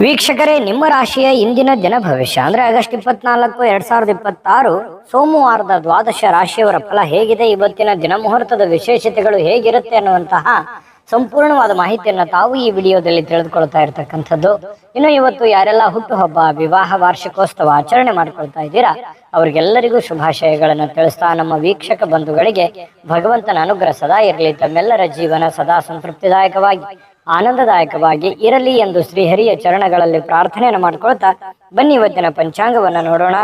ವೀಕ್ಷಕರೇ, ನಿಮ್ಮ ರಾಶಿಯ ಇಂದಿನ ದಿನ ಭವಿಷ್ಯ ಅಂದ್ರೆ ಆಗಸ್ಟ್ 24, 2026 ಸೋಮವಾರದ ದ್ವಾದಶ ರಾಶಿಯವರ ಫಲ ಹೇಗಿದೆ, ಇವತ್ತಿನ ದಿನ ಮುಹೂರ್ತದ ವಿಶೇಷತೆಗಳು ಹೇಗಿರುತ್ತೆ ಅನ್ನುವಂತಹ ಸಂಪೂರ್ಣವಾದ ಮಾಹಿತಿಯನ್ನು ತಾವು ಈ ವಿಡಿಯೋದಲ್ಲಿ ತಿಳಿದುಕೊಳ್ತಾ ಇರತಕ್ಕಂಥದ್ದು. ಇನ್ನು ಇವತ್ತು ಯಾರೆಲ್ಲ ಹುಟ್ಟುಹಬ್ಬ, ವಿವಾಹ ವಾರ್ಷಿಕೋತ್ಸವ ಆಚರಣೆ ಮಾಡ್ಕೊಳ್ತಾ ಇದ್ದೀರಾ ಅವ್ರಿಗೆಲ್ಲರಿಗೂ ಶುಭಾಶಯಗಳನ್ನು ತಿಳಿಸ್ತಾ ನಮ್ಮ ವೀಕ್ಷಕ ಬಂಧುಗಳಿಗೆ ಭಗವಂತನ ಅನುಗ್ರಹ ಸದಾ ಇರಲಿ, ತಮ್ಮೆಲ್ಲರ ಜೀವನ ಸದಾ ಸಂತೃಪ್ತಿದಾಯಕವಾಗಿ ಆನಂದದಾಯಕವಾಗಿ ಇರಲಿ ಎಂದು ಶ್ರೀಹರಿಯ ಚರಣಗಳಲ್ಲಿ ಪ್ರಾರ್ಥನೆಯನ್ನು ಮಾಡ್ಕೊಳ್ತಾ ಬನ್ನಿ ಇವತ್ತಿನ ಪಂಚಾಂಗವನ್ನ ನೋಡೋಣ.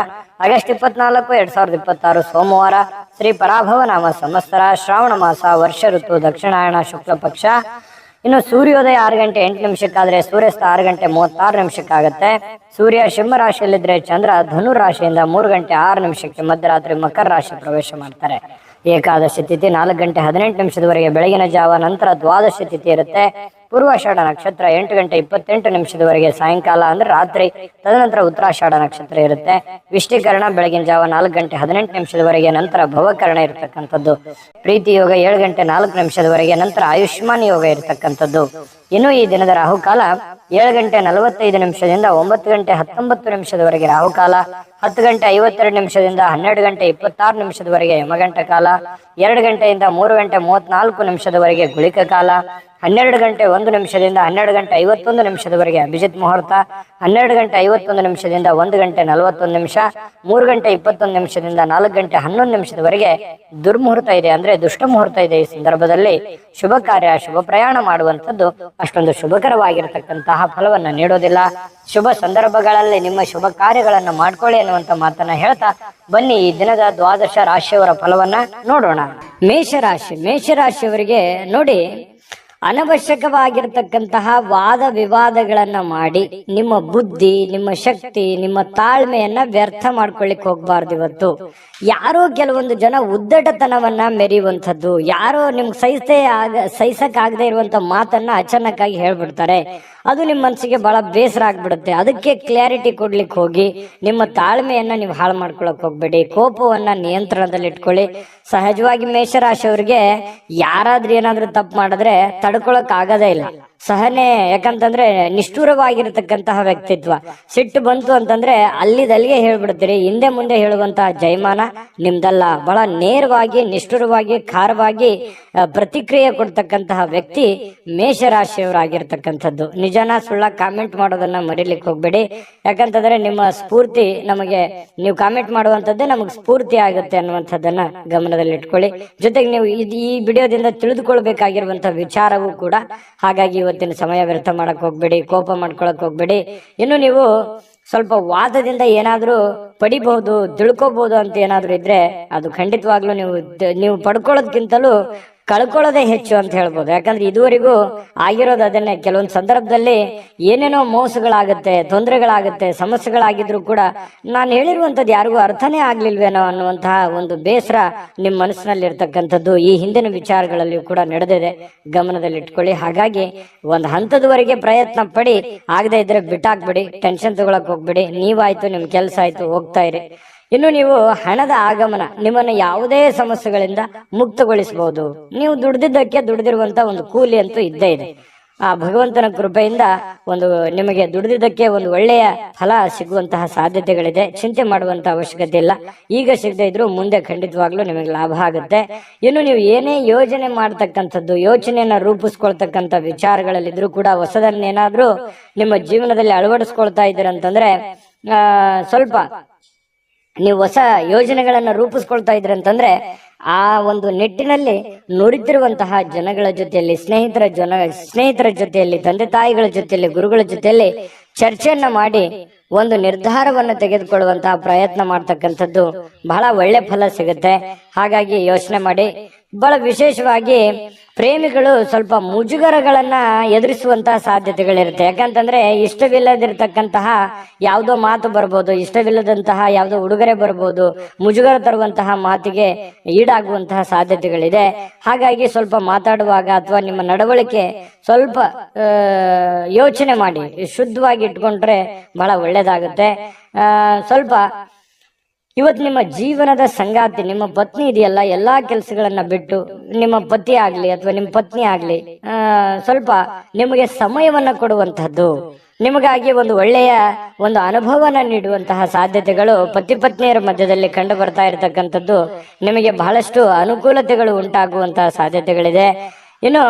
ಆಗಸ್ಟ್ 24, 2026 ಸೋಮವಾರ, ಶ್ರೀ ಪರಾಭವ ನಾಮ ಸಂವತ್ಸರ, ಶ್ರಾವಣ ಮಾಸ, ವರ್ಷ ಋತು ದಕ್ಷಿಣಾಯಣ, ಶುಕ್ಲ ಪಕ್ಷ. ಇನ್ನು ಸೂರ್ಯೋದಯ 6 ಗಂಟೆ 8 ನಿಮಿಷಕ್ಕಾದ್ರೆ ಸೂರ್ಯಾಸ್ತ 6 ಗಂಟೆ 36 ನಿಮಿಷಕ್ಕಾಗತ್ತೆ. ಸೂರ್ಯ ಸಿಂಹ ರಾಶಿಯಲ್ಲಿದ್ರೆ ಚಂದ್ರ ಧನು ರಾಶಿಯಿಂದ 3 ಗಂಟೆ 6 ನಿಮಿಷಕ್ಕೆ ಮಧ್ಯರಾತ್ರಿ ಮಕರ ರಾಶಿ ಪ್ರವೇಶ ಮಾಡ್ತಾರೆ. ಏಕಾದಶಿ ತಿಥಿ 4 ಗಂಟೆ 18 ನಿಮಿಷದವರೆಗೆ ಬೆಳಗಿನ ಜಾವ, ನಂತರ ದ್ವಾದಶಿ ತಿಥಿ ಇರುತ್ತೆ. ಪೂರ್ವಾಷಾಢ ನಕ್ಷತ್ರ 8 ಗಂಟೆ 28 ನಿಮಿಷದವರೆಗೆ ಸಾಯಂಕಾಲ ಅಂದ್ರೆ ರಾತ್ರಿ, ತದನಂತರ ಉತ್ತರಾಷಾಢ ನಕ್ಷತ್ರ ಇರುತ್ತೆ. ವಿಷ್ಟಿಕರಣ ಬೆಳಗಿನ ಜಾವ 4 ಗಂಟೆ 18 ನಿಮಿಷದವರೆಗೆ, ನಂತರ ಭವಕರಣ ಇರತಕ್ಕಂಥದ್ದು. ಪ್ರೀತಿ ಯೋಗ 7 ಗಂಟೆ 4 ನಿಮಿಷದವರೆಗೆ, ನಂತರ ಆಯುಷ್ಮಾನ್ ಯೋಗ ಇರತಕ್ಕಂಥದ್ದು. ಇನ್ನು ಈ ದಿನದ ರಾಹುಕಾಲ 7 ಗಂಟೆ 45 ನಿಮಿಷದಿಂದ 9 ಗಂಟೆ 19 ನಿಮಿಷದವರೆಗೆ ರಾಹುಕಾಲ, 10 ಗಂಟೆ 52 ನಿಮಿಷದಿಂದ 12 ಗಂಟೆ 26 ನಿಮಿಷದವರೆಗೆ ಯಮಗಂಟ ಕಾಲ, 2 ಗಂಟೆಯಿಂದ 3 ಗಂಟೆ 34 ನಿಮಿಷದವರೆಗೆ ಗುಳಿಕ ಕಾಲ, 12 ಗಂಟೆ 1 ನಿಮಿಷದಿಂದ 12 ಗಂಟೆ 51 ನಿಮಿಷದವರೆಗೆ ಅಭಿಜಿತ್ ಮುಹೂರ್ತ, 12 ಗಂಟೆ 51 ನಿಮಿಷದಿಂದ 1 ಗಂಟೆ 41 ನಿಮಿಷ, 3 ಗಂಟೆ 21 ನಿಮಿಷದಿಂದ 4 ಗಂಟೆ 11 ನಿಮಿಷದವರೆಗೆ ದುರ್ಮುಹೂರ್ತ ಇದೆ, ಅಂದ್ರೆ ದುಷ್ಟ ಮುಹೂರ್ತ ಇದೆ. ಈ ಸಂದರ್ಭದಲ್ಲಿ ಶುಭ ಕಾರ್ಯ, ಶುಭ ಪ್ರಯಾಣ ಮಾಡುವಂಥದ್ದು ಅಷ್ಟೊಂದು ಶುಭಕರವಾಗಿರತಕ್ಕಂತಹ ಫಲವನ್ನ ನೀಡೋದಿಲ್ಲ. ಶುಭ ಸಂದರ್ಭಗಳಲ್ಲಿ ನಿಮ್ಮ ಶುಭ ಕಾರ್ಯಗಳನ್ನ ಮಾಡ್ಕೊಳ್ಳಿ ಅನ್ನುವಂತ ಮಾತನ್ನ ಹೇಳ್ತಾ ಬನ್ನಿ ಈ ದಿನದ ದ್ವಾದಶ ರಾಶಿಯವರ ಫಲವನ್ನ ನೋಡೋಣ. ಮೇಷರಾಶಿಯವರಿಗೆ ನೋಡಿ, ಅನವಶ್ಯಕವಾಗಿರ್ತಕ್ಕಂತಹ ವಾದ ವಿವಾದಗಳನ್ನ ಮಾಡಿ ನಿಮ್ಮ ಬುದ್ಧಿ, ನಿಮ್ಮ ಶಕ್ತಿ, ನಿಮ್ಮ ತಾಳ್ಮೆಯನ್ನ ವ್ಯರ್ಥ ಮಾಡ್ಕೊಳ್ಳಿಕ್ ಹೋಗ್ಬಾರ್ದು. ಇವತ್ತು ಯಾರೋ ಕೆಲವೊಂದು ಜನ ಉದ್ದಟತನವನ್ನ ಮೆರೆಯುವಂಥದ್ದು, ಯಾರೋ ನಿಮ್ಗೆ ಸಹಿಸಕ್ಕಾಗದೆ ಇರುವಂತ ಮಾತನ್ನ ಅಚಾನಕ್ಕಾಗಿ ಹೇಳ್ಬಿಡ್ತಾರೆ. ಅದು ನಿಮ್ಮ ಮನಸ್ಸಿಗೆ ಬಹಳ ಬೇಸರ ಆಗ್ಬಿಡುತ್ತೆ. ಅದಕ್ಕೆ ಕ್ಲಾರಿಟಿ ಕೊಡ್ಲಿಕ್ಕೆ ಹೋಗಿ ನಿಮ್ಮ ತಾಳ್ಮೆಯನ್ನ ನೀವು ಹಾಳು ಮಾಡ್ಕೊಳಕ್ ಹೋಗ್ಬೇಡಿ. ಕೋಪವನ್ನ ನಿಯಂತ್ರಣದಲ್ಲಿ ಇಟ್ಕೊಳ್ಳಿ. ಸಹಜವಾಗಿ ಮೇಷರಾಶಿಯವರಿಗೆ ಯಾರಾದ್ರೂ ಏನಾದ್ರೂ ತಪ್ಪು ಮಾಡಿದ್ರೆ ತಡ್ಕೊಳಕ್ ಆಗದೇ ಇಲ್ಲ. ಸಹನೆ, ಯಾಕಂತಂದ್ರೆ ನಿಷ್ಠುರವಾಗಿರತಕ್ಕಂತಹ ವ್ಯಕ್ತಿತ್ವ. ಸಿಟ್ಟು ಬಂತು ಅಂತಂದ್ರೆ ಅಲ್ಲಿದಲ್ಲಿಗೆ ಹೇಳ್ಬಿಡ್ತೀರಿ. ಹಿಂದೆ ಮುಂದೆ ಹೇಳುವಂತಹ ಜೈಮಾನ ನಿಮ್ದಲ್ಲ. ಬಹಳ ನೇರವಾಗಿ, ನಿಷ್ಠುರವಾಗಿ, ಖಾರವಾಗಿ ಪ್ರತಿಕ್ರಿಯೆ ಕೊಡ್ತಕ್ಕಂತಹ ವ್ಯಕ್ತಿ ಮೇಷರಾಶಿಯವರಾಗಿರ್ತಕ್ಕಂಥದ್ದು. ನಿಜನ ಸುಳ್ಳ ಕಾಮೆಂಟ್ ಮಾಡೋದನ್ನ ಮರಿಲಿಕ್ಕೆ ಹೋಗ್ಬೇಡಿ. ಯಾಕಂತಂದ್ರೆ ನಿಮ್ಮ ಸ್ಫೂರ್ತಿ ನಮಗೆ, ನೀವು ಕಾಮೆಂಟ್ ಮಾಡುವಂತದ್ದೇ ನಮಗೆ ಸ್ಫೂರ್ತಿ ಆಗುತ್ತೆ ಅನ್ನುವಂಥದ್ದನ್ನ ಗಮನದಲ್ಲಿ ಇಟ್ಕೊಳ್ಳಿ. ಜೊತೆಗೆ ನೀವು ಈ ವಿಡಿಯೋದಿಂದ ತಿಳಿದುಕೊಳ್ಬೇಕಾಗಿರುವಂತಹ ವಿಚಾರವೂ ಕೂಡ. ಹಾಗಾಗಿ ಇವತ್ತಿನ ಸಮಯ ವ್ಯರ್ಥ ಮಾಡಕ್ ಹೋಗ್ಬೇಡಿ, ಕೋಪ ಮಾಡ್ಕೊಳಕ್ ಹೋಗ್ಬೇಡಿ. ಇನ್ನು ನೀವು ಸ್ವಲ್ಪ ವಾದದಿಂದ ಏನಾದ್ರೂ ಪಡಿಬಹುದು, ತಿಳ್ಕೊಬಹುದು ಅಂತ ಏನಾದ್ರೂ ಇದ್ರೆ ಅದು ಖಂಡಿತವಾಗ್ಲೂ ನೀವು ಪಡ್ಕೊಳ್ಳೋದ್ಕಿಂತಲೂ ಕಳ್ಕೊಳ್ಳೋದೇ ಹೆಚ್ಚು ಅಂತ ಹೇಳ್ಬೋದು. ಯಾಕಂದ್ರೆ ಇದುವರೆಗೂ ಆಗಿರೋದು ಅದನ್ನೇ. ಕೆಲವೊಂದು ಸಂದರ್ಭದಲ್ಲಿ ಏನೇನೋ ಮೋಸಗಳಾಗುತ್ತೆ, ತೊಂದರೆಗಳಾಗುತ್ತೆ, ಸಮಸ್ಯೆಗಳಾಗಿದ್ರು ಕೂಡ ನಾನು ಹೇಳಿರುವಂತದ್ದು ಯಾರಿಗೂ ಅರ್ಥನೇ ಆಗ್ಲಿಲ್ವೇನೋ ಅನ್ನುವಂತಹ ಒಂದು ಬೇಸರ ನಿಮ್ಮ ಮನಸ್ಸಿನಲ್ಲಿ ಇರ್ತಕ್ಕಂಥದ್ದು ಈ ಹಿಂದಿನ ವಿಚಾರಗಳಲ್ಲಿಯೂ ಕೂಡ ನಡೆದಿದೆ. ಗಮನದಲ್ಲಿ ಇಟ್ಕೊಳ್ಳಿ. ಹಾಗಾಗಿ ಒಂದು ಹಂತದವರೆಗೆ ಪ್ರಯತ್ನ ಪಡಿ, ಆಗದೆ ಇದ್ರೆ ಬಿಟ್ಟಾಕ್ಬಿಡಿ, ಟೆನ್ಷನ್ ತಗೊಳಕ್ ಹೋಗ್ಬಿಡಿ. ನೀವಾಯ್ತು, ನಿಮ್ ಕೆಲಸ ಆಯ್ತು, ಹೋಗ್ತಾ ಇರಿ. ಇನ್ನು ನೀವು ಹಣದ ಆಗಮನ ನಿಮ್ಮನ್ನು ಯಾವುದೇ ಸಮಸ್ಯೆಗಳಿಂದ ಮುಕ್ತಗೊಳಿಸಬಹುದು. ನೀವು ದುಡಿದಿರುವಂತ ಒಂದು ಕೂಲಿ ಅಂತೂ ಇದ್ದೇ ಇದೆ. ಆ ಭಗವಂತನ ಕೃಪೆಯಿಂದ ನಿಮಗೆ ದುಡಿದಿದ್ದಕ್ಕೆ ಒಂದು ಒಳ್ಳೆಯ ಫಲ ಸಿಗುವಂತಹ ಸಾಧ್ಯತೆಗಳಿದೆ. ಚಿಂತೆ ಮಾಡುವಂತ ಅವಶ್ಯಕತೆ ಇಲ್ಲ. ಈಗ ಸಿಗದೆ ಇದ್ರು ಮುಂದೆ ಖಂಡಿತವಾಗ್ಲೂ ನಿಮಗೆ ಲಾಭ ಆಗುತ್ತೆ. ಇನ್ನು ನೀವು ಏನೇ ಯೋಜನೆ ಮಾಡ್ತಕ್ಕಂಥದ್ದು, ಯೋಚನೆಯನ್ನ ರೂಪಿಸ್ಕೊಳ್ತಕ್ಕಂಥ ವಿಚಾರಗಳಲ್ಲಿದ್ರು ಕೂಡ ಹೊಸದನ್ನೇನಾದ್ರೂ ನಿಮ್ಮ ಜೀವನದಲ್ಲಿ ಅಳವಡಿಸ್ಕೊಳ್ತಾ ಇದ್ದೀರಂತಂದ್ರೆ ಸ್ವಲ್ಪ ನೀವು ಹೊಸ ಯೋಜನೆಗಳನ್ನ ರೂಪಿಸ್ಕೊಳ್ತಾ ಇದ್ರಂತಂದ್ರೆ ಆ ಒಂದು ನಿಟ್ಟಿನಲ್ಲಿ ನುರಿತಿರುವಂತಹ ಜನಗಳ ಜೊತೆಯಲ್ಲಿ, ಸ್ನೇಹಿತರ ಜೊತೆಯಲ್ಲಿ, ತಂದೆ ತಾಯಿಗಳ ಜೊತೆಯಲ್ಲಿ, ಗುರುಗಳ ಜೊತೆಯಲ್ಲಿ ಚರ್ಚೆಯನ್ನ ಮಾಡಿ ಒಂದು ನಿರ್ಧಾರವನ್ನು ತೆಗೆದುಕೊಳ್ಳುವಂತಹ ಪ್ರಯತ್ನ ಮಾಡ್ತಕ್ಕಂಥದ್ದು ಬಹಳ ಒಳ್ಳೆ ಫಲ ಸಿಗುತ್ತೆ. ಹಾಗಾಗಿ ಯೋಚನೆ ಮಾಡಿ. ಬಹಳ ವಿಶೇಷವಾಗಿ ಪ್ರೇಮಿಗಳು ಸ್ವಲ್ಪ ಮುಜುಗರಗಳನ್ನ ಎದುರಿಸುವಂತಹ ಸಾಧ್ಯತೆಗಳಿರುತ್ತೆ. ಯಾಕಂತಂದ್ರೆ ಇಷ್ಟವಿಲ್ಲದಿರ್ತಕ್ಕಂತಹ ಯಾವುದೋ ಮಾತು ಬರ್ಬೋದು, ಇಷ್ಟವಿಲ್ಲದಂತಹ ಯಾವುದೋ ಉಡುಗೊರೆ ಬರ್ಬೋದು, ಮುಜುಗರ ತರುವಂತಹ ಮಾತಿಗೆ ಈಡಾಗುವಂತಹ ಸಾಧ್ಯತೆಗಳಿದೆ. ಹಾಗಾಗಿ ಸ್ವಲ್ಪ ಮಾತಾಡುವಾಗ ಅಥವಾ ನಿಮ್ಮ ನಡವಳಿಕೆ ಸ್ವಲ್ಪ ಯೋಚನೆ ಮಾಡಿ, ಶುದ್ಧವಾಗಿ ಇಟ್ಕೊಂಡ್ರೆ ಬಹಳ ಒಳ್ಳೇದಾಗುತ್ತೆ. ಸ್ವಲ್ಪ ಇವತ್ತು ನಿಮ್ಮ ಜೀವನದ ಸಂಗಾತಿ, ನಿಮ್ಮ ಪತ್ನಿ ಇದೆಯಲ್ಲ, ಎಲ್ಲಾ ಕೆಲಸಗಳನ್ನ ಬಿಟ್ಟು ನಿಮ್ಮ ಪತಿ ಆಗ್ಲಿ ಅಥವಾ ನಿಮ್ಮ ಪತ್ನಿ ಆಗ್ಲಿ ಸ್ವಲ್ಪ ನಿಮಗೆ ಸಮಯವನ್ನ ಕೊಡುವಂತಹದ್ದು, ನಿಮಗಾಗಿ ಒಂದು ಒಳ್ಳೆಯ ಒಂದು ಅನುಭವನ ನೀಡುವಂತಹ ಸಾಧ್ಯತೆಗಳು ಪತಿ ಪತ್ನಿಯರ ಮಧ್ಯದಲ್ಲಿ ಕಂಡು ಬರ್ತಾ ಇರತಕ್ಕಂಥದ್ದು. ನಿಮಗೆ ಬಹಳಷ್ಟು ಅನುಕೂಲತೆಗಳು ಉಂಟಾಗುವಂತಹ ಸಾಧ್ಯತೆಗಳಿದೆ. ಇನ್ನು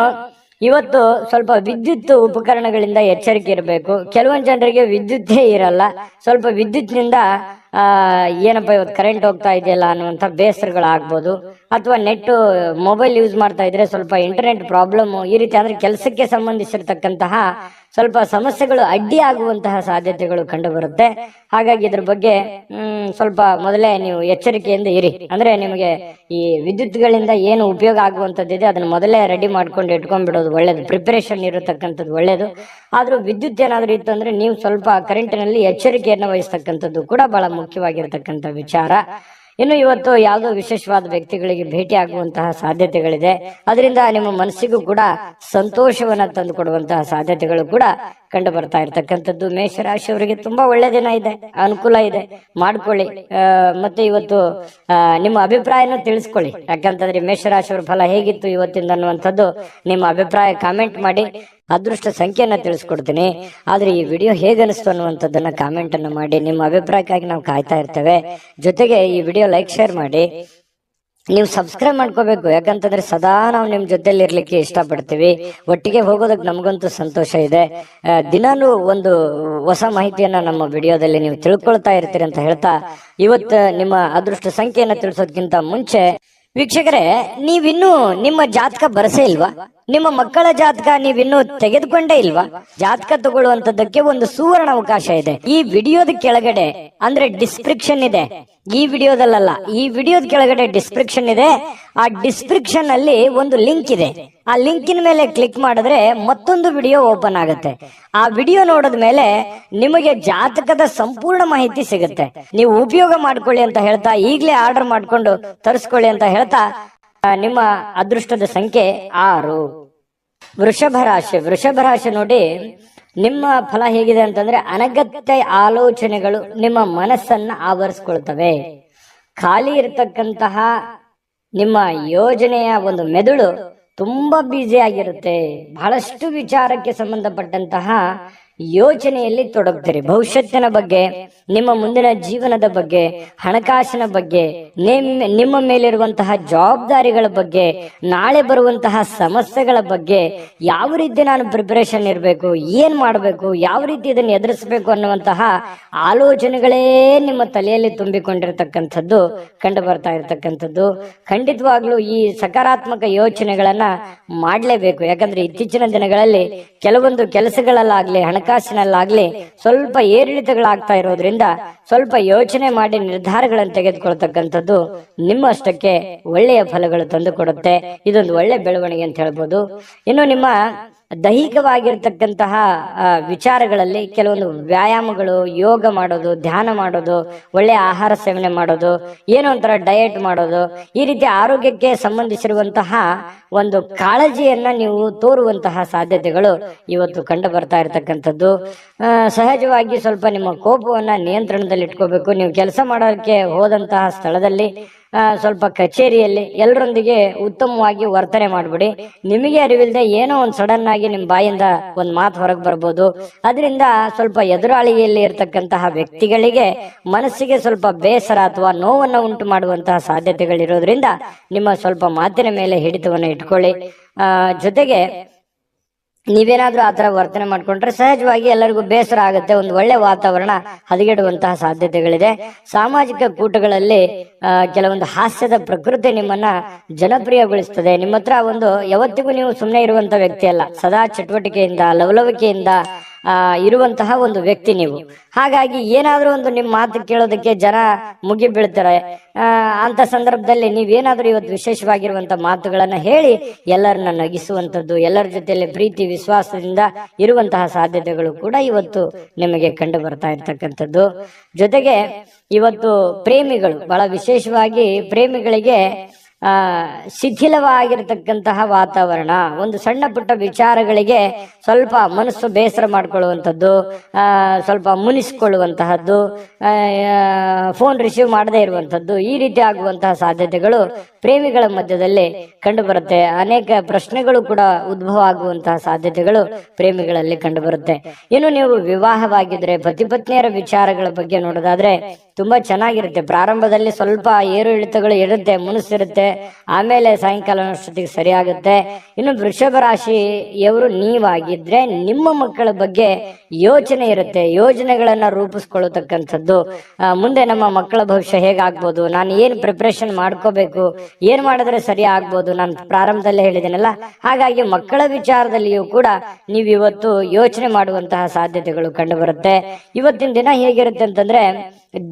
ಇವತ್ತು ಸ್ವಲ್ಪ ವಿದ್ಯುತ್ ಉಪಕರಣಗಳಿಂದ ಎಚ್ಚರಿಕೆ ಇರಬೇಕು. ಕೆಲವೊಂದು ಜನರಿಗೆ ವಿದ್ಯುತ್ತೇ ಇರಲ್ಲ. ಸ್ವಲ್ಪ ವಿದ್ಯುತ್ನಿಂದ ಏನಪ್ಪ ಇವತ್ತು ಕರೆಂಟ್ ಹೋಗ್ತಾ ಇದೆಯಲ್ಲ ಅನ್ನುವಂಥ ಬೇಸರಗಳಾಗ್ಬೋದು. ಅಥವಾ ನೆಟ್ ಮೊಬೈಲ್ ಯೂಸ್ ಮಾಡ್ತಾ ಇದ್ರೆ ಸ್ವಲ್ಪ ಇಂಟರ್ನೆಟ್ ಪ್ರಾಬ್ಲಮ್, ಈ ರೀತಿ ಅಂದ್ರೆ ಕೆಲಸಕ್ಕೆ ಸಂಬಂಧಿಸಿರ್ತಕ್ಕಂತಹ ಸ್ವಲ್ಪ ಸಮಸ್ಯೆಗಳು ಅಡ್ಡಿ ಆಗುವಂತಹ ಸಾಧ್ಯತೆಗಳು ಕಂಡು ಬರುತ್ತೆ. ಹಾಗಾಗಿ ಇದ್ರ ಬಗ್ಗೆ ಸ್ವಲ್ಪ ಮೊದಲೇ ನೀವು ಎಚ್ಚರಿಕೆಯಿಂದ ಇರಿ. ಅಂದ್ರೆ ನಿಮಗೆ ಈ ವಿದ್ಯುತ್ಗಳಿಂದ ಏನು ಉಪಯೋಗ ಆಗುವಂಥದ್ದಿದೆ ಅದನ್ನ ಮೊದಲೇ ರೆಡಿ ಮಾಡ್ಕೊಂಡು ಇಟ್ಕೊಂಡ್ಬಿಡೋದು ಒಳ್ಳೇದು. ಪ್ರಿಪರೇಷನ್ ಇರತಕ್ಕಂಥದ್ದು ಒಳ್ಳೇದು. ಆದ್ರೂ ವಿದ್ಯುತ್ ಏನಾದ್ರೂ ಇತ್ತು ಅಂದ್ರೆ ನೀವು ಸ್ವಲ್ಪ ಕರೆಂಟಿನಲ್ಲಿ ಎಚ್ಚರಿಕೆಯನ್ನು ವಹಿಸ್ತಕ್ಕಂಥದ್ದು ಕೂಡ ಬಹಳ ಮುಖ್ಯವಾಗಿರ್ತಕ್ಕಂಥ ವಿಚಾರ. ಇನ್ನು ಇವತ್ತು ಯಾವುದೋ ವಿಶೇಷವಾದ ವ್ಯಕ್ತಿಗಳಿಗೆ ಭೇಟಿ ಆಗುವಂತಹ ಸಾಧ್ಯತೆಗಳಿದೆ. ಅದರಿಂದ ನಿಮ್ಮ ಮನಸ್ಸಿಗೂ ಕೂಡ ಸಂತೋಷವನ್ನ ತಂದು ಕೊಡುವಂತಹ ಸಾಧ್ಯತೆಗಳು ಕೂಡ ಕಂಡು ಬರ್ತಾ ಇರ್ತಕ್ಕಂಥದ್ದು. ಮೇಷರಾಶಿಯವರಿಗೆ ತುಂಬಾ ಒಳ್ಳೆ ದಿನ ಇದೆ, ಅನುಕೂಲ ಇದೆ, ಮಾಡ್ಕೊಳ್ಳಿ. ಮತ್ತೆ ಇವತ್ತು ನಿಮ್ಮ ಅಭಿಪ್ರಾಯನ ತಿಳಿಸ್ಕೊಳ್ಳಿ. ಯಾಕಂತಂದ್ರೆ ಮೇಷರಾಶಿಯವರ ಫಲ ಹೇಗಿತ್ತು ಇವತ್ತಿಂದ ಅನ್ನುವಂಥದ್ದು ನಿಮ್ಮ ಅಭಿಪ್ರಾಯ ಕಾಮೆಂಟ್ ಮಾಡಿ. ಅದೃಷ್ಟ ಸಂಖ್ಯೆಯನ್ನ ತಿಳಿಸ್ಕೊಡ್ತೀನಿ. ಆದ್ರೆ ಈ ವಿಡಿಯೋ ಹೇಗನಿಸ್ತು ಅನ್ನುವಂಥದ್ದನ್ನ ಕಾಮೆಂಟ್ ಅನ್ನು ಮಾಡಿ. ನಿಮ್ಮ ಅಭಿಪ್ರಾಯಕ್ಕಾಗಿ ನಾವು ಕಾಯ್ತಾ ಇರ್ತೇವೆ. ಜೊತೆಗೆ ಈ ವಿಡಿಯೋ ಲೈಕ್ ಶೇರ್ ಮಾಡಿ. ನೀವು ಸಬ್ಸ್ಕ್ರೈಬ್ ಮಾಡ್ಕೋಬೇಕು. ಯಾಕಂತಂದ್ರೆ ಸದಾ ನಾವು ನಿಮ್ ಜೊತೆಲಿ ಇರ್ಲಿಕ್ಕೆ ಇಷ್ಟಪಡ್ತೀವಿ. ಒಟ್ಟಿಗೆ ಹೋಗೋದಕ್ಕೆ ನಮಗಂತೂ ಸಂತೋಷ ಇದೆ. ದಿನಾನು ಒಂದು ಹೊಸ ಮಾಹಿತಿಯನ್ನ ನಮ್ಮ ವಿಡಿಯೋದಲ್ಲಿ ನೀವು ತಿಳ್ಕೊಳ್ತಾ ಇರ್ತೀರಿ ಅಂತ ಹೇಳ್ತಾ, ಇವತ್ತು ನಿಮ್ಮ ಅದೃಷ್ಟ ಸಂಖ್ಯೆಯನ್ನ ತಿಳಿಸೋದಕ್ಕಿಂತ ಮುಂಚೆ ವೀಕ್ಷಕರೇ, ನೀವಿನ್ನೂ ನಿಮ್ಮ ಜಾತಕ ಬರಸೇ ಇಲ್ವಾ? ನಿಮ್ಮ ಮಕ್ಕಳ ಜಾತಕ ನೀವಿನ್ನೂ ತೆಗೆದುಕೊಂಡೇ ಇಲ್ವಾ? ಜಾತಕ ತಗೊಳ್ಳುವಂತದ್ದಕ್ಕೆ ಒಂದು ಸುವರ್ಣ ಅವಕಾಶ ಇದೆ. ಈ ವಿಡಿಯೋದ ಕೆಳಗಡೆ ಅಂದ್ರೆ ಡಿಸ್ಕ್ರಿಪ್ಷನ್ ಇದೆ. ಈ ವಿಡಿಯೋದಲ್ಲ, ಈ ವಿಡಿಯೋದ ಕೆಳಗಡೆ ಡಿಸ್ಕ್ರಿಪ್ಷನ್ ಇದೆ. ಆ ಡಿಸ್ಕ್ರಿಪ್ಷನ್ ಅಲ್ಲಿ ಒಂದು ಲಿಂಕ್ ಇದೆ. ಆ ಲಿಂಕಿನ ಮೇಲೆ ಕ್ಲಿಕ್ ಮಾಡಿದ್ರೆ ಮತ್ತೊಂದು ವಿಡಿಯೋ ಓಪನ್ ಆಗುತ್ತೆ. ಆ ವಿಡಿಯೋ ನೋಡಿದ ಮೇಲೆ ನಿಮಗೆ ಜಾತಕದ ಸಂಪೂರ್ಣ ಮಾಹಿತಿ ಸಿಗುತ್ತೆ. ನೀವು ಉಪಯೋಗ ಮಾಡ್ಕೊಳ್ಳಿ ಅಂತ ಹೇಳ್ತಾ, ಈಗಲೇ ಆರ್ಡರ್ ಮಾಡ್ಕೊಂಡು ತರಿಸ್ಕೊಳ್ಳಿ ಅಂತ ಹೇಳ್ತಾ, ನಿಮ್ಮ ಅದೃಷ್ಟದ ಸಂಖ್ಯೆ 6. ವೃಷಭ ರಾಶಿ. ವೃಷಭ ರಾಶಿ ನೋಡಿ, ನಿಮ್ಮ ಫಲ ಹೇಗಿದೆ ಅಂತಂದ್ರೆ ಅನಗತ್ಯ ಆಲೋಚನೆಗಳು ನಿಮ್ಮ ಮನಸ್ಸನ್ನ ಆವರಿಸ್ಕೊಳ್ತವೆ. ಖಾಲಿ ಇರತಕ್ಕಂತಹ ನಿಮ್ಮ ಯೋಜನೆಯ ಒಂದು ಮೆದುಳು ತುಂಬಾ ಬ್ಯುಸಿ ಆಗಿರುತ್ತೆ. ಬಹಳಷ್ಟು ವಿಚಾರಕ್ಕೆ ಸಂಬಂಧಪಟ್ಟಂತಹ ಯೋಚನೆಯಲ್ಲಿ ತೊಡಗ್ತೀರಿ. ಭವಿಷ್ಯತ್ತಿನ ಬಗ್ಗೆ, ನಿಮ್ಮ ಮುಂದಿನ ಜೀವನದ ಬಗ್ಗೆ, ಹಣಕಾಸಿನ ಬಗ್ಗೆ, ನಿಮ್ಮ ಮೇಲಿರುವಂತಹ ಜವಾಬ್ದಾರಿಗಳ ಬಗ್ಗೆ, ನಾಳೆ ಬರುವಂತಹ ಸಮಸ್ಯೆಗಳ ಬಗ್ಗೆ, ಯಾವ ರೀತಿ ನಾನು ಪ್ರಿಪರೇಷನ್ ಇರಬೇಕು, ಏನ್ ಮಾಡಬೇಕು, ಯಾವ ರೀತಿ ಇದನ್ನು ಎದುರಿಸಬೇಕು ಅನ್ನುವಂತಹ ಆಲೋಚನೆಗಳೇ ನಿಮ್ಮ ತಲೆಯಲ್ಲಿ ತುಂಬಿಕೊಂಡಿರ್ತಕ್ಕಂಥದ್ದು ಕಂಡು ಬರ್ತಾ ಇರತಕ್ಕಂಥದ್ದು. ಖಂಡಿತವಾಗ್ಲೂ ಈ ಸಕಾರಾತ್ಮಕ ಯೋಚನೆಗಳನ್ನ ಮಾಡಲೇಬೇಕು. ಯಾಕಂದ್ರೆ ಇತ್ತೀಚಿನ ದಿನಗಳಲ್ಲಿ ಕೆಲವೊಂದು ಕೆಲಸಗಳಲ್ಲಾಗ್ಲಿ ಹಣಕಾಸಿನಲ್ಲಾಗ್ಲಿ ಸ್ವಲ್ಪ ಏರಿಳಿತಗಳಾಗ್ತಾ ಇರೋದ್ರಿಂದ ಸ್ವಲ್ಪ ಯೋಚನೆ ಮಾಡಿ ನಿರ್ಧಾರಗಳನ್ನು ತೆಗೆದುಕೊಳ್ತಕ್ಕಂಥದ್ದು ನಿಮ್ಮಷ್ಟಕ್ಕೆ ಒಳ್ಳೆಯ ಫಲಗಳು ತಂದು ಕೊಡುತ್ತೆ. ಇದೊಂದು ಒಳ್ಳೆ ಬೆಳವಣಿಗೆ ಅಂತ ಹೇಳ್ಬೋದು. ಇನ್ನು ನಿಮ್ಮ ದೈಹಿಕವಾಗಿರ್ತಕ್ಕಂತಹ ವಿಚಾರಗಳಲ್ಲಿ ಕೆಲವೊಂದು ವ್ಯಾಯಾಮಗಳು, ಯೋಗ ಮಾಡೋದು, ಧ್ಯಾನ ಮಾಡೋದು, ಒಳ್ಳೆಯ ಆಹಾರ ಸೇವನೆ ಮಾಡೋದು, ಏನೋ ಒಂಥರ ಡಯಟ್ ಮಾಡೋದು, ಈ ರೀತಿ ಆರೋಗ್ಯಕ್ಕೆ ಸಂಬಂಧಿಸಿರುವಂತಹ ಒಂದು ಕಾಳಜಿಯನ್ನ ನೀವು ತೋರುವಂತಹ ಸಾಧ್ಯತೆಗಳು ಇವತ್ತು ಕಂಡು ಬರ್ತಾ ಇರತಕ್ಕಂಥದ್ದು. ಸಹಜವಾಗಿ ಸ್ವಲ್ಪ ನಿಮ್ಮ ಕೋಪವನ್ನ ನಿಯಂತ್ರಣದಲ್ಲಿ ಇಟ್ಕೋಬೇಕು. ನೀವು ಕೆಲಸ ಮಾಡೋಕ್ಕೆ ಹೋದಂತಹ ಸ್ಥಳದಲ್ಲಿ ಸ್ವಲ್ಪ ಕಚೇರಿಯಲ್ಲಿ ಎಲ್ಲರೊಂದಿಗೆ ಉತ್ತಮವಾಗಿ ವರ್ತನೆ ಮಾಡ್ಬಿಡಿ. ನಿಮಗೆ ಅರಿವಿಲ್ಲದೆ ಏನೋ ಒಂದು ಸಡನ್ ಆಗಿ ನಿಮ್ ಬಾಯಿಂದ ಒಂದ್ ಮಾತು ಹೊರಗೆ ಬರ್ಬೋದು. ಅದರಿಂದ ಸ್ವಲ್ಪ ಎದುರಾಳಿಯಲ್ಲಿ ಇರ್ತಕ್ಕಂತಹ ವ್ಯಕ್ತಿಗಳಿಗೆ ಮನಸ್ಸಿಗೆ ಸ್ವಲ್ಪ ಬೇಸರ ಅಥವಾ ನೋವನ್ನ ಉಂಟು ಮಾಡುವಂತಹ ಸಾಧ್ಯತೆಗಳಿರೋದ್ರಿಂದ ನಿಮ್ಮ ಸ್ವಲ್ಪ ಮಾತಿನ ಮೇಲೆ ಹಿಡಿತವನ್ನ ಇಟ್ಕೊಳ್ಳಿ. ಜೊತೆಗೆ ನೀವೇನಾದ್ರೂ ಆತರ ವರ್ತನೆ ಮಾಡ್ಕೊಂಡ್ರೆ ಸಹಜವಾಗಿ ಎಲ್ಲರಿಗೂ ಬೇಸರ ಆಗುತ್ತೆ. ಒಂದು ಒಳ್ಳೆ ವಾತಾವರಣ ಹದಗೆಡುವಂತಹ ಸಾಧ್ಯತೆಗಳಿದೆ. ಸಾಮಾಜಿಕ ಕೂಟಗಳಲ್ಲಿ ಕೆಲವೊಂದು ಹಾಸ್ಯದ ಪ್ರಕೃತಿ ನಿಮ್ಮನ್ನ ಜನಪ್ರಿಯಗೊಳಿಸ್ತದೆ. ನಿಮ್ಮ ಹತ್ರ ಒಂದು ಯಾವತ್ತಿಗೂ ನೀವು ಸುಮ್ಮನೆ ಇರುವಂತ ವ್ಯಕ್ತಿ ಅಲ್ಲ, ಸದಾ ಚಟುವಟಿಕೆಯಿಂದ ಲವಲವಿಕೆಯಿಂದ ಇರುವಂತಹ ಒಂದು ವ್ಯಕ್ತಿ ನೀವು. ಹಾಗಾಗಿ ಏನಾದ್ರೂ ಒಂದು ನಿಮ್ಮ ಮಾತು ಕೇಳೋದಕ್ಕೆ ಜನ ಮುಗಿ ಬೀಳ್ತಾರೆ. ಅಂತ ಸಂದರ್ಭದಲ್ಲಿ ನೀವೇನಾದ್ರೂ ಇವತ್ತು ವಿಶೇಷವಾಗಿರುವಂತ ಮಾತುಗಳನ್ನ ಹೇಳಿ ಎಲ್ಲರನ್ನ ನಗಿಸುವಂತದ್ದು, ಎಲ್ಲರ ಜೊತೆಯಲ್ಲಿ ಪ್ರೀತಿ ವಿಶ್ವಾಸದಿಂದ ಇರುವಂತಹ ಸಾಧ್ಯತೆಗಳು ಕೂಡ ಇವತ್ತು ನಿಮಗೆ ಕಂಡು ಬರ್ತಾ ಇರ್ತಕ್ಕಂಥದ್ದು. ಜೊತೆಗೆ ಇವತ್ತು ಪ್ರೇಮಿಗಳು, ಬಹಳ ವಿಶೇಷವಾಗಿ ಪ್ರೇಮಿಗಳಿಗೆ ಶಿಥಿಲವಾಗಿರತಕ್ಕಂತಹ ವಾತಾವರಣ, ಒಂದು ಸಣ್ಣ ಪುಟ್ಟ ವಿಚಾರಗಳಿಗೆ ಸ್ವಲ್ಪ ಮನಸ್ಸು ಬೇಸರ ಮಾಡ್ಕೊಳ್ಳುವಂಥದ್ದು, ಸ್ವಲ್ಪ ಮುನಿಸಿಕೊಳ್ಳುವಂತಹದ್ದು, ಫೋನ್ ರಿಸೀವ್ ಮಾಡದೇ ಇರುವಂಥದ್ದು, ಈ ರೀತಿ ಆಗುವಂತಹ ಸಾಧ್ಯತೆಗಳು ಪ್ರೇಮಿಗಳ ಮಧ್ಯದಲ್ಲಿ ಕಂಡು ಬರುತ್ತೆ. ಅನೇಕ ಪ್ರಶ್ನೆಗಳು ಕೂಡ ಉದ್ಭವ ಆಗುವಂತಹ ಸಾಧ್ಯತೆಗಳು ಪ್ರೇಮಿಗಳಲ್ಲಿ ಕಂಡು ಬರುತ್ತೆ. ಇನ್ನು ನೀವು ವಿವಾಹವಾಗಿದ್ರೆ ಪತಿ ಪತ್ನಿಯರ ವಿಚಾರಗಳ ಬಗ್ಗೆ ನೋಡೋದಾದ್ರೆ ತುಂಬಾ ಚೆನ್ನಾಗಿರುತ್ತೆ. ಪ್ರಾರಂಭದಲ್ಲಿ ಸ್ವಲ್ಪ ಏರು ಇಳಿತಗಳು ಇರುತ್ತೆ, ಮುನಿಸಿರುತ್ತೆ, ಆಮೇಲೆ ಸಾಯಂಕಾಲನಷ್ಟೊತ್ತಿಗೆ ಸರಿಯಾಗುತ್ತೆ. ಇನ್ನು ವೃಷಭ ರಾಶಿಯವರು ನೀವಾಗಿದ್ರೆ ನಿಮ್ಮ ಮಕ್ಕಳ ಬಗ್ಗೆ ಯೋಚನೆ ಇರುತ್ತೆ, ಯೋಜನೆಗಳನ್ನ ರೂಪಿಸ್ಕೊಳ್ಳತಕ್ಕಂಥದ್ದು. ಮುಂದೆ ನಮ್ಮ ಮಕ್ಕಳ ಭವಿಷ್ಯ ಹೇಗಾಗ್ಬೋದು, ನಾನು ಏನ್ ಪ್ರಿಪರೇಷನ್ ಮಾಡ್ಕೋಬೇಕು, ಏನ್ ಮಾಡಿದ್ರೆ ಸರಿ ಆಗ್ಬೋದು, ನಾನು ಪ್ರಾರಂಭದಲ್ಲೇ ಹೇಳಿದ್ದೇನಲ್ಲ. ಹಾಗಾಗಿ ಮಕ್ಕಳ ವಿಚಾರದಲ್ಲಿಯೂ ಕೂಡ ನೀವು ಇವತ್ತು ಯೋಚನೆ ಮಾಡುವಂತಹ ಸಾಧ್ಯತೆಗಳು ಕಂಡು ಬರುತ್ತೆ. ಇವತ್ತಿನ ದಿನ ಹೇಗಿರುತ್ತೆ ಅಂತಂದ್ರೆ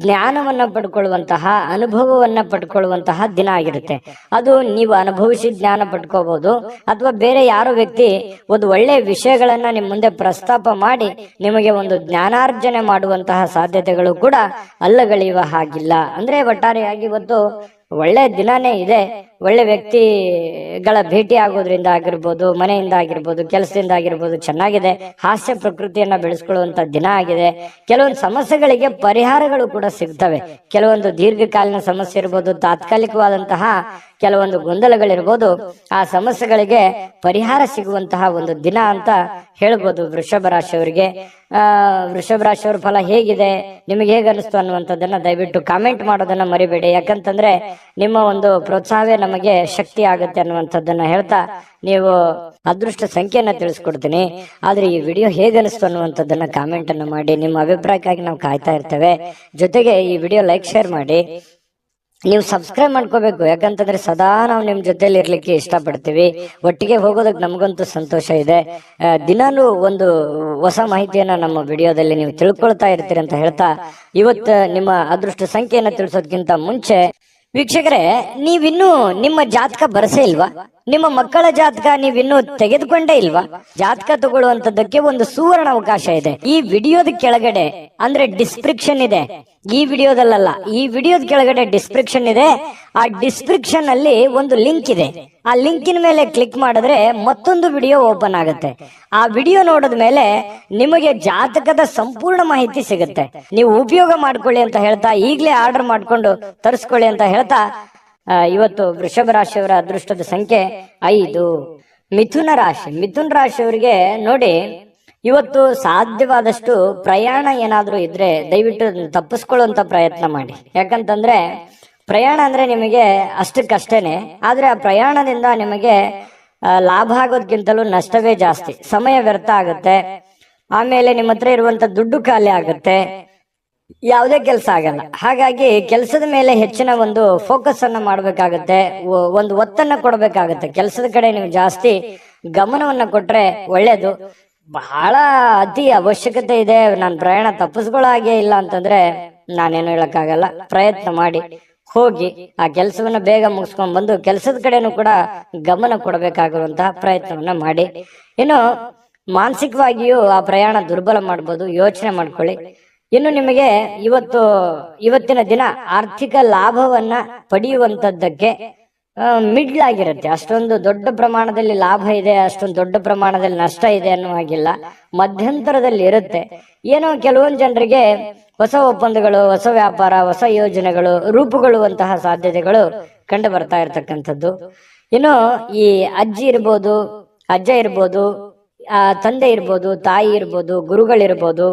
ಜ್ಞಾನವನ್ನ ಪಡ್ಕೊಳ್ಳುವಂತಹ, ಅನುಭವವನ್ನ ಪಡ್ಕೊಳ್ಳುವಂತಹ ದಿನ ಆಗಿರುತ್ತೆ. ಅದು ನೀವು ಅನುಭವಿಸಿ ಜ್ಞಾನ ಪಡ್ಕೋಬಹುದು, ಅಥವಾ ಬೇರೆ ಯಾರೋ ವ್ಯಕ್ತಿ ಒಂದು ಒಳ್ಳೆ ವಿಷಯಗಳನ್ನ ನಿಮ್ಮ ಮುಂದೆ ಪ್ರಸ್ತಾಪ ಮಾಡಿ ನಿಮಗೆ ಒಂದು ಜ್ಞಾನಾರ್ಜನೆ ಮಾಡುವಂತಹ ಸಾಧ್ಯತೆಗಳು ಕೂಡ ಅಲ್ಲಗಳೆಯುವ ಹಾಗಿಲ್ಲ. ಅಂದ್ರೆ ಒಟ್ಟಾರೆಯಾಗಿ ಇವತ್ತು ಒಳ್ಳೆ ದಿನಾನೇ ಇದೆ. ಒಳ್ಳೆ ವ್ಯಕ್ತಿಗಳ ಭೇಟಿ ಆಗೋದ್ರಿಂದ ಆಗಿರ್ಬೋದು, ಮನೆಯಿಂದ ಆಗಿರ್ಬೋದು, ಕೆಲಸದಿಂದ ಆಗಿರ್ಬೋದು ಚೆನ್ನಾಗಿದೆ. ಹಾಸ್ಯ ಪ್ರಕೃತಿಯನ್ನ ಬೆಳೆಸ್ಕೊಳ್ಳುವಂತ ದಿನ ಆಗಿದೆ. ಕೆಲವೊಂದು ಸಮಸ್ಯೆಗಳಿಗೆ ಪರಿಹಾರಗಳು ಕೂಡ ಸಿಗ್ತವೆ. ಕೆಲವೊಂದು ದೀರ್ಘಕಾಲೀನ ಸಮಸ್ಯೆ ಇರ್ಬೋದು, ತಾತ್ಕಾಲಿಕವಾದಂತಹ ಕೆಲವೊಂದು ಗೊಂದಲಗಳಿರ್ಬೋದು, ಆ ಸಮಸ್ಯೆಗಳಿಗೆ ಪರಿಹಾರ ಸಿಗುವಂತಹ ಒಂದು ದಿನ ಅಂತ ಹೇಳ್ಬೋದು ವೃಷಭ ರಾಶಿಯವರಿಗೆ. ವೃಷಭ ರಾಶಿಯವರ ಫಲ ಹೇಗಿದೆ, ನಿಮಗೆ ಹೇಗೆ ಅನಿಸ್ತು ಅನ್ನುವಂಥದ್ದನ್ನ ದಯವಿಟ್ಟು ಕಾಮೆಂಟ್ ಮಾಡೋದನ್ನ ಮರಿಬೇಡಿ. ಯಾಕಂತಂದ್ರೆ ನಿಮ್ಮ ಒಂದು ಪ್ರೋತ್ಸಾಹವೇ ನಮಗೆ ಶಕ್ತಿ ಆಗುತ್ತೆ ಅನ್ನುವಂಥದ್ದನ್ನ ಹೇಳ್ತಾ ನೀವು ಅದೃಷ್ಟ ಸಂಖ್ಯೆಯನ್ನ ತಿಳಿಸ್ಕೊಡ್ತೀನಿ. ಆದ್ರೆ ಈ ವಿಡಿಯೋ ಹೇಗೆ ಅನಿಸ್ತು ಅನ್ನುವಂಥದ್ದನ್ನ ಕಾಮೆಂಟ್ ಅನ್ನ ಮಾಡಿ. ನಿಮ್ಮ ಅಭಿಪ್ರಾಯಕ್ಕಾಗಿ ನಾವು ಕಾಯ್ತಾ ಇರ್ತೇವೆ. ಜೊತೆಗೆ ಈ ವಿಡಿಯೋ ಲೈಕ್ ಶೇರ್ ಮಾಡಿ. ನೀವು ಸಬ್ಸ್ಕ್ರೈಬ್ ಮಾಡ್ಕೋಬೇಕು, ಯಾಕಂತಂದ್ರೆ ಸದಾ ನಾವು ನಿಮ್ ಜೊತೆಲಿ ಇರ್ಲಿಕ್ಕೆ ಇಷ್ಟಪಡ್ತೀವಿ. ಒಟ್ಟಿಗೆ ಹೋಗೋದಕ್ಕೆ ನಮಗಂತೂ ಸಂತೋಷ ಇದೆ. ದಿನಾನು ಒಂದು ಹೊಸ ಮಾಹಿತಿಯನ್ನ ನಮ್ಮ ವಿಡಿಯೋದಲ್ಲಿ ನೀವು ತಿಳ್ಕೊಳ್ತಾ ಇರ್ತೀರಿ ಅಂತ ಹೇಳ್ತಾ, ಇವತ್ತು ನಿಮ್ಮ ಅದೃಷ್ಟ ಸಂಖ್ಯೆಯನ್ನ ತಿಳಿಸೋದಕ್ಕಿಂತ ಮುಂಚೆ ವೀಕ್ಷಕರೇ, ನೀವಿನ್ನೂ ನಿಮ್ಮ ಜಾತಕ ಬರಸೇ ಇಲ್ವಾ? ನಿಮ್ಮ ಮಕ್ಕಳ ಜಾತಕ ನೀವಿನ್ನೂ ತೆಗೆದುಕೊಂಡೇ ಇಲ್ವಾ? ಜಾತಕ ತಗೊಳ್ಳುವಂತದ್ದಕ್ಕೆ ಒಂದು ಸುವರ್ಣ ಅವಕಾಶ ಇದೆ. ಈ ವಿಡಿಯೋದ ಕೆಳಗಡೆ ಅಂದ್ರೆ ಡಿಸ್ಕ್ರಿಪ್ಷನ್ ಇದೆ, ಈ ವಿಡಿಯೋದಲ್ಲ, ಈ ವಿಡಿಯೋದ ಕೆಳಗಡೆ ಡಿಸ್ಕ್ರಿಪ್ಷನ್ ಇದೆ. ಆ ಡಿಸ್ಕ್ರಿಪ್ಷನ್ ಅಲ್ಲಿ ಒಂದು ಲಿಂಕ್ ಇದೆ. ಆ ಲಿಂಕಿನ ಮೇಲೆ ಕ್ಲಿಕ್ ಮಾಡಿದ್ರೆ ಮತ್ತೊಂದು ವಿಡಿಯೋ ಓಪನ್ ಆಗುತ್ತೆ. ಆ ವಿಡಿಯೋ ನೋಡಿದ ಮೇಲೆ ನಿಮಗೆ ಜಾತಕದ ಸಂಪೂರ್ಣ ಮಾಹಿತಿ ಸಿಗುತ್ತೆ. ನೀವು ಉಪಯೋಗ ಮಾಡ್ಕೊಳ್ಳಿ ಅಂತ ಹೇಳ್ತಾ, ಈಗಲೇ ಆರ್ಡರ್ ಮಾಡ್ಕೊಂಡು ತರಿಸ್ಕೊಳ್ಳಿ ಅಂತ ಹೇಳ್ತಾ, ಇವತ್ತು ವೃಷಭ ರಾಶಿಯವರ ಅದೃಷ್ಟದ ಸಂಖ್ಯೆ 5. ಮಿಥುನ ರಾಶಿ. ಮಿಥುನ ರಾಶಿಯವರಿಗೆ ನೋಡಿ, ಇವತ್ತು ಸಾಧ್ಯವಾದಷ್ಟು ಪ್ರಯಾಣ ಏನಾದ್ರೂ ಇದ್ರೆ ದಯವಿಟ್ಟು ತಪ್ಪಿಸ್ಕೊಳ್ಳುವಂತ ಪ್ರಯತ್ನ ಮಾಡಿ. ಯಾಕಂತಂದ್ರೆ ಪ್ರಯಾಣ ಅಂದ್ರೆ ನಿಮಗೆ ಅಷ್ಟಕ್ಕಷ್ಟೇನೆ, ಆದ್ರೆ ಆ ಪ್ರಯಾಣದಿಂದ ನಿಮಗೆ ಲಾಭ ಆಗೋದ್ಕಿಂತಲೂ ನಷ್ಟವೇ ಜಾಸ್ತಿ. ಸಮಯ ವ್ಯರ್ಥ ಆಗುತ್ತೆ, ಆಮೇಲೆ ನಿಮ್ಮ ಹತ್ರ ಇರುವಂತ ದುಡ್ಡು ಖಾಲಿ ಆಗುತ್ತೆ, ಯಾವುದೇ ಕೆಲಸ ಆಗಲ್ಲ. ಹಾಗಾಗಿ ಕೆಲಸದ ಮೇಲೆ ಹೆಚ್ಚಿನ ಒಂದು ಫೋಕಸ್ ಅನ್ನ ಮಾಡ್ಬೇಕಾಗತ್ತೆ, ಒಂದು ಒತ್ತನ್ನ ಕೊಡ್ಬೇಕಾಗತ್ತೆ. ಕೆಲಸದ ಕಡೆ ನೀವು ಜಾಸ್ತಿ ಗಮನವನ್ನ ಕೊಟ್ರೆ ಒಳ್ಳೇದು. ಬಹಳ ಅತಿ ಅವಶ್ಯಕತೆ ಇದೆ, ನಾನು ಪ್ರಯಾಣ ತಪ್ಪಿಸ್ಕೊಳ್ಳೋ ಹಾಗೆ ಇಲ್ಲ ಅಂತಂದ್ರೆ ನಾನೇನು ಹೇಳಕ್ಕಾಗಲ್ಲ. ಪ್ರಯತ್ನ ಮಾಡಿ ಹೋಗಿ ಆ ಕೆಲಸವನ್ನ ಬೇಗ ಮುಗಿಸ್ಕೊಂಡ್ ಬಂದು ಕೆಲಸದ ಕಡೆನೂ ಕೂಡ ಗಮನ ಕೊಡಬೇಕಾಗಿರುವಂತಹ ಪ್ರಯತ್ನವನ್ನ ಮಾಡಿ. ಇನ್ನು ಮಾನಸಿಕವಾಗಿಯೂ ಆ ಪ್ರಯಾಣ ದುರ್ಬಲ ಮಾಡ್ಬೋದು, ಯೋಚನೆ ಮಾಡ್ಕೊಳ್ಳಿ. ಇನ್ನು ನಿಮಗೆ ಇವತ್ತಿನ ದಿನ ಆರ್ಥಿಕ ಲಾಭವನ್ನ ಪಡೆಯುವಂತದ್ದಕ್ಕೆ ಮಿಡ್ಲ್ ಆಗಿರುತ್ತೆ. ಅಷ್ಟೊಂದು ದೊಡ್ಡ ಪ್ರಮಾಣದಲ್ಲಿ ಲಾಭ ಇದೆ, ಅಷ್ಟೊಂದು ದೊಡ್ಡ ಪ್ರಮಾಣದಲ್ಲಿ ನಷ್ಟ ಇದೆ ಅನ್ನೋ ಹಾಗಿಲ್ಲ, ಮಧ್ಯಂತರದಲ್ಲಿ ಇರುತ್ತೆ. ಏನೋ ಕೆಲವೊಂದು ಜನರಿಗೆ ಹೊಸ ಒಪ್ಪಂದಗಳು, ಹೊಸ ವ್ಯಾಪಾರ, ಹೊಸ ಯೋಜನೆಗಳು ರೂಪುಗೊಳ್ಳುವಂತಹ ಸಾಧ್ಯತೆಗಳು ಕಂಡು ಬರ್ತಾ ಇರತಕ್ಕಂಥದ್ದು. ಇನ್ನು ಈ ಅಜ್ಜಿ ಇರ್ಬೋದು, ಅಜ್ಜ ಇರ್ಬೋದು, ತಂದೆ ಇರ್ಬೋದು, ತಾಯಿ ಇರ್ಬೋದು, ಗುರುಗಳಿರ್ಬೋದು,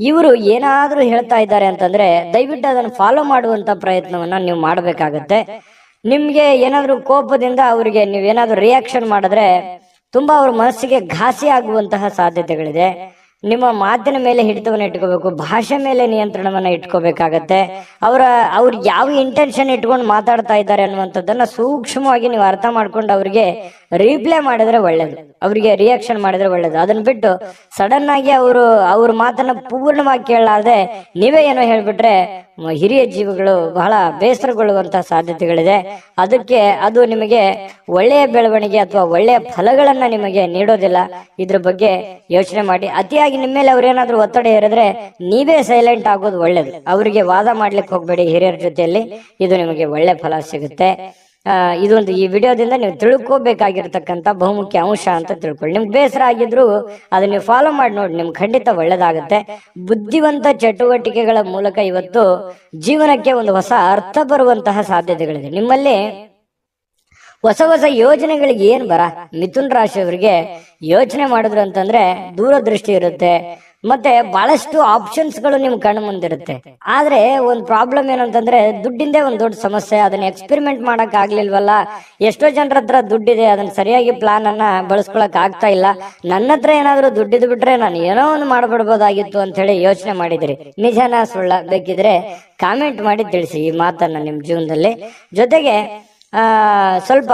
ಇವರು ಏನಾದ್ರೂ ಹೇಳ್ತಾ ಇದ್ದಾರೆ ಅಂತಂದ್ರೆ ದಯವಿಟ್ಟು ಅದನ್ನು ಫಾಲೋ ಮಾಡುವಂತ ಪ್ರಯತ್ನವನ್ನ ನೀವು ಮಾಡಬೇಕಾಗತ್ತೆ. ನಿಮ್ಗೆ ಏನಾದ್ರೂ ಕೋಪದಿಂದ ಅವರಿಗೆ ನೀವೇನಾದ್ರೂ ರಿಯಾಕ್ಷನ್ ಮಾಡಿದ್ರೆ ತುಂಬಾ ಅವ್ರ ಮನಸ್ಸಿಗೆ ಘಾಸಿ ಆಗುವಂತಹ ಸಾಧ್ಯತೆಗಳಿದೆ. ನಿಮ್ಮ ಮಾತಿನ ಮೇಲೆ ಹಿಡಿತವನ್ನ ಇಟ್ಕೋಬೇಕು, ಭಾಷೆ ಮೇಲೆ ನಿಯಂತ್ರಣವನ್ನ ಇಟ್ಕೋಬೇಕಾಗತ್ತೆ. ಅವ್ರು ಯಾವ ಇಂಟೆನ್ಷನ್ ಇಟ್ಕೊಂಡು ಮಾತಾಡ್ತಾ ಇದ್ದಾರೆ ಅನ್ನುವಂಥದ್ದನ್ನ ಸೂಕ್ಷ್ಮವಾಗಿ ನೀವು ಅರ್ಥ ಮಾಡ್ಕೊಂಡು ಅವ್ರಿಗೆ ರಿಪ್ಲೈ ಮಾಡಿದ್ರೆ ಒಳ್ಳೇದು, ಅವರಿಗೆ ರಿಯಾಕ್ಷನ್ ಮಾಡಿದ್ರೆ ಒಳ್ಳೇದು. ಅದನ್ನ ಬಿಟ್ಟು ಸಡನ್ ಆಗಿ ಅವ್ರ ಮಾತನ್ನ ಪೂರ್ಣವಾಗಿ ಕೇಳಲಾರ್ದೆ ನೀವೇ ಏನೋ ಹೇಳ್ಬಿಟ್ರೆ ಹಿರಿಯ ಜೀವಿಗಳು ಬಹಳ ಬೇಸರಗೊಳ್ಳುವಂತಹ ಸಾಧ್ಯತೆಗಳಿದೆ. ಅದು ನಿಮಗೆ ಒಳ್ಳೆಯ ಬೆಳವಣಿಗೆ ಅಥವಾ ಒಳ್ಳೆಯ ಫಲಗಳನ್ನ ನಿಮಗೆ ನೀಡೋದಿಲ್ಲ. ಇದ್ರ ಬಗ್ಗೆ ಯೋಚನೆ ಮಾಡಿ. ಅತಿಯಾಗಿ ನಿಮ್ಮ ಮೇಲೆ ಅವ್ರೇನಾದ್ರೂ ಒತ್ತಡ ಹೇರಿದ್ರೆ ನೀವೇ ಸೈಲೆಂಟ್ ಆಗೋದು ಒಳ್ಳೇದು. ಅವರಿಗೆ ವಾದ ಮಾಡ್ಲಿಕ್ಕೆ ಹೋಗ್ಬೇಡಿ ಹಿರಿಯರ ಜೊತೆಯಲ್ಲಿ, ಇದು ನಿಮಗೆ ಒಳ್ಳೆ ಫಲ ಸಿಗುತ್ತೆ. ಈ ವಿಡಿಯೋದಿಂದ ನೀವು ತಿಳ್ಕೋಬೇಕಾಗಿರ್ತಕ್ಕಂಥ ಬಹುಮುಖ್ಯ ಅಂಶ ಅಂತ ತಿಳ್ಕೊಳ್ಳಿ. ನಿಮ್ಗೆ ಬೇಸರ ಆಗಿದ್ರು ಅದನ್ನ ನೀವು ಫಾಲೋ ಮಾಡಿ ನೋಡಿ, ನಿಮ್ಗೆ ಖಂಡಿತ ಒಳ್ಳೇದಾಗುತ್ತೆ. ಬುದ್ಧಿವಂತ ಚಟುವಟಿಕೆಗಳ ಮೂಲಕ ಇವತ್ತು ಜೀವನಕ್ಕೆ ಒಂದು ಹೊಸ ಅರ್ಥ ಬರುವಂತಹ ಸಾಧ್ಯತೆಗಳಿದೆ. ನಿಮ್ಮಲ್ಲಿ ಹೊಸ ಹೊಸ ಯೋಜನೆಗಳಿಗೆ ಏನ್ ಬರ ಮಿಥುನ್ ರಾಶಿಯವರಿಗೆ ಯೋಚನೆ ಮಾಡಿದ್ರು ಅಂತಂದ್ರೆ ದೂರದೃಷ್ಟಿ ಇರುತ್ತೆ, ಮತ್ತೆ ಬಹಳಷ್ಟು ಆಪ್ಷನ್ಸ್ ಗಳು ನಿಮ್ ಕಣ್ಣು ಮುಂದಿರುತ್ತೆ. ಆದ್ರೆ ಒಂದ್ ಪ್ರಾಬ್ಲಮ್ ಏನಂತಂದ್ರೆ ದುಡ್ಡಿಂದೇ ಒಂದ್ ದೊಡ್ಡ ಸಮಸ್ಯೆ. ಅದನ್ನ ಎಕ್ಸ್ಪೆರಿಮೆಂಟ್ ಮಾಡಕ್ ಆಗ್ಲಿಲ್ವಲ್ಲ. ಎಷ್ಟೋ ಜನರ ಹತ್ರ ದುಡ್ಡಿದೆ, ಅದನ್ನ ಸರಿಯಾಗಿ ಪ್ಲಾನ್ ಅನ್ನ ಬಳಸ್ಕೊಳಕ್ ಆಗ್ತಾ ಇಲ್ಲ. ನನ್ನ ಹತ್ರ ಏನಾದ್ರು ದುಡ್ಡಿದ್ ಬಿಟ್ರೆ ನಾನು ಏನೋ ಒಂದು ಮಾಡ್ಬಿಡ್ಬೋದಾಗಿತ್ತು ಅಂತ ಹೇಳಿ ಯೋಚನೆ ಮಾಡಿದ್ರಿ. ನಿಜಾನ ಸುಳ್ಳ ಬೇಕಿದ್ರೆ ಕಾಮೆಂಟ್ ಮಾಡಿ ತಿಳಿಸಿ ಈ ಮಾತನ್ನ ನಿಮ್ ಜೀವನದಲ್ಲಿ. ಜೊತೆಗೆ ಸ್ವಲ್ಪ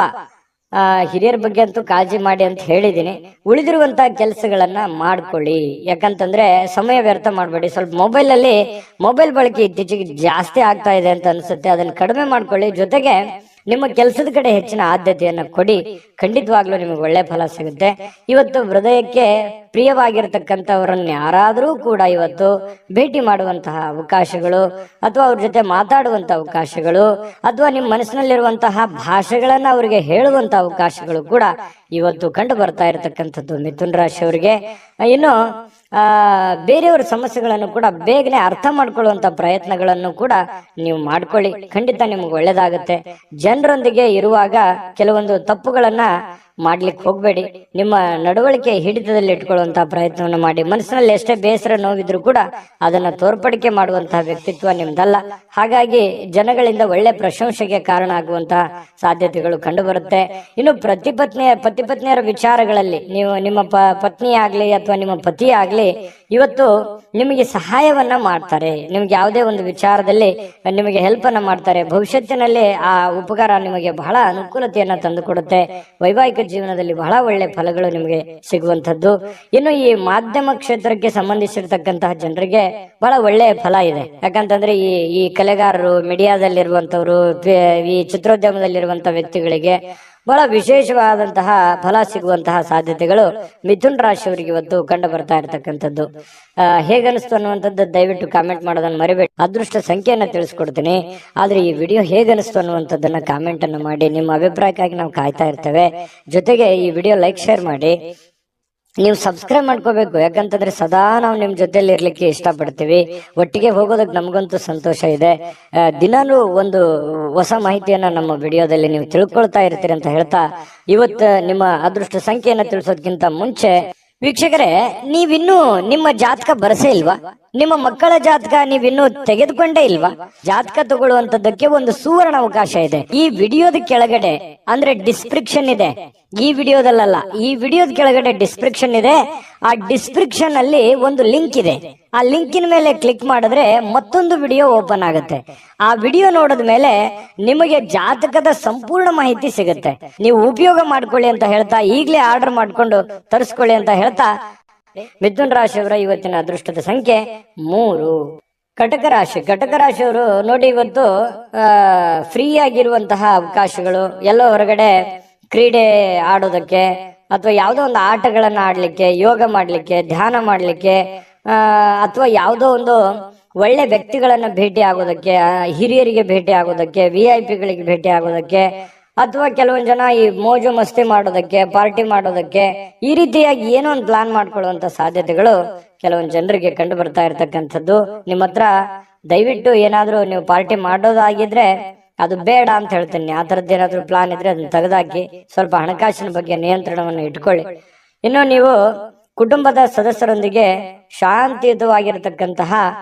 ಹಿರಿಯರ ಬಗ್ಗೆ ಅಂತೂ ಕಾಳಜಿ ಮಾಡಿ ಅಂತ ಹೇಳಿದೀನಿ. ಉಳಿದಿರುವಂತಹ ಕೆಲಸಗಳನ್ನ ಮಾಡ್ಕೊಳ್ಳಿ, ಯಾಕಂತಂದ್ರೆ ಸಮಯ ವ್ಯರ್ಥ ಮಾಡಬೇಡಿ. ಸ್ವಲ್ಪ ಮೊಬೈಲ್ ಬಳಕೆ ಇತ್ತೀಚೆಗೆ ಜಾಸ್ತಿ ಆಗ್ತಾ ಇದೆ ಅಂತ ಅನ್ಸುತ್ತೆ, ಅದನ್ನ ಕಡಿಮೆ ಮಾಡ್ಕೊಳ್ಳಿ. ಜೊತೆಗೆ ನಿಮ್ಮ ಕೆಲಸದ ಕಡೆ ಹೆಚ್ಚಿನ ಆದ್ಯತೆಯನ್ನ ಕೊಡಿ, ಖಂಡಿತವಾಗ್ಲೂ ನಿಮಗೆ ಒಳ್ಳೆ ಫಲ ಸಿಗುತ್ತೆ. ಇವತ್ತು ಹೃದಯಕ್ಕೆ ಪ್ರಿಯವಾಗಿರ್ತಕ್ಕಂಥವರನ್ನ ಯಾರಾದರೂ ಕೂಡ ಇವತ್ತು ಭೇಟಿ ಮಾಡುವಂತಹ ಅವಕಾಶಗಳು, ಅಥವಾ ಅವ್ರ ಜೊತೆ ಮಾತಾಡುವಂತ ಅವಕಾಶಗಳು, ಅಥವಾ ನಿಮ್ಮ ಮನಸ್ಸಿನಲ್ಲಿರುವಂತಹ ಭಾಷೆಗಳನ್ನ ಅವರಿಗೆ ಹೇಳುವಂತ ಅವಕಾಶಗಳು ಕೂಡ ಇವತ್ತು ಕಂಡು ಬರ್ತಾ ಇರತಕ್ಕಂಥದ್ದು ಮಿಥುನ್ ರಾಶಿಯವರಿಗೆ. ಇನ್ನು ಬೇರೆಯವರ ಸಮಸ್ಯೆಗಳನ್ನು ಕೂಡ ಬೇಗನೆ ಅರ್ಥ ಮಾಡ್ಕೊಳ್ಳುವಂತ ಪ್ರಯತ್ನಗಳನ್ನು ಕೂಡ ನೀವು ಮಾಡ್ಕೊಳ್ಳಿ, ಖಂಡಿತ ನಿಮ್ಗೆ ಒಳ್ಳೇದಾಗುತ್ತೆ. ಜನರೊಂದಿಗೆ ಇರುವಾಗ ಕೆಲವೊಂದು ತಪ್ಪುಗಳನ್ನ ಮಾಡ್ಲಿಕ್ಕೆ ಹೋಗ್ಬೇಡಿ. ನಿಮ್ಮ ನಡವಳಿಕೆ ಹಿಡಿತದಲ್ಲಿ ಇಟ್ಕೊಳ್ಳುವಂತಹ ಪ್ರಯತ್ನವನ್ನು ಮಾಡಿ. ಮನಸ್ಸಿನಲ್ಲಿ ಎಷ್ಟೇ ಬೇಸರ ನೋವಿದ್ರು ಕೂಡ ಅದನ್ನ ತೋರ್ಪಡಿಕೆ ಮಾಡುವಂತಹ ವ್ಯಕ್ತಿತ್ವ ನಿಮ್ದಲ್ಲ. ಹಾಗಾಗಿ ಜನಗಳಿಂದ ಒಳ್ಳೆ ಪ್ರಶಂಸೆಗೆ ಕಾರಣ ಆಗುವಂತಹ ಸಾಧ್ಯತೆಗಳು ಕಂಡು ಬರುತ್ತೆ. ಇನ್ನು ಪತಿ ಪತ್ನಿಯರ ವಿಚಾರಗಳಲ್ಲಿ ನೀವು ನಿಮ್ಮ ಪತ್ನಿ ಆಗ್ಲಿ ಅಥವಾ ನಿಮ್ಮ ಪತಿ ಆಗ್ಲಿ ಇವತ್ತು ನಿಮಗೆ ಸಹಾಯವನ್ನ ಮಾಡ್ತಾರೆ. ನಿಮ್ಗೆ ಯಾವುದೇ ಒಂದು ವಿಚಾರದಲ್ಲಿ ನಿಮಗೆ ಹೆಲ್ಪ್ ಅನ್ನ ಮಾಡ್ತಾರೆ. ಭವಿಷ್ಯತ್ತಿನಲ್ಲಿ ಆ ಉಪಕಾರ ನಿಮಗೆ ಬಹಳ ಅನುಕೂಲತೆಯನ್ನ ತಂದುಕೊಡುತ್ತೆ. ವೈವಾಹಿಕ ಜೀವನದಲ್ಲಿ ಬಹಳ ಒಳ್ಳೆ ಫಲಗಳು ನಿಮಗೆ ಸಿಗುವಂತದ್ದು. ಇನ್ನು ಈ ಮಾಧ್ಯಮ ಕ್ಷೇತ್ರಕ್ಕೆ ಸಂಬಂಧಿಸಿರ್ತಕ್ಕಂತಹ ಜನರಿಗೆ ಬಹಳ ಒಳ್ಳೆಯ ಫಲ ಇದೆ. ಯಾಕಂತಂದ್ರೆ ಈ ಕಲೆಗಾರರು, ಮೀಡಿಯಾದಲ್ಲಿರುವಂತವ್ರು, ಈ ಚಿತ್ರೋದ್ಯಮದಲ್ಲಿರುವಂತಹ ವ್ಯಕ್ತಿಗಳಿಗೆ ಬಹಳ ವಿಶೇಷವಾದಂತಹ ಫಲ ಸಿಗುವಂತಹ ಸಾಧ್ಯತೆಗಳು ಮಿಥುನ್ ರಾಶಿಯವರಿಗೆ ಇವತ್ತು ಕಂಡು ಬರ್ತಾ ಇರತಕ್ಕಂಥದ್ದು. ಹೇಗನಿಸ್ತು ಅನ್ನುವಂಥದ್ದು ದಯವಿಟ್ಟು ಕಾಮೆಂಟ್ ಮಾಡೋದನ್ನ ಮರಿಬೇಡಿ. ಅದೃಷ್ಟ ಸಂಖ್ಯೆಯನ್ನ ತಿಳಿಸ್ಕೊಡ್ತೀನಿ, ಆದ್ರೆ ಈ ವಿಡಿಯೋ ಹೇಗನಿಸ್ತು ಅನ್ನುವಂಥದ್ದನ್ನ ಕಾಮೆಂಟ್ ಅನ್ನು ಮಾಡಿ. ನಿಮ್ಮ ಅಭಿಪ್ರಾಯಕ್ಕಾಗಿ ನಾವು ಕಾಯ್ತಾ ಇರ್ತೇವೆ. ಜೊತೆಗೆ ಈ ವಿಡಿಯೋ ಲೈಕ್, ಶೇರ್ ಮಾಡಿ. ನೀವು ಸಬ್ಸ್ಕ್ರೈಬ್ ಮಾಡ್ಕೋಬೇಕು, ಯಾಕಂತಂದ್ರೆ ಸದಾ ನಾವು ನಿಮ್ ಜೊತೆಲಿ ಇರ್ಲಿಕ್ಕೆ ಇಷ್ಟಪಡ್ತೀವಿ. ಒಟ್ಟಿಗೆ ಹೋಗೋದಕ್ಕೆ ನಮಗಂತೂ ಸಂತೋಷ ಇದೆ. ದಿನಾಲೂ ಒಂದು ಹೊಸ ಮಾಹಿತಿಯನ್ನ ನಮ್ಮ ವಿಡಿಯೋದಲ್ಲಿ ನೀವು ತಿಳ್ಕೊಳ್ತಾ ಇರ್ತೀರಿ ಅಂತ ಹೇಳ್ತಾ, ಇವತ್ತು ನಿಮ್ಮ ಅದೃಷ್ಟ ಸಂಖ್ಯೆಯನ್ನ ತಿಳಿಸೋದಕ್ಕಿಂತ ಮುಂಚೆ ವೀಕ್ಷಕರೇ, ನೀವಿನ್ನೂ ನಿಮ್ಮ ಜಾತಕ ಬರಸೇ ಇಲ್ವಾ? ನಿಮ್ಮ ಮಕ್ಕಳ ಜಾತಕ ನೀವಿನ್ನೂ ತೆಗೆದುಕೊಂಡೇ ಇಲ್ವಾ? ಜಾತಕ ತಗೊಳ್ಳುವಂತದ್ದಕ್ಕೆ ಒಂದು ಸುವರ್ಣ ಅವಕಾಶ ಇದೆ. ಈ ವಿಡಿಯೋದ ಕೆಳಗಡೆ ಅಂದ್ರೆ ಡಿಸ್ಕ್ರಿಪ್ಷನ್ ಇದೆ, ಈ ವಿಡಿಯೋದಲ್ಲ, ಈ ವಿಡಿಯೋದ ಕೆಳಗಡೆ ಡಿಸ್ಕ್ರಿಪ್ಷನ್ ಇದೆ. ಆ ಡಿಸ್ಕ್ರಿಪ್ಷನ್ ಅಲ್ಲಿ ಒಂದು ಲಿಂಕ್ ಇದೆ. ಆ ಲಿಂಕಿನ ಮೇಲೆ ಕ್ಲಿಕ್ ಮಾಡಿದ್ರೆ ಮತ್ತೊಂದು ವಿಡಿಯೋ ಓಪನ್ ಆಗುತ್ತೆ. ಆ ವಿಡಿಯೋ ನೋಡಿದ ಮೇಲೆ ನಿಮಗೆ ಜಾತಕದ ಸಂಪೂರ್ಣ ಮಾಹಿತಿ ಸಿಗುತ್ತೆ. ನೀವು ಉಪಯೋಗ ಮಾಡ್ಕೊಳ್ಳಿ ಅಂತ ಹೇಳ್ತಾ, ಈಗಲೇ ಆರ್ಡರ್ ಮಾಡ್ಕೊಂಡು ತರಿಸ್ಕೊಳ್ಳಿ ಅಂತ ಹೇಳ್ತಾ, ಮಿಥುನ್ ರಾಶಿಯವರ ಇವತ್ತಿನ ಅದೃಷ್ಟದ ಸಂಖ್ಯೆ 3. ಕಟಕ ರಾಶಿಯವರು ನೋಡಿ, ಇವತ್ತು ಫ್ರೀ ಆಗಿರುವಂತಹ ಅವಕಾಶಗಳು, ಎಲ್ಲ ಹೊರಗಡೆ ಕ್ರೀಡೆ ಆಡೋದಕ್ಕೆ ಅಥವಾ ಯಾವುದೋ ಒಂದು ಆಟಗಳನ್ನ ಆಡ್ಲಿಕ್ಕೆ, ಯೋಗ ಮಾಡ್ಲಿಕ್ಕೆ, ಧ್ಯಾನ ಮಾಡ್ಲಿಕ್ಕೆ, ಅಥವಾ ಯಾವುದೋ ಒಂದು ಒಳ್ಳೆ ವ್ಯಕ್ತಿಗಳನ್ನ ಭೇಟಿ ಆಗೋದಕ್ಕೆ, ಹಿರಿಯರಿಗೆ ಭೇಟಿ ಆಗೋದಕ್ಕೆ, VIP ಗಳಿಗೆ ಭೇಟಿ ಆಗೋದಕ್ಕೆ, ಅಥವಾ ಕೆಲವೊಂದ್ ಜನ ಈ ಮೋಜು ಮಸ್ತಿ ಮಾಡೋದಕ್ಕೆ, ಪಾರ್ಟಿ ಮಾಡೋದಕ್ಕೆ, ಈ ರೀತಿಯಾಗಿ ಏನೋ ಒಂದು ಪ್ಲಾನ್ ಮಾಡ್ಕೊಳ್ಳುವಂತ ಸಾಧ್ಯತೆಗಳು ಕೆಲವೊಂದ್ ಜನರಿಗೆ ಕಂಡು ಬರ್ತಾ ಇರ್ತಕ್ಕಂಥದ್ದು. ನಿಮ್ಮ ಹತ್ರ ದಯವಿಟ್ಟು ಏನಾದ್ರೂ ನೀವು ಪಾರ್ಟಿ ಮಾಡೋದಾಗಿದ್ರೆ ಅದು ಬೇಡ ಅಂತ ಹೇಳ್ತೀನಿ. ಆ ತರದ್ದು ಏನಾದ್ರು ಪ್ಲಾನ್ ಇದ್ರೆ ಅದನ್ನ ತೆಗೆದಾಕಿ ಸ್ವಲ್ಪ ಹಣಕಾಸಿನ ಬಗ್ಗೆ ನಿಯಂತ್ರಣವನ್ನು ಇಟ್ಕೊಳ್ಳಿ. ಇನ್ನು ನೀವು ಕುಟುಂಬದ ಸದಸ್ಯರೊಂದಿಗೆ ಶಾಂತಿಯುತವಾಗಿರತಕ್ಕಂತಹ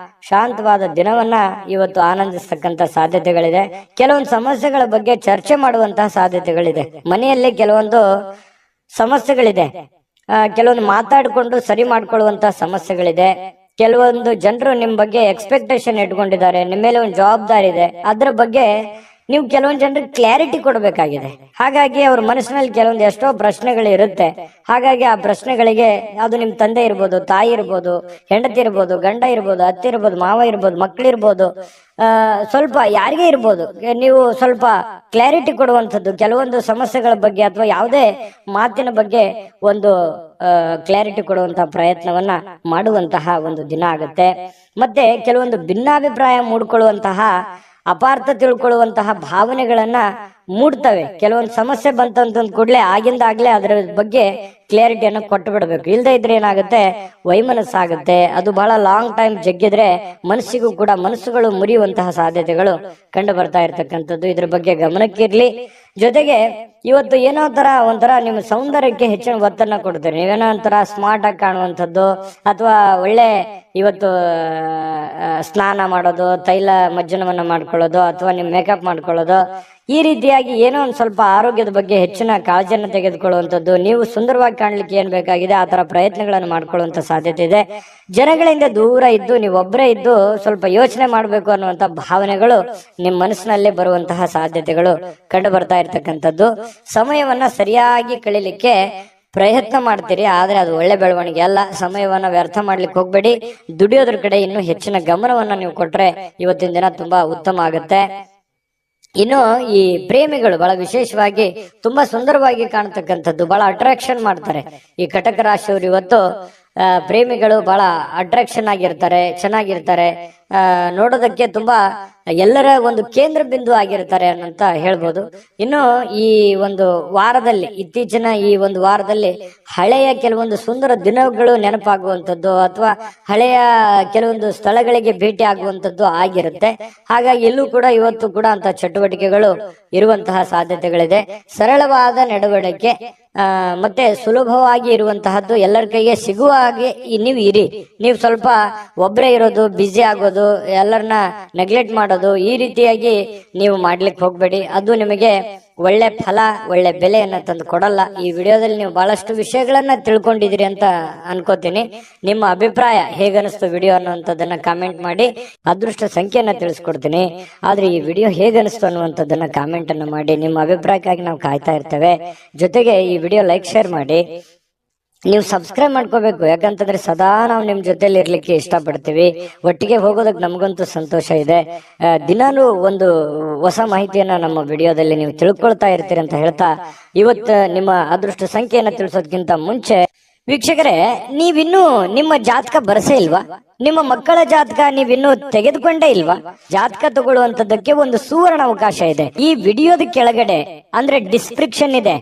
ಶಾಂತವಾದ ದಿನವನ್ನ ಇವತ್ತು ಆನಂದಿಸ್ತಕ್ಕಂತ ಸಾಧ್ಯತೆಗಳಿದೆ. ಕೆಲವೊಂದು ಸಮಸ್ಯೆಗಳ ಬಗ್ಗೆ ಚರ್ಚೆ ಮಾಡುವಂತಹ ಸಾಧ್ಯತೆಗಳಿದೆ. ಮನೆಯಲ್ಲಿ ಕೆಲವೊಂದು ಸಮಸ್ಯೆಗಳಿದೆ, ಕೆಲವೊಂದು ಮಾತಾಡಿಕೊಂಡು ಸರಿ ಮಾಡ್ಕೊಳ್ಳುವಂತಹ ಸಮಸ್ಯೆಗಳಿದೆ. ಕೆಲವೊಂದು ಜನರು ನಿಮ್ ಬಗ್ಗೆ ಎಕ್ಸ್ಪೆಕ್ಟೇಷನ್ ಇಟ್ಕೊಂಡಿದ್ದಾರೆ, ನಿಮ್ಮ ಮೇಲೆ ಒಂದು ಜವಾಬ್ದಾರಿ ಇದೆ. ಅದ್ರ ಬಗ್ಗೆ ನೀವು ಕೆಲವೊಂದು ಜನರಿಗೆ ಕ್ಲಾರಿಟಿ ಕೊಡಬೇಕಾಗಿದೆ. ಹಾಗಾಗಿ ಅವ್ರ ಮನಸ್ಸಿನಲ್ಲಿ ಕೆಲವೊಂದು ಎಷ್ಟೋ ಪ್ರಶ್ನೆಗಳು ಇರುತ್ತೆ. ಹಾಗಾಗಿ ಆ ಪ್ರಶ್ನೆಗಳಿಗೆ, ಅದು ನಿಮ್ ತಂದೆ ಇರ್ಬೋದು, ತಾಯಿ ಇರ್ಬೋದು, ಹೆಂಡತಿ ಇರ್ಬೋದು, ಗಂಡ ಇರ್ಬೋದು, ಅತ್ತೆ ಇರ್ಬೋದು, ಮಾವ ಇರ್ಬೋದು, ಮಕ್ಕಳಿರ್ಬೋದು, ಸ್ವಲ್ಪ ಯಾರಿಗೇ ಇರ್ಬೋದು, ನೀವು ಸ್ವಲ್ಪ ಕ್ಲಾರಿಟಿ ಕೊಡುವಂಥದ್ದು ಕೆಲವೊಂದು ಸಮಸ್ಯೆಗಳ ಬಗ್ಗೆ ಅಥವಾ ಯಾವುದೇ ಮಾತಿನ ಬಗ್ಗೆ ಒಂದು ಕ್ಲಾರಿಟಿ ಕೊಡುವಂತಹ ಪ್ರಯತ್ನವನ್ನ ಮಾಡುವಂತಹ ಒಂದು ದಿನ ಆಗುತ್ತೆ. ಮತ್ತೆ ಕೆಲವೊಂದು ಭಿನ್ನಾಭಿಪ್ರಾಯ ಮೂಡ್ಕೊಳ್ಳುವಂತಹ, ಅಪಾರ್ಥ ತಿಳ್ಕೊಳ್ಳುವಂತಹ ಭಾವನೆಗಳನ್ನ ಮೂಡ್ತವೆ. ಕೆಲವೊಂದು ಸಮಸ್ಯೆ ಬಂತಂತ ಕೂಡಲೇ ಆಗಿಂದಾಗ್ಲೇ ಅದರ ಬಗ್ಗೆ ಕ್ಲಾರಿಟಿಯನ್ನು ಕೊಟ್ಟು ಬಿಡಬೇಕು. ಇಲ್ಲದೆ ಇದ್ರೆ ಏನಾಗುತ್ತೆ, ವೈಮನಸ್ಸಾಗುತ್ತೆ. ಅದು ಬಹಳ ಲಾಂಗ್ ಟೈಮ್ ಜಗ್ಗಿದ್ರೆ ಮನಸ್ಸಿಗೂ ಕೂಡ ಮನಸ್ಸುಗಳು ಮುರಿಯುವಂತಹ ಸಾಧ್ಯತೆಗಳು ಕಂಡು ಬರ್ತಾ ಇರ್ತಕ್ಕಂಥದ್ದು. ಇದ್ರ ಬಗ್ಗೆ ಗಮನಕ್ಕಿರ್ಲಿ. ಜೊತೆಗೆ ಇವತ್ತು ಏನೋ ಒಂಥರ ನಿಮ್ಮ ಸೌಂದರ್ಯಕ್ಕೆ ಹೆಚ್ಚಿನ ಒತ್ತನ್ನ ಕೊಡ್ತೀರಿ. ನೀವೇನೋ ಒಂಥರ ಸ್ಮಾರ್ಟ್ ಆಗಿ ಕಾಣುವಂಥದ್ದು, ಅಥವಾ ಒಳ್ಳೆ ಇವತ್ತು ಸ್ನಾನ ಮಾಡೋದು, ತೈಲ ಮಜ್ಜನವನ್ನ ಮಾಡ್ಕೊಳ್ಳೋದು, ಅಥವಾ ನಿಮ್ ಮೇಕಪ್ ಮಾಡ್ಕೊಳ್ಳೋದು, ಈ ರೀತಿಯಾಗಿ ಏನೋ ಒಂದ್ ಸ್ವಲ್ಪ ಆರೋಗ್ಯದ ಬಗ್ಗೆ ಹೆಚ್ಚಿನ ಕಾಳಜಿಯನ್ನು ತೆಗೆದುಕೊಳ್ಳುವಂಥದ್ದು, ನೀವು ಸುಂದರವಾಗಿ ಕಾಣ್ಲಿಕ್ಕೆ ಏನ್ ಬೇಕಾಗಿದೆ ಆ ತರ ಪ್ರಯತ್ನಗಳನ್ನು ಮಾಡ್ಕೊಳ್ಳುವಂತ ಸಾಧ್ಯತೆ ಇದೆ. ಜನಗಳಿಂದ ದೂರ ಇದ್ದು ನೀವೊಬ್ಬರೇ ಇದ್ದು ಸ್ವಲ್ಪ ಯೋಚನೆ ಮಾಡ್ಬೇಕು ಅನ್ನುವಂತ ಭಾವನೆಗಳು ನಿಮ್ ಮನಸ್ಸಿನಲ್ಲಿ ಬರುವಂತಹ ಸಾಧ್ಯತೆಗಳು ಕಂಡು ಬರ್ತಾ ಇರ್ತಕ್ಕಂಥದ್ದು. ಸಮಯವನ್ನ ಸರಿಯಾಗಿ ಕಳೀಲಿಕ್ಕೆ ಪ್ರಯತ್ನ ಮಾಡ್ತೀರಿ, ಆದ್ರೆ ಅದು ಒಳ್ಳೆ ಬೆಳವಣಿಗೆ ಅಲ್ಲ. ಸಮಯವನ್ನ ವ್ಯರ್ಥ ಮಾಡ್ಲಿಕ್ಕೆ ಹೋಗ್ಬೇಡಿ. ದುಡಿಯೋದ್ರ ಕಡೆ ಇನ್ನೂ ಹೆಚ್ಚಿನ ಗಮನವನ್ನ ನೀವು ಕೊಟ್ರೆ ಇವತ್ತಿನ ದಿನ ತುಂಬಾ ಉತ್ತಮ ಆಗುತ್ತೆ. ಇನ್ನು ಈ ಪ್ರೇಮಿಗಳು ಬಹಳ ವಿಶೇಷವಾಗಿ ತುಂಬಾ ಸುಂದರವಾಗಿ ಕಾಣ್ತಕ್ಕಂಥದ್ದು, ಬಹಳ ಅಟ್ರಾಕ್ಷನ್ ಮಾಡ್ತಾರೆ ಈ ಕಟಕ ರಾಶಿಯವರು. ಇವತ್ತು ಪ್ರೇಮಿಗಳು ಬಹಳ ಅಟ್ರಾಕ್ಷನ್ ಆಗಿರ್ತಾರೆ, ಚೆನ್ನಾಗಿರ್ತಾರೆ, ನೋಡೋದಕ್ಕೆ ತುಂಬಾ ಎಲ್ಲರ ಒಂದು ಕೇಂದ್ರ ಬಿಂದು ಆಗಿರ್ತಾರೆ ಅಂತ ಹೇಳ್ಬೋದು. ಇನ್ನು ಈ ಒಂದು ವಾರದಲ್ಲಿ, ಇತ್ತೀಚಿನ ಈ ಒಂದು ವಾರದಲ್ಲಿ ಹಳೆಯ ಕೆಲವೊಂದು ಸುಂದರ ದಿನಗಳು ನೆನಪಾಗುವಂಥದ್ದು, ಅಥವಾ ಹಳೆಯ ಕೆಲವೊಂದು ಸ್ಥಳಗಳಿಗೆ ಭೇಟಿ ಆಗುವಂಥದ್ದು ಆಗಿರುತ್ತೆ. ಹಾಗಾಗಿ ಎಲ್ಲೂ ಕೂಡ ಇವತ್ತು ಕೂಡ ಅಂತ ಚಟುವಟಿಕೆಗಳು ಇರುವಂತಹ ಸಾಧ್ಯತೆಗಳಿದೆ. ಸರಳವಾದ ನಡವಳಿಕೆ ಮತ್ತೆ ಸುಲಭವಾಗಿ ಇರುವಂತಹದ್ದು, ಎಲ್ಲರ ಕೈಗೆ ಸಿಗುವ ಹಾಗೆ ನೀವು ಇರಿ. ನೀವು ಸ್ವಲ್ಪ ಒಬ್ಬರೇ ಇರೋದು, ಬ್ಯುಸಿ ಆಗೋದು, ಎಲ್ಲರನ್ನ ನೆಗ್ಲೆಕ್ಟ್ ಮಾಡೋದು, ಈ ರೀತಿಯಾಗಿ ನೀವು ಮಾಡ್ಲಿಕ್ಕೆ ಹೋಗ್ಬೇಡಿ. ಅದು ನಿಮಗೆ ಒಳ್ಳೆ ಫಲ, ಒಳ್ಳೆ ಬೆಲೆಯನ್ನ ತಂದು ಕೊಡಲ್ಲ. ಈ ವಿಡಿಯೋದಲ್ಲಿ ನೀವು ಬಹಳಷ್ಟು ವಿಷಯಗಳನ್ನ ತಿಳ್ಕೊಂಡಿದ್ದೀರಿ ಅಂತ ಅನ್ಕೋತೀನಿ. ನಿಮ್ಮ ಅಭಿಪ್ರಾಯ ಹೇಗನಿಸ್ತು ವಿಡಿಯೋ ಅನ್ನುವಂಥದ್ದನ್ನ ಕಾಮೆಂಟ್ ಮಾಡಿ. ಅದೃಷ್ಟ ಸಂಖ್ಯೆಯನ್ನ ತಿಳಿಸ್ಕೊಡ್ತೀನಿ, ಆದ್ರೆ ಈ ವಿಡಿಯೋ ಹೇಗನಿಸ್ತು ಅನ್ನುವಂಥದ್ದನ್ನ ಕಾಮೆಂಟ್ ಅನ್ನ ಮಾಡಿ. ನಿಮ್ಮ ಅಭಿಪ್ರಾಯಕ್ಕಾಗಿ ನಾವು ಕಾಯ್ತಾ ಇರ್ತೇವೆ. ಜೊತೆಗೆ ಈ ವಿಡಿಯೋ ಲೈಕ್, ಶೇರ್ ಮಾಡಿ. ನೀವು ಸಬ್ಸ್ಕ್ರೈಬ್ ಮಾಡ್ಕೋಬೇಕು, ಯಾಕಂತಂದ್ರೆ ಸದಾ ನಾವು ನಿಮ್ ಜೊತೆಲಿ ಇರ್ಲಿಕ್ಕೆ ಇಷ್ಟಪಡ್ತೀವಿ. ಒಟ್ಟಿಗೆ ಹೋಗೋದಕ್ಕೆ ನಮಗಂತೂ ಸಂತೋಷ ಇದೆ. ದಿನಾಲೂ ಒಂದು ಹೊಸ ಮಾಹಿತಿಯನ್ನ ನಮ್ಮ ವಿಡಿಯೋದಲ್ಲಿ ನೀವು ತಿಳ್ಕೊಳ್ತಾ ಇರ್ತೀರಿ ಅಂತ ಹೇಳ್ತಾ, ಇವತ್ತು ನಿಮ್ಮ ಅದೃಷ್ಟ ಸಂಖ್ಯೆಯನ್ನ ತಿಳಿಸೋದಕ್ಕಿಂತ ಮುಂಚೆ ವೀಕ್ಷಕರೇ, ನೀವಿನ್ನೂ ನಿಮ್ಮ ಜಾತಕ ಬರಸೇ ಇಲ್ವಾ? ನಿಮ್ಮ ಮಕ್ಕಳ ಜಾತಕ ನೀವಿನ್ನೂ ತೆಗೆದುಕೊಂಡೇ ಇಲ್ವಾ? ಜಾತಕ ತಗೊಳ್ಳುವಂತದ್ದಕ್ಕೆ ಒಂದು ಸುವರ್ಣ ಅವಕಾಶ ಇದೆ. ಈ ವಿಡಿಯೋದ ಕೆಳಗಡೆ ಅಂದ್ರೆ ಡಿಸ್ಕ್ರಿಪ್ಷನ್ ಇದೆ,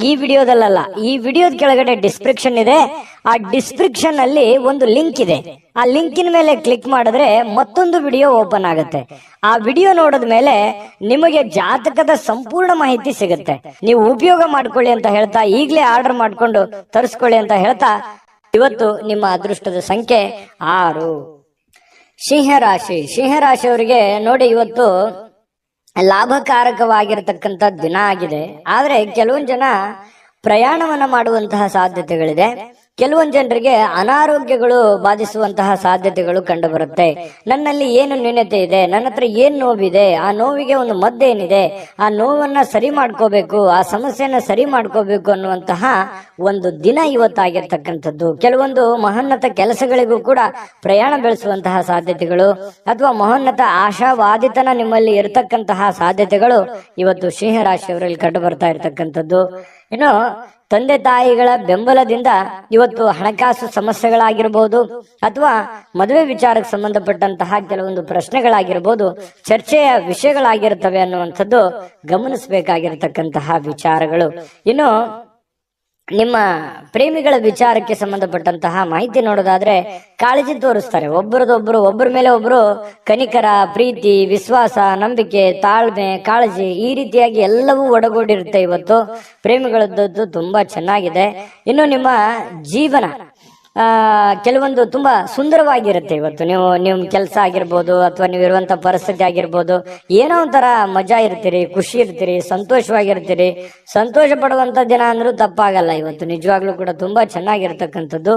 ಈ ವಿಡಿಯೋದಲ್ಲ, ಈ ವಿಡಿಯೋದ ಕೆಳಗಡೆ ಡಿಸ್ಕ್ರಿಪ್ಷನ್ ಇದೆ. ಆ ಡಿಸ್ಕ್ರಿಪ್ಷನ್ ಅಲ್ಲಿ ಒಂದು ಲಿಂಕ್ ಇದೆ. ಆ ಲಿಂಕಿನ ಮೇಲೆ ಕ್ಲಿಕ್ ಮಾಡಿದ್ರೆ ಮತ್ತೊಂದು ವಿಡಿಯೋ ಓಪನ್ ಆಗುತ್ತೆ. ಆ ವಿಡಿಯೋ ನೋಡಿದ ಮೇಲೆ ನಿಮಗೆ ಜಾತಕದ ಸಂಪೂರ್ಣ ಮಾಹಿತಿ ಸಿಗುತ್ತೆ. ನೀವು ಉಪಯೋಗ ಮಾಡ್ಕೊಳ್ಳಿ ಅಂತ ಹೇಳ್ತಾ, ಈಗಲೇ ಆರ್ಡರ್ ಮಾಡ್ಕೊಂಡು ತರಿಸ್ಕೊಳ್ಳಿ ಅಂತ ಹೇಳ್ತಾ, ಇವತ್ತು ನಿಮ್ಮ ಅದೃಷ್ಟದ ಸಂಖ್ಯೆ 6. ಸಿಂಹರಾಶಿ. ಸಿಂಹರಾಶಿಯವರಿಗೆ ನೋಡಿ, ಇವತ್ತು ಲಾಭಕಾರಕವಾಗಿರತಕ್ಕಂಥ ದಿನ ಆಗಿದೆ. ಆದ್ರೆ ಕೆಲವೊಂದು ಜನ ಪ್ರಯಾಣವನ್ನ ಮಾಡುವಂತಹ ಸಾಧ್ಯತೆಗಳಿದೆ. ಕೆಲವೊಂದು ಜನರಿಗೆ ಅನಾರೋಗ್ಯಗಳು ಬಾಧಿಸುವಂತಹ ಸಾಧ್ಯತೆಗಳು ಕಂಡು ಬರುತ್ತೆ. ನನ್ನಲ್ಲಿ ಏನು ನ್ಯೂನತೆ ಇದೆ, ನನ್ನ ಹತ್ರ ಏನ್ ನೋವಿದೆ, ಆ ನೋವಿಗೆ ಒಂದು ಮದ್ದೇನಿದೆ, ಆ ನೋವನ್ನ ಸರಿ ಮಾಡ್ಕೋಬೇಕು, ಆ ಸಮಸ್ಯೆಯನ್ನ ಸರಿ ಮಾಡ್ಕೋಬೇಕು ಅನ್ನುವಂತಹ ಒಂದು ದಿನ ಇವತ್ತಾಗಿರ್ತಕ್ಕಂಥದ್ದು. ಕೆಲವೊಂದು ಮಹೋನ್ನತ ಕೆಲಸಗಳಿಗೂ ಕೂಡ ಪ್ರಯಾಣ ಬೆಳೆಸುವಂತಹ ಸಾಧ್ಯತೆಗಳು, ಅಥವಾ ಮಹೋನ್ನತ ಆಶಾವಾದಿತನ ನಿಮ್ಮಲ್ಲಿ ಇರತಕ್ಕಂತಹ ಸಾಧ್ಯತೆಗಳು ಇವತ್ತು ಸಿಂಹರಾಶಿಯವರಲ್ಲಿ ಕಂಡು ಬರ್ತಾ ಇರತಕ್ಕಂಥದ್ದು. ಇನ್ನು ತಂದೆ ತಾಯಿಗಳ ಬೆಂಬಲದಿಂದ ಇವತ್ತು ಹಣಕಾಸು ಸಮಸ್ಯೆಗಳಾಗಿರ್ಬೋದು, ಅಥವಾ ಮದುವೆ ವಿಚಾರಕ್ಕೆ ಸಂಬಂಧಪಟ್ಟಂತಹ ಕೆಲವೊಂದು ಪ್ರಶ್ನೆಗಳಾಗಿರ್ಬೋದು, ಚರ್ಚೆಯ ವಿಷಯಗಳಾಗಿರ್ತವೆ ಅನ್ನುವಂಥದ್ದು ಗಮನಿಸಬೇಕಾಗಿರತಕ್ಕಂತಹ ವಿಚಾರಗಳು. ಇನ್ನು ನಿಮ್ಮ ಪ್ರೇಮಿಗಳ ವಿಚಾರಕ್ಕೆ ಸಂಬಂಧಪಟ್ಟಂತಹ ಮಾಹಿತಿ ನೋಡೋದಾದ್ರೆ, ಕಾಳಜಿ ತೋರಿಸ್ತಾರೆ. ಒಬ್ಬರ ಮೇಲೆ ಒಬ್ರು ಕನಿಕರ, ಪ್ರೀತಿ, ವಿಶ್ವಾಸ, ನಂಬಿಕೆ, ತಾಳ್ಮೆ, ಕಾಳಜಿ, ಈ ರೀತಿಯಾಗಿ ಎಲ್ಲವೂ ಒಡಗೂಡಿರುತ್ತೆ. ಇವತ್ತು ಪ್ರೇಮಿಗಳದ್ದು ತುಂಬಾ ಚೆನ್ನಾಗಿದೆ. ಇನ್ನು ನಿಮ್ಮ ಜೀವನ ಕೆಲವೊಂದು ತುಂಬಾ ಸುಂದರವಾಗಿರುತ್ತೆ. ಇವತ್ತು ನೀವು ಕೆಲಸ ಆಗಿರ್ಬೋದು, ಅಥವಾ ನೀವು ಇರುವಂತ ಪರಿಸ್ಥಿತಿ ಆಗಿರ್ಬೋದು, ಏನೋ ಒಂಥರ ಮಜಾ ಇರ್ತೀರಿ, ಖುಷಿ ಇರ್ತೀರಿ, ಸಂತೋಷವಾಗಿರ್ತೀರಿ. ಸಂತೋಷ ಪಡುವಂತ ದಿನ ಅಂದ್ರೂ ತಪ್ಪಾಗಲ್ಲ. ಇವತ್ತು ನಿಜವಾಗ್ಲೂ ಕೂಡ ತುಂಬಾ ಚೆನ್ನಾಗಿರ್ತಕ್ಕಂಥದ್ದು.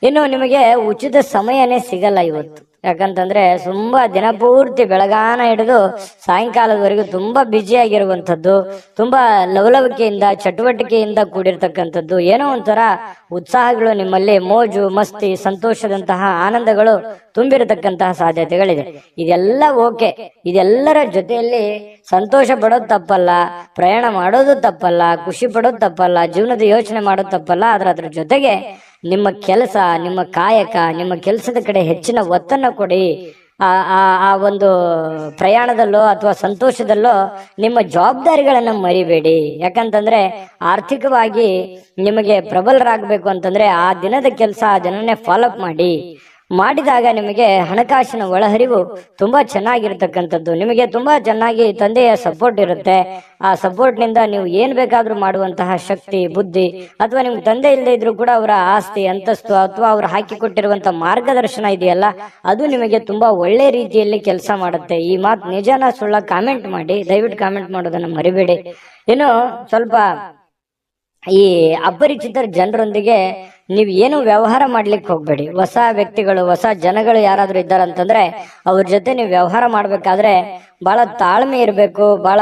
ಇನ್ನು ನಿಮಗೆ ಉಚಿತ ಸಮಯನೇ ಸಿಗಲ್ಲ ಇವತ್ತು. ಯಾಕಂತಂದ್ರೆ ತುಂಬಾ ದಿನ ಪೂರ್ತಿ ಬೆಳಗಾನ ಹಿಡಿದು ಸಾಯಂಕಾಲದವರೆಗೂ ತುಂಬಾ ಬ್ಯುಸಿ ಆಗಿರುವಂತದ್ದು, ತುಂಬಾ ಲವಲವಿಕೆಯಿಂದ, ಚಟುವಟಿಕೆಯಿಂದ ಕೂಡಿರ್ತಕ್ಕಂಥದ್ದು. ಏನೋ ಒಂಥರ ಉತ್ಸಾಹಗಳು ನಿಮ್ಮಲ್ಲಿ, ಮೋಜು ಮಸ್ತಿ, ಸಂತೋಷದಂತಹ ಆನಂದಗಳು ತುಂಬಿರತಕ್ಕಂತಹ ಸಾಧ್ಯತೆಗಳಿದೆ. ಇದೆಲ್ಲ ಓಕೆ, ಇದೆಲ್ಲರ ಜೊತೆಯಲ್ಲಿ ಸಂತೋಷ ಪಡೋದು ತಪ್ಪಲ್ಲ, ಪ್ರಯಾಣ ಮಾಡೋದು ತಪ್ಪಲ್ಲ, ಖುಷಿ ಪಡೋದು ತಪ್ಪಲ್ಲ, ಜೀವನದ ಯೋಚನೆ ಮಾಡೋದು ತಪ್ಪಲ್ಲ. ಅದ್ರ ಜೊತೆಗೆ ನಿಮ್ಮ ಕೆಲಸ, ನಿಮ್ಮ ಕಾಯಕ, ನಿಮ್ಮ ಕೆಲಸದ ಕಡೆ ಹೆಚ್ಚಿನ ಒತ್ತನ್ನು ಕೊಡಿ. ಆ ಒಂದು ಪ್ರಯಾಣದಲ್ಲೋ ಅಥವಾ ಸಂತೋಷದಲ್ಲೋ ನಿಮ್ಮ ಜವಾಬ್ದಾರಿಗಳನ್ನ ಮರಿಬೇಡಿ. ಯಾಕಂತಂದ್ರೆ ಆರ್ಥಿಕವಾಗಿ ನಿಮಗೆ ಪ್ರಬಲರಾಗಬೇಕು ಅಂತಂದ್ರೆ ಆ ದಿನದ ಕೆಲಸ ಆ ದಿನನೇ ಫಾಲೋ ಅಪ್ ಮಾಡಿ. ಮಾಡಿದಾಗ ನಿಮಗೆ ಹಣಕಾಸಿನ ಒಳಹರಿವು ತುಂಬಾ ಚೆನ್ನಾಗಿರ್ತಕ್ಕಂಥದ್ದು, ನಿಮಗೆ ತುಂಬಾ ಚೆನ್ನಾಗಿ ತಂದೆಯ ಸಪೋರ್ಟ್ ಇರುತ್ತೆ. ಆ ಸಪೋರ್ಟ್ ನಿಂದ ನೀವು ಏನ್ ಬೇಕಾದ್ರೂ ಮಾಡುವಂತಹ ಶಕ್ತಿ, ಬುದ್ಧಿ, ಅಥವಾ ನಿಮ್ಗೆ ತಂದೆ ಇಲ್ಲದೆ ಇದ್ರೂ ಕೂಡ ಅವರ ಆಸ್ತಿ, ಅಂತಸ್ತು ಅಥವಾ ಅವ್ರು ಹಾಕಿಕೊಟ್ಟಿರುವಂತಹ ಮಾರ್ಗದರ್ಶನ ಇದೆಯಲ್ಲ, ಅದು ನಿಮಗೆ ತುಂಬಾ ಒಳ್ಳೆ ರೀತಿಯಲ್ಲಿ ಕೆಲಸ ಮಾಡುತ್ತೆ. ಈ ಮಾತು ನಿಜನ ಸುಳ್ಳ ಕಾಮೆಂಟ್ ಮಾಡಿ, ದಯವಿಟ್ಟು ಕಾಮೆಂಟ್ ಮಾಡೋದನ್ನ ಮರಿಬೇಡಿ. ಇನ್ನು ಸ್ವಲ್ಪ ಈ ಅಪರಿಚಿತ ಜನರೊಂದಿಗೆ ನೀವು ಏನು ವ್ಯವಹಾರ ಮಾಡ್ಲಿಕ್ಕೆ ಹೋಗ್ಬೇಡಿ. ಹೊಸ ವ್ಯಕ್ತಿಗಳು, ಹೊಸ ಜನಗಳು ಯಾರಾದ್ರೂ ಇದ್ದಾರಂತಂದ್ರೆ ಅವ್ರ ಜೊತೆ ನೀವು ವ್ಯವಹಾರ ಮಾಡ್ಬೇಕಾದ್ರೆ ಬಹಳ ತಾಳ್ಮೆ ಇರಬೇಕು, ಬಹಳ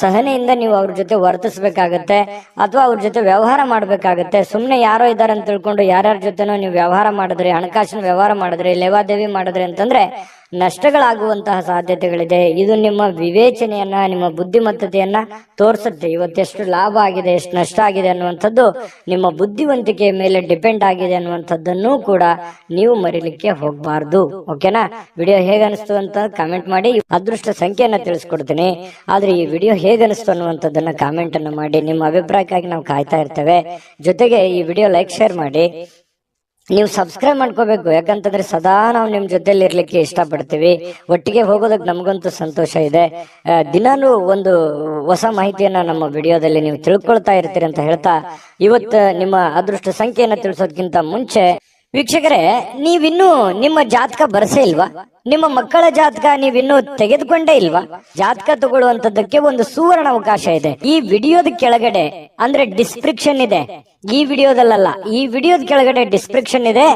ಸಹನೆಯಿಂದ ನೀವು ಅವ್ರ ಜೊತೆ ವರ್ತಿಸ್ಬೇಕಾಗತ್ತೆ, ಅಥವಾ ಅವ್ರ ಜೊತೆ ವ್ಯವಹಾರ ಮಾಡ್ಬೇಕಾಗತ್ತೆ. ಸುಮ್ನೆ ಯಾರೋ ಇದ್ದಾರೆ ಅಂತ ತಿಳ್ಕೊಂಡು ಯಾರ್ಯಾರ ಜೊತೆನೋ ನೀವು ವ್ಯವಹಾರ ಮಾಡಿದ್ರಿ, ಹಣಕಾಸಿನ ವ್ಯವಹಾರ ಮಾಡಿದ್ರಿ, ಲೇವಾದೇವಿ ಮಾಡಿದ್ರಿ ಅಂತಂದ್ರೆ ನಷ್ಟಗಳಾಗುವಂತಹ ಸಾಧ್ಯತೆಗಳಿದೆ. ಇದು ನಿಮ್ಮ ವಿವೇಚನೆಯನ್ನ, ನಿಮ್ಮ ಬುದ್ಧಿಮತ್ತತೆಯನ್ನ ತೋರಿಸುತ್ತೆ. ಇವತ್ತೆಷ್ಟು ಲಾಭ ಆಗಿದೆ, ಎಷ್ಟು ನಷ್ಟ ಆಗಿದೆ ಅನ್ನುವಂಥದ್ದು ನಿಮ್ಮ ಬುದ್ಧಿವಂತಿಕೆಯ ಮೇಲೆ ಡಿಪೆಂಡ್ ಆಗಿದೆ ಅನ್ನುವಂಥದ್ದನ್ನು ಕೂಡ ನೀವು ಮರಿಲಿಕ್ಕೆ ಹೋಗ್ಬಾರ್ದು. ಓಕೆನಾ? ವಿಡಿಯೋ ಹೇಗೆ ಅನಿಸ್ತು ಅಂತ ಕಾಮೆಂಟ್ ಮಾಡಿ. ಅದೃಷ್ಟ ಸಂಖ್ಯೆಯನ್ನ ತಿಳಿಸ್ಕೊಡ್ತೀನಿ, ಆದ್ರೆ ಈ ವಿಡಿಯೋ ಹೇಗೆ ಅನಿಸ್ತು ಅನ್ನುವಂಥದ್ದನ್ನ ಕಾಮೆಂಟ್ ಅನ್ನು ಮಾಡಿ. ನಿಮ್ಮ ಅಭಿಪ್ರಾಯಕ್ಕಾಗಿ ನಾವು ಕಾಯ್ತಾ ಇರ್ತೇವೆ. ಜೊತೆಗೆ ಈ ವಿಡಿಯೋ ಲೈಕ್, ಶೇರ್ ಮಾಡಿ. ನೀವು ಸಬ್ಸ್ಕ್ರೈಬ್ ಮಾಡ್ಕೋಬೇಕು, ಯಾಕಂತಂದ್ರೆ ಸದಾ ನಾವು ನಿಮ್ ಜೊತೆಲಿ ಇರ್ಲಿಕ್ಕೆ ಇಷ್ಟಪಡ್ತೀವಿ. ಒಟ್ಟಿಗೆ ಹೋಗೋದಕ್ಕೆ ನಮಗಂತೂ ಸಂತೋಷ ಇದೆ. ದಿನಾನು ಒಂದು ಹೊಸ ಮಾಹಿತಿಯನ್ನ ನಮ್ಮ ವಿಡಿಯೋದಲ್ಲಿ ನೀವು ತಿಳ್ಕೊಳ್ತಾ ಇರ್ತೀರಿ ಅಂತ ಹೇಳ್ತಾ, ಇವತ್ತು ನಿಮ್ಮ ಅದೃಷ್ಟ ಸಂಖ್ಯೆಯನ್ನ ತಿಳಿಸೋದಕ್ಕಿಂತ ಮುಂಚೆ ವೀಕ್ಷಕರೇ, ನೀವಿನ್ನೂ ನಿಮ್ಮ ಜಾತಕ ಬರಸೇ ಇಲ್ವಾ? ನಿಮ್ಮ ಮಕ್ಕಳ ಜಾತಕ ನೀವಿನ್ನೂ ತೆಗೆದುಕೊಂಡೇ ಇಲ್ವಾ? ಜಾತಕ ತಗೊಳ್ಳುವಂತದ್ದಕ್ಕೆ ಒಂದು ಸುವರ್ಣ ಅವಕಾಶ ಇದೆ. ಈ ವಿಡಿಯೋದ ಕೆಳಗಡೆ ಅಂದ್ರೆ ಡಿಸ್ಕ್ರಿಪ್ಷನ್ ಇದೆ, ಈ ವಿಡಿಯೋದಲ್ಲ, ಈ ವಿಡಿಯೋದ ಕೆಳಗಡೆ ಡಿಸ್ಕ್ರಿಪ್ಷನ್ ಇದೆ.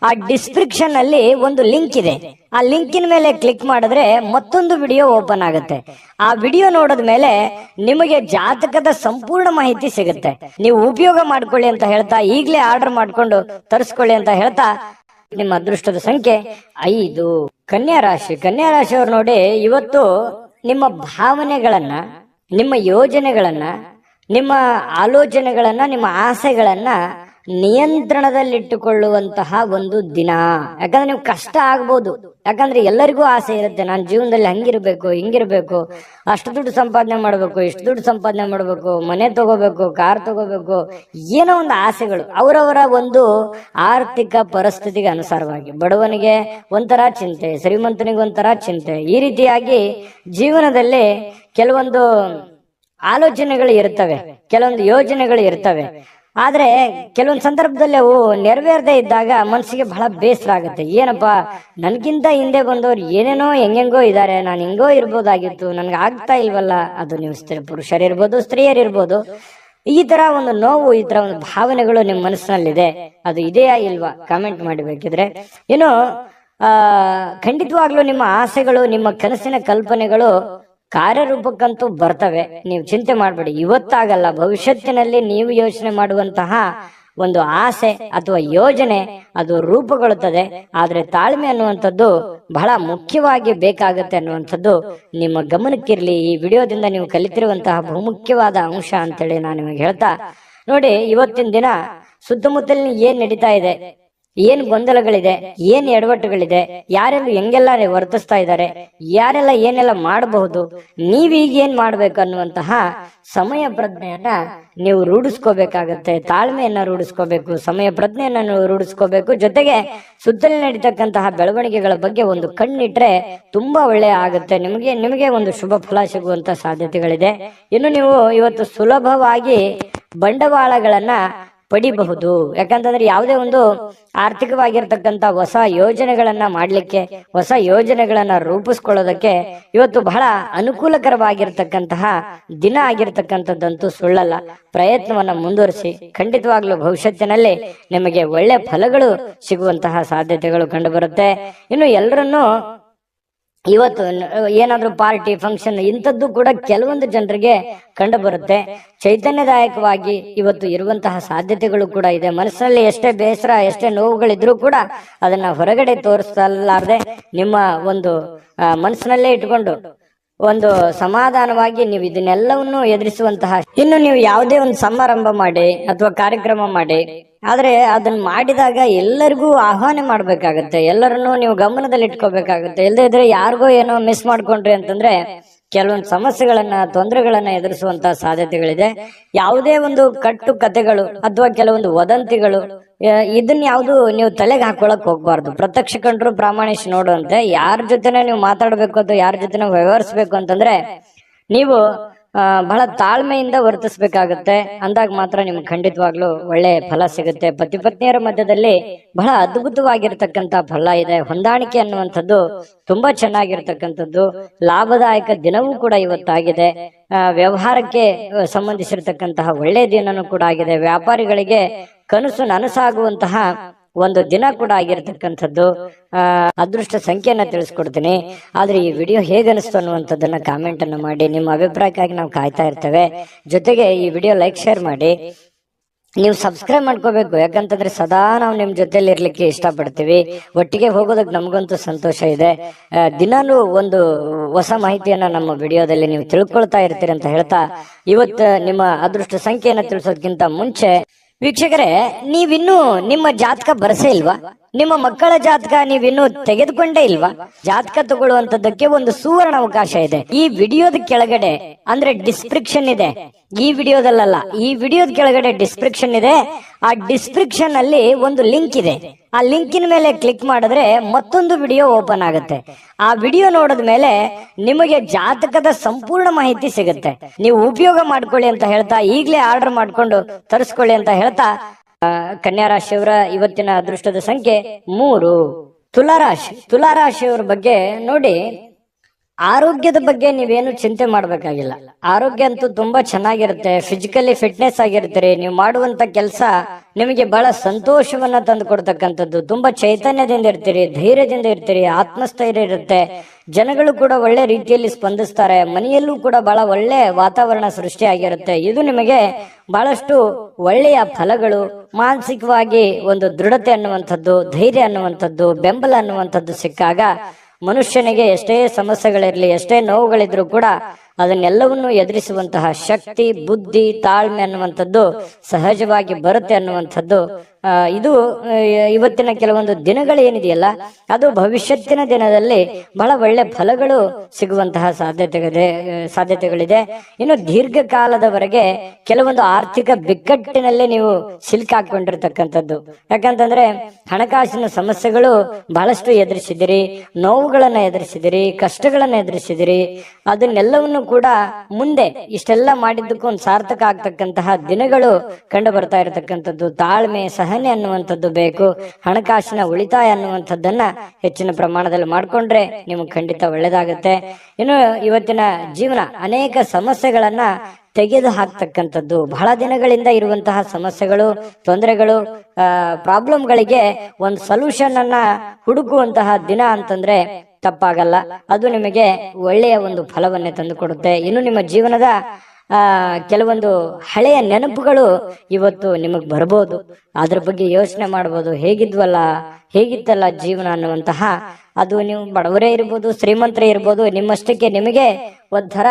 ಆ ಡಿಸ್ಕ್ರಿಪ್ಷನ್ ಅಲ್ಲಿ ಒಂದು ಲಿಂಕ್ ಇದೆ. ಆ ಲಿಂಕಿನ ಮೇಲೆ ಕ್ಲಿಕ್ ಮಾಡಿದ್ರೆ ಮತ್ತೊಂದು ವಿಡಿಯೋ ಓಪನ್ ಆಗುತ್ತೆ. ಆ ವಿಡಿಯೋ ನೋಡಿದ ಮೇಲೆ ನಿಮಗೆ ಜಾತಕದ ಸಂಪೂರ್ಣ ಮಾಹಿತಿ ಸಿಗುತ್ತೆ. ನೀವು ಉಪಯೋಗ ಮಾಡ್ಕೊಳ್ಳಿ ಅಂತ ಹೇಳ್ತಾ, ಈಗಲೇ ಆರ್ಡರ್ ಮಾಡ್ಕೊಂಡು ತರಿಸ್ಕೊಳ್ಳಿ ಅಂತ ಹೇಳ್ತಾ, ನಿಮ್ಮ ಅದೃಷ್ಟದ ಸಂಖ್ಯೆ 5. ಕನ್ಯಾ ರಾಶಿ. ಕನ್ಯಾ ರಾಶಿಯವ್ರು ನೋಡಿ, ಇವತ್ತು ನಿಮ್ಮ ಭಾವನೆಗಳನ್ನ, ನಿಮ್ಮ ಯೋಜನೆಗಳನ್ನ, ನಿಮ್ಮ ಆಲೋಚನೆಗಳನ್ನ, ನಿಮ್ಮ ಆಸೆಗಳನ್ನ ನಿಯಂತ್ರಣದಲ್ಲಿಟ್ಟುಕೊಳ್ಳುವಂತಹ ಒಂದು ದಿನ. ಯಾಕಂದ್ರೆ ನೀವು ಕಷ್ಟ ಆಗ್ಬೋದು, ಯಾಕಂದ್ರೆ ಎಲ್ಲರಿಗೂ ಆಸೆ ಇರುತ್ತೆ, ನಾನು ಜೀವನದಲ್ಲಿ ಹಂಗಿರ್ಬೇಕು, ಹಿಂಗಿರ್ಬೇಕು, ಅಷ್ಟು ದುಡ್ಡು ಸಂಪಾದನೆ ಮಾಡ್ಬೇಕು, ಇಷ್ಟು ದುಡ್ಡು ಸಂಪಾದನೆ ಮಾಡ್ಬೇಕು, ಮನೆ ತಗೋಬೇಕು, ಕಾರ್ ತಗೋಬೇಕು, ಏನೋ ಒಂದು ಆಸೆಗಳು ಅವರವರ ಒಂದು ಆರ್ಥಿಕ ಪರಿಸ್ಥಿತಿಗೆ ಅನುಸಾರವಾಗಿ. ಬಡವನಿಗೆ ಒಂಥರ ಚಿಂತೆ, ಶ್ರೀಮಂತನಿಗೆ ಒಂಥರ ಚಿಂತೆ. ಈ ರೀತಿಯಾಗಿ ಜೀವನದಲ್ಲಿ ಕೆಲವೊಂದು ಆಲೋಚನೆಗಳು ಇರ್ತವೆ, ಕೆಲವೊಂದು ಯೋಜನೆಗಳು ಇರ್ತವೆ. ಆದ್ರೆ ಕೆಲವೊಂದು ಸಂದರ್ಭದಲ್ಲಿ ಅವು ನೆರವೇರದೆ ಇದ್ದಾಗ ಮನಸ್ಸಿಗೆ ಬಹಳ ಬೇಸರ ಆಗುತ್ತೆ. ಏನಪ್ಪಾ, ನನ್ಗಿಂತ ಹಿಂದೆ ಬಂದವ್ರು ಏನೇನೋ ಹೆಂಗೆಂಗೋ ಇದ್ದಾರೆ, ನಾನು ಹಿಂಗೋ ಇರ್ಬೋದಾಗಿತ್ತು, ನನ್ಗೆ ಆಗ್ತಾ ಇಲ್ವಲ್ಲ. ಅದು ನೀವು ಪುರುಷರಿರ್ಬೋದು, ಸ್ತ್ರೀಯರಿರ್ಬೋದು. ಈ ತರ ಒಂದು ನೋವು, ಈ ತರ ಒಂದು ಭಾವನೆಗಳು ನಿಮ್ಮ ಮನಸ್ಸಿನಲ್ಲಿದೆ. ಅದು ಇದೆಯಾ ಇಲ್ವಾ ಕಾಮೆಂಟ್ ಮಾಡಬೇಕಿದ್ರೆ. ಇನ್ನು ಖಂಡಿತವಾಗ್ಲೂ ನಿಮ್ಮ ಆಸೆಗಳು, ನಿಮ್ಮ ಕನಸಿನ ಕಲ್ಪನೆಗಳು ಕಾರ್ಯರೂಪಕ್ಕಂತೂ ಬರ್ತವೆ. ನೀವು ಚಿಂತೆ ಮಾಡಬೇಡಿ. ಇವತ್ತಾಗಲ್ಲ, ಭವಿಷ್ಯತ್ತಿನಲ್ಲಿ ನೀವು ಯೋಚನೆ ಮಾಡುವಂತಹ ಒಂದು ಆಸೆ ಅಥವಾ ಯೋಜನೆ ಅದು ರೂಪುಗೊಳ್ಳುತ್ತದೆ. ಆದ್ರೆ ತಾಳ್ಮೆ ಅನ್ನುವಂಥದ್ದು ಬಹಳ ಮುಖ್ಯವಾಗಿ ಬೇಕಾಗತ್ತೆ ಅನ್ನುವಂಥದ್ದು ನಿಮ್ಮ ಗಮನಕ್ಕಿರ್ಲಿ. ಈ ವಿಡಿಯೋದಿಂದ ನೀವು ಕಲಿತಿರುವಂತಹ ಬಹುಮುಖ್ಯವಾದ ಅಂಶ ಅಂತೇಳಿ ನಾನು ನಿಮಗೆ ಹೇಳ್ತಾ, ನೋಡಿ, ಇವತ್ತಿನ ದಿನ ಸುತ್ತಮುತ್ತಲಿನ ಏನ್ ನಡೀತಾ ಇದೆ, ಏನ್ ಗೊಂದಲಗಳಿದೆ, ಏನ್ ಎಡವಟ್ಟುಗಳಿದೆ, ಯಾರೆಲ್ಲ ಹೆಂಗೆಲ್ಲ ವರ್ತಿಸ್ತಾ ಇದ್ದಾರೆ, ಯಾರೆಲ್ಲ ಏನೆಲ್ಲ ಮಾಡಬಹುದು, ನೀವೀಗ ಏನ್ ಮಾಡ್ಬೇಕು ಅನ್ನುವಂತಹ ಸಮಯ ಪ್ರಜ್ಞೆಯನ್ನ ನೀವು ರೂಢಿಸ್ಕೋಬೇಕಾಗತ್ತೆ. ತಾಳ್ಮೆಯನ್ನ ರೂಢಿಸ್ಕೋಬೇಕು, ಸಮಯ ಪ್ರಜ್ಞೆಯನ್ನ ನೀವು ರೂಢಿಸ್ಕೋಬೇಕು. ಜೊತೆಗೆ ಸುತ್ತಲೇ ನಡೀತಕ್ಕಂತಹ ಬೆಳವಣಿಗೆಗಳ ಬಗ್ಗೆ ಒಂದು ಕಣ್ಣಿಟ್ರೆ ತುಂಬಾ ಒಳ್ಳೆಯ ಆಗುತ್ತೆ. ನಿಮಗೆ ಒಂದು ಶುಭ ಫಲ ಸಿಗುವಂತ ಸಾಧ್ಯತೆಗಳಿದೆ. ಇನ್ನು ನೀವು ಇವತ್ತು ಸುಲಭವಾಗಿ ಬಂಡವಾಳಗಳನ್ನ ಪಡಿಬಹುದು. ಯಾಕಂತಂದ್ರೆ ಯಾವುದೇ ಒಂದು ಆರ್ಥಿಕವಾಗಿರ್ತಕ್ಕಂಥ ಹೊಸ ಯೋಜನೆಗಳನ್ನ ಮಾಡ್ಲಿಕ್ಕೆ, ಹೊಸ ಯೋಜನೆಗಳನ್ನ ರೂಪಿಸ್ಕೊಳ್ಳೋದಕ್ಕೆ ಇವತ್ತು ಬಹಳ ಅನುಕೂಲಕರವಾಗಿರ್ತಕ್ಕಂತಹ ದಿನ ಆಗಿರ್ತಕ್ಕಂಥದ್ದಂತೂ ಸುಳ್ಳಲ್ಲ. ಪ್ರಯತ್ನವನ್ನ ಮುಂದುವರಿಸಿ, ಖಂಡಿತವಾಗ್ಲೂ ಭವಿಷ್ಯತ್ತಿನಲ್ಲಿ ನಿಮಗೆ ಒಳ್ಳೆ ಫಲಗಳು ಸಿಗುವಂತಹ ಸಾಧ್ಯತೆಗಳು ಕಂಡು ಬರುತ್ತೆ. ಇನ್ನು ಎಲ್ಲರನ್ನೂ ಇವತ್ತು ಏನಾದ್ರೂ ಪಾರ್ಟಿ, ಫಂಕ್ಷನ್ ಇಂಥದ್ದು ಕೂಡ ಕೆಲವೊಂದು ಜನರಿಗೆ ಕಂಡು ಬರುತ್ತೆ. ಚೈತನ್ಯದಾಯಕವಾಗಿ ಇವತ್ತು ಇರುವಂತಹ ಸಾಧ್ಯತೆಗಳು ಕೂಡ ಇದೆ. ಮನಸ್ಸಿನಲ್ಲಿ ಎಷ್ಟೇ ಬೇಸರ, ಎಷ್ಟೇ ನೋವುಗಳಿದ್ರೂ ಕೂಡ ಅದನ್ನ ಹೊರಗಡೆ ತೋರಿಸಲಾರದೆ ನಿಮ್ಮ ಒಂದು ಮನಸ್ಸಿನಲ್ಲೇ ಇಟ್ಕೊಂಡು ಒಂದು ಸಮಾಧಾನವಾಗಿ ನೀವು ಇದನ್ನೆಲ್ಲವನ್ನು ಎದುರಿಸುವಂತಹ, ಇನ್ನು ನೀವು ಯಾವುದೇ ಒಂದು ಸಮಾರಂಭ ಮಾಡಿ ಅಥವಾ ಕಾರ್ಯಕ್ರಮ ಮಾಡಿ, ಆದ್ರೆ ಅದನ್ನ ಮಾಡಿದಾಗ ಎಲ್ಲರಿಗೂ ಆಹ್ವಾನ ಮಾಡ್ಬೇಕಾಗತ್ತೆ, ಎಲ್ಲರನ್ನು ನೀವು ಗಮನದಲ್ಲಿ ಇಟ್ಕೋಬೇಕಾಗತ್ತೆ. ಇಲ್ಲದೇ ಇದ್ರೆ ಯಾರಿಗೋ ಏನೋ ಮಿಸ್ ಮಾಡ್ಕೊಂಡ್ರಿ ಅಂತಂದ್ರೆ ಕೆಲವೊಂದು ಸಮಸ್ಯೆಗಳನ್ನ ತೊಂದರೆಗಳನ್ನ ಎದುರಿಸುವಂತಹ ಸಾಧ್ಯತೆಗಳಿದೆ. ಯಾವುದೇ ಒಂದು ಕಟ್ಟು ಕಥೆಗಳು ಅಥವಾ ಕೆಲವೊಂದು ವದಂತಿಗಳು ಇದನ್ನ ಯಾವುದು ನೀವು ತಲೆಗೆ ಹಾಕೊಳಕ್ ಹೋಗ್ಬಾರ್ದು. ಪ್ರತ್ಯಕ್ಷ ಕಂಡ್ರು ಪ್ರಾಮಾಣಿಸಿ ನೋಡುವಂತೆ ಯಾರ ಜೊತೆನೆ ನೀವು ಮಾತಾಡ್ಬೇಕು ಅಥವಾ ಯಾರ ಜೊತೆ ವ್ಯವಹರಿಸ್ಬೇಕು ಅಂತಂದ್ರೆ ನೀವು ಬಹಳ ತಾಳ್ಮೆಯಿಂದ ವರ್ತಿಸ್ಬೇಕಾಗತ್ತೆ. ಅಂದಾಗ ಮಾತ್ರ ನಿಮ್ಗೆ ಖಂಡಿತವಾಗ್ಲೂ ಒಳ್ಳೆ ಫಲ ಸಿಗುತ್ತೆ. ಪತಿ ಪತ್ನಿಯರ ಮಧ್ಯದಲ್ಲಿ ಬಹಳ ಅದ್ಭುತವಾಗಿರ್ತಕ್ಕಂಥ ಫಲ ಇದೆ. ಹೊಂದಾಣಿಕೆ ಅನ್ನುವಂಥದ್ದು ತುಂಬಾ ಚೆನ್ನಾಗಿರ್ತಕ್ಕಂಥದ್ದು. ಲಾಭದಾಯಕ ದಿನವೂ ಕೂಡ ಇವತ್ತಾಗಿದೆ. ವ್ಯವಹಾರಕ್ಕೆ ಸಂಬಂಧಿಸಿರ್ತಕ್ಕಂತಹ ಒಳ್ಳೆಯ ದಿನನೂ ಕೂಡ ಆಗಿದೆ. ವ್ಯಾಪಾರಿಗಳಿಗೆ ಕನಸು ನನಸಾಗುವಂತಹ ಒಂದು ದಿನ ಕೂಡ ಆಗಿರ್ತಕ್ಕಂಥದ್ದು. ಅದೃಷ್ಟ ಸಂಖ್ಯೆಯನ್ನ ತಿಳಿಸ್ಕೊಡ್ತೀನಿ. ಆದ್ರೆ ಈ ವಿಡಿಯೋ ಹೇಗನಿಸ್ತು ಅನ್ನುವಂಥದ್ದನ್ನ ಕಾಮೆಂಟ್ ಅನ್ನು ಮಾಡಿ. ನಿಮ್ಮ ಅಭಿಪ್ರಾಯಕ್ಕಾಗಿ ನಾವು ಕಾಯ್ತಾ ಇರ್ತೇವೆ. ಜೊತೆಗೆ ಈ ವಿಡಿಯೋ ಲೈಕ್ ಶೇರ್ ಮಾಡಿ. ನೀವು ಸಬ್ಸ್ಕ್ರೈಬ್ ಮಾಡ್ಕೋಬೇಕು, ಯಾಕಂತಂದ್ರೆ ಸದಾ ನಾವು ನಿಮ್ ಜೊತೆಲಿ ಇರ್ಲಿಕ್ಕೆ ಇಷ್ಟಪಡ್ತೀವಿ. ಒಟ್ಟಿಗೆ ಹೋಗೋದಕ್ಕೆ ನಮಗಂತೂ ಸಂತೋಷ ಇದೆ. ದಿನಾನು ಒಂದು ಹೊಸ ಮಾಹಿತಿಯನ್ನ ನಮ್ಮ ವಿಡಿಯೋದಲ್ಲಿ ನೀವು ತಿಳ್ಕೊಳ್ತಾ ಇರ್ತೀರಿ ಅಂತ ಹೇಳ್ತಾ, ಇವತ್ತು ನಿಮ್ಮ ಅದೃಷ್ಟ ಸಂಖ್ಯೆಯನ್ನ ತಿಳಿಸೋದಕ್ಕಿಂತ ಮುಂಚೆ ವೀಕ್ಷಕರೇ, ನೀವಿನ್ನೂ ನಿಮ್ಮ ಜಾತಕ ಬರಸೇ ಇಲ್ವಾ? ನಿಮ್ಮ ಮಕ್ಕಳ ಜಾತಕ ನೀವಿನ್ನೂ ತೆಗೆದುಕೊಂಡೇ ಇಲ್ವಾ? ಜಾತಕ ತಗೊಳ್ಳುವಂತದ್ದಕ್ಕೆ ಒಂದು ಸುವರ್ಣ ಅವಕಾಶ ಇದೆ. ಈ ವಿಡಿಯೋದ ಕೆಳಗಡೆ ಅಂದ್ರೆ ಡಿಸ್ಕ್ರಿಪ್ಷನ್ ಇದೆ. ಈ ವಿಡಿಯೋದಲ್ಲ, ಈ ವಿಡಿಯೋದ ಕೆಳಗಡೆ ಡಿಸ್ಕ್ರಿಪ್ಷನ್ ಇದೆ. ಆ ಡಿಸ್ಕ್ರಿಪ್ಷನ್ ಅಲ್ಲಿ ಒಂದು ಲಿಂಕ್ ಇದೆ. ಆ ಲಿಂಕಿನ ಮೇಲೆ ಕ್ಲಿಕ್ ಮಾಡಿದ್ರೆ ಮತ್ತೊಂದು ವಿಡಿಯೋ ಓಪನ್ ಆಗುತ್ತೆ. ಆ ವಿಡಿಯೋ ನೋಡಿದ ಮೇಲೆ ನಿಮಗೆ ಜಾತಕದ ಸಂಪೂರ್ಣ ಮಾಹಿತಿ ಸಿಗುತ್ತೆ. ನೀವು ಉಪಯೋಗ ಮಾಡ್ಕೊಳ್ಳಿ ಅಂತ ಹೇಳ್ತಾ, ಈಗಲೇ ಆರ್ಡರ್ ಮಾಡ್ಕೊಂಡು ತರಿಸ್ಕೊಳ್ಳಿ ಅಂತ ಹೇಳ್ತಾ, ಕನ್ಯಾ ರಾಶಿಯವರ ಇವತ್ತಿನ ಅದೃಷ್ಟದ ಸಂಖ್ಯೆ 3. ತುಲಾರಾಶಿಯವರ ಬಗ್ಗೆ ನೋಡಿ, ಆರೋಗ್ಯದ ಬಗ್ಗೆ ನೀವೇನು ಚಿಂತೆ ಮಾಡ್ಬೇಕಾಗಿಲ್ಲ. ಆರೋಗ್ಯ ಅಂತೂ ತುಂಬಾ ಚೆನ್ನಾಗಿರುತ್ತೆ. ಫಿಸಿಕಲಿ ಫಿಟ್ನೆಸ್ ಆಗಿರ್ತೀರಿ. ನೀವು ಮಾಡುವಂತ ಕೆಲಸ ನಿಮಗೆ ಬಹಳ ಸಂತೋಷವನ್ನ ತಂದು ಕೊಡ್ತಕ್ಕಂಥದ್ದು. ತುಂಬಾ ಚೈತನ್ಯದಿಂದ ಇರ್ತೀರಿ, ಧೈರ್ಯದಿಂದ ಇರ್ತೀರಿ, ಆತ್ಮಸ್ಥೈರ್ಯ ಇರುತ್ತೆ. ಜನಗಳು ಕೂಡ ಒಳ್ಳೆ ರೀತಿಯಲ್ಲಿ ಸ್ಪಂದಿಸ್ತಾರೆ. ಮನೆಯಲ್ಲೂ ಕೂಡ ಬಹಳ ಒಳ್ಳೆ ವಾತಾವರಣ ಸೃಷ್ಟಿಯಾಗಿರುತ್ತೆ. ಇದು ನಿಮಗೆ ಬಹಳಷ್ಟು ಒಳ್ಳೆಯ ಫಲಗಳು. ಮಾನಸಿಕವಾಗಿ ಒಂದು ದೃಢತೆ ಅನ್ನುವಂಥದ್ದು, ಧೈರ್ಯ ಅನ್ನುವಂಥದ್ದು, ಬೆಂಬಲ ಅನ್ನುವಂಥದ್ದು ಸಿಕ್ಕಾಗ ಮನುಷ್ಯನಿಗೆ ಎಷ್ಟೇ ಸಮಸ್ಯೆಗಳಿರ್ಲಿ, ಎಷ್ಟೇ ನೋವುಗಳಿದ್ರು ಕೂಡ ಅದನ್ನೆಲ್ಲವನ್ನು ಎದುರಿಸುವಂತಹ ಶಕ್ತಿ, ಬುದ್ಧಿ, ತಾಳ್ಮೆ ಅನ್ನುವಂಥದ್ದು ಸಹಜವಾಗಿ ಬರುತ್ತೆ ಅನ್ನುವಂಥದ್ದು. ಇದು ಇವತ್ತಿನ ಕೆಲವೊಂದು ದಿನಗಳೇನಿದೆಯಲ್ಲ, ಅದು ಭವಿಷ್ಯತ್ತಿನ ದಿನದಲ್ಲಿ ಬಹಳ ಒಳ್ಳೆ ಫಲಗಳು ಸಿಗುವಂತಹ ಸಾಧ್ಯತೆಗಳಿದೆ. ಇನ್ನು ದೀರ್ಘಕಾಲದವರೆಗೆ ಕೆಲವೊಂದು ಆರ್ಥಿಕ ಬಿಕ್ಕಟ್ಟಿನಲ್ಲೇ ನೀವು ಸಿಲುಕಾಕೊಂಡಿರ್ತಕ್ಕಂಥದ್ದು. ಯಾಕಂತಂದ್ರೆ ಹಣಕಾಸಿನ ಸಮಸ್ಯೆಗಳು ಬಹಳಷ್ಟು ಎದುರಿಸಿದಿರಿ, ನೋವುಗಳನ್ನ ಎದುರಿಸಿದಿರಿ, ಕಷ್ಟಗಳನ್ನ ಎದುರಿಸಿದಿರಿ. ಅದನ್ನೆಲ್ಲವನ್ನು ಕೂಡ ಮುಂದೆ ಇಷ್ಟೆಲ್ಲ ಮಾಡಿದ್ದಕ್ಕೂ ಒಂದು ಸಾರ್ಥಕ ಆಗ್ತಕ್ಕಂತಹ ದಿನಗಳು ಕಂಡು ಬರ್ತಾ ಇರತಕ್ಕಂಥದ್ದು. ತಾಳ್ಮೆ, ಸಹನೆ ಅನ್ನುವಂಥದ್ದು ಬೇಕು. ಹಣಕಾಸಿನ ಉಳಿತಾಯ ಅನ್ನುವಂಥದ್ದನ್ನ ಹೆಚ್ಚಿನ ಪ್ರಮಾಣದಲ್ಲಿ ಮಾಡ್ಕೊಂಡ್ರೆ ನಿಮಗೆ ಖಂಡಿತ ಒಳ್ಳೇದಾಗತ್ತೆ. ಇನ್ನು ಇವತ್ತಿನ ಜೀವನ ಅನೇಕ ಸಮಸ್ಯೆಗಳನ್ನ ತೆಗೆದು ಹಾಕ್ತಕ್ಕಂಥದ್ದು. ಬಹಳ ದಿನಗಳಿಂದ ಇರುವಂತಹ ಸಮಸ್ಯೆಗಳು, ತೊಂದರೆಗಳು, ಪ್ರಾಬ್ಲಮ್ಗಳಿಗೆ ಒಂದು ಸೊಲ್ಯೂಷನ್ ಅನ್ನ ಹುಡುಕುವಂತಹ ದಿನ ಅಂತಂದ್ರೆ ತಪ್ಪಾಗಲ್ಲ. ಅದು ನಿಮಗೆ ಒಳ್ಳೆಯ ಒಂದು ಫಲವನ್ನೇ ತಂದು ಕೊಡುತ್ತೆ. ಇನ್ನು ನಿಮ್ಮ ಜೀವನದ ಕೆಲವೊಂದು ಹಳೆಯ ನೆನಪುಗಳು ಇವತ್ತು ನಿಮಗ್ ಬರ್ಬೋದು. ಅದ್ರ ಬಗ್ಗೆ ಯೋಚನೆ ಮಾಡ್ಬೋದು. ಹೇಗಿತ್ತಲ್ಲ ಜೀವನ ಅನ್ನುವಂತಹ, ಅದು ನೀವು ಬಡವರೇ ಇರ್ಬೋದು, ಶ್ರೀಮಂತರೇ ಇರ್ಬೋದು, ನಿಮ್ಮಷ್ಟಕ್ಕೆ ನಿಮಗೆ ಒಂಥರ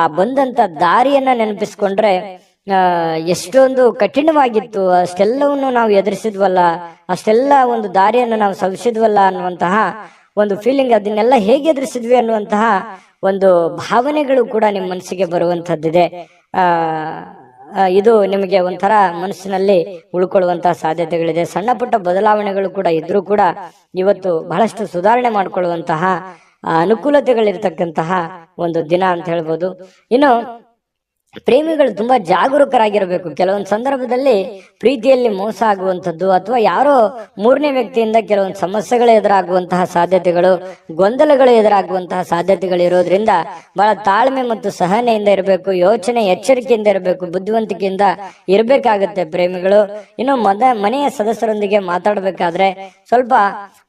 ಆ ಬಂದಂತ ದಾರಿಯನ್ನ ನೆನಪಿಸ್ಕೊಂಡ್ರೆ ಎಷ್ಟೊಂದು ಕಠಿಣವಾಗಿತ್ತು, ಅಷ್ಟೆಲ್ಲವನ್ನು ನಾವು ಎದುರಿಸಿದ್ವಲ್ಲ, ಅಷ್ಟೆಲ್ಲ ಒಂದು ದಾರಿಯನ್ನು ನಾವು ಸವಿಸಿದ್ವಲ್ಲ ಅನ್ನುವಂತಹ ಒಂದು ಫೀಲಿಂಗ್, ಅದನ್ನೆಲ್ಲ ಹೇಗೆ ಎದುರಿಸಿದ್ವಿ ಅನ್ನುವಂತಹ ಒಂದು ಭಾವನೆಗಳು ಕೂಡ ನಿಮ್ಮ ಮನಸ್ಸಿಗೆ ಬರುವಂತದ್ದಿದೆ. ಇದು ನಿಮಗೆ ಒಂಥರ ಮನಸ್ಸಿನಲ್ಲಿ ಉಳ್ಕೊಳ್ಳುವಂತಹ ಸಾಧ್ಯತೆಗಳಿದೆ. ಸಣ್ಣ ಪುಟ್ಟ ಬದಲಾವಣೆಗಳು ಕೂಡ ಇದ್ರೂ ಕೂಡ ಇವತ್ತು ಬಹಳಷ್ಟು ಸುಧಾರಣೆ ಮಾಡಿಕೊಳ್ಳುವಂತಹ ಅನುಕೂಲತೆಗಳಿರ್ತಕ್ಕಂತಹ ಒಂದು ದಿನ ಅಂತ ಹೇಳ್ಬೋದು. ಇನ್ನು ಪ್ರೇಮಿಗಳು ತುಂಬಾ ಜಾಗರೂಕರಾಗಿರಬೇಕು. ಕೆಲವೊಂದು ಸಂದರ್ಭದಲ್ಲಿ ಪ್ರೀತಿಯಲ್ಲಿ ಮೋಸ ಆಗುವಂಥದ್ದು ಅಥವಾ ಯಾರೋ ಮೂರನೇ ವ್ಯಕ್ತಿಯಿಂದ ಕೆಲವೊಂದು ಸಮಸ್ಯೆಗಳು ಎದುರಾಗುವಂತಹ ಸಾಧ್ಯತೆಗಳು, ಗೊಂದಲಗಳು ಎದುರಾಗುವಂತಹ ಸಾಧ್ಯತೆಗಳು ಇರೋದ್ರಿಂದ ಬಹಳ ತಾಳ್ಮೆ ಮತ್ತು ಸಹನೆಯಿಂದ ಇರಬೇಕು. ಯೋಚನೆ, ಎಚ್ಚರಿಕೆಯಿಂದ ಇರಬೇಕು, ಬುದ್ಧಿವಂತಿಕೆಯಿಂದ ಇರಬೇಕಾಗತ್ತೆ ಪ್ರೇಮಿಗಳು. ಇನ್ನು ಮನೆಯ ಸದಸ್ಯರೊಂದಿಗೆ ಮಾತಾಡಬೇಕಾದ್ರೆ ಸ್ವಲ್ಪ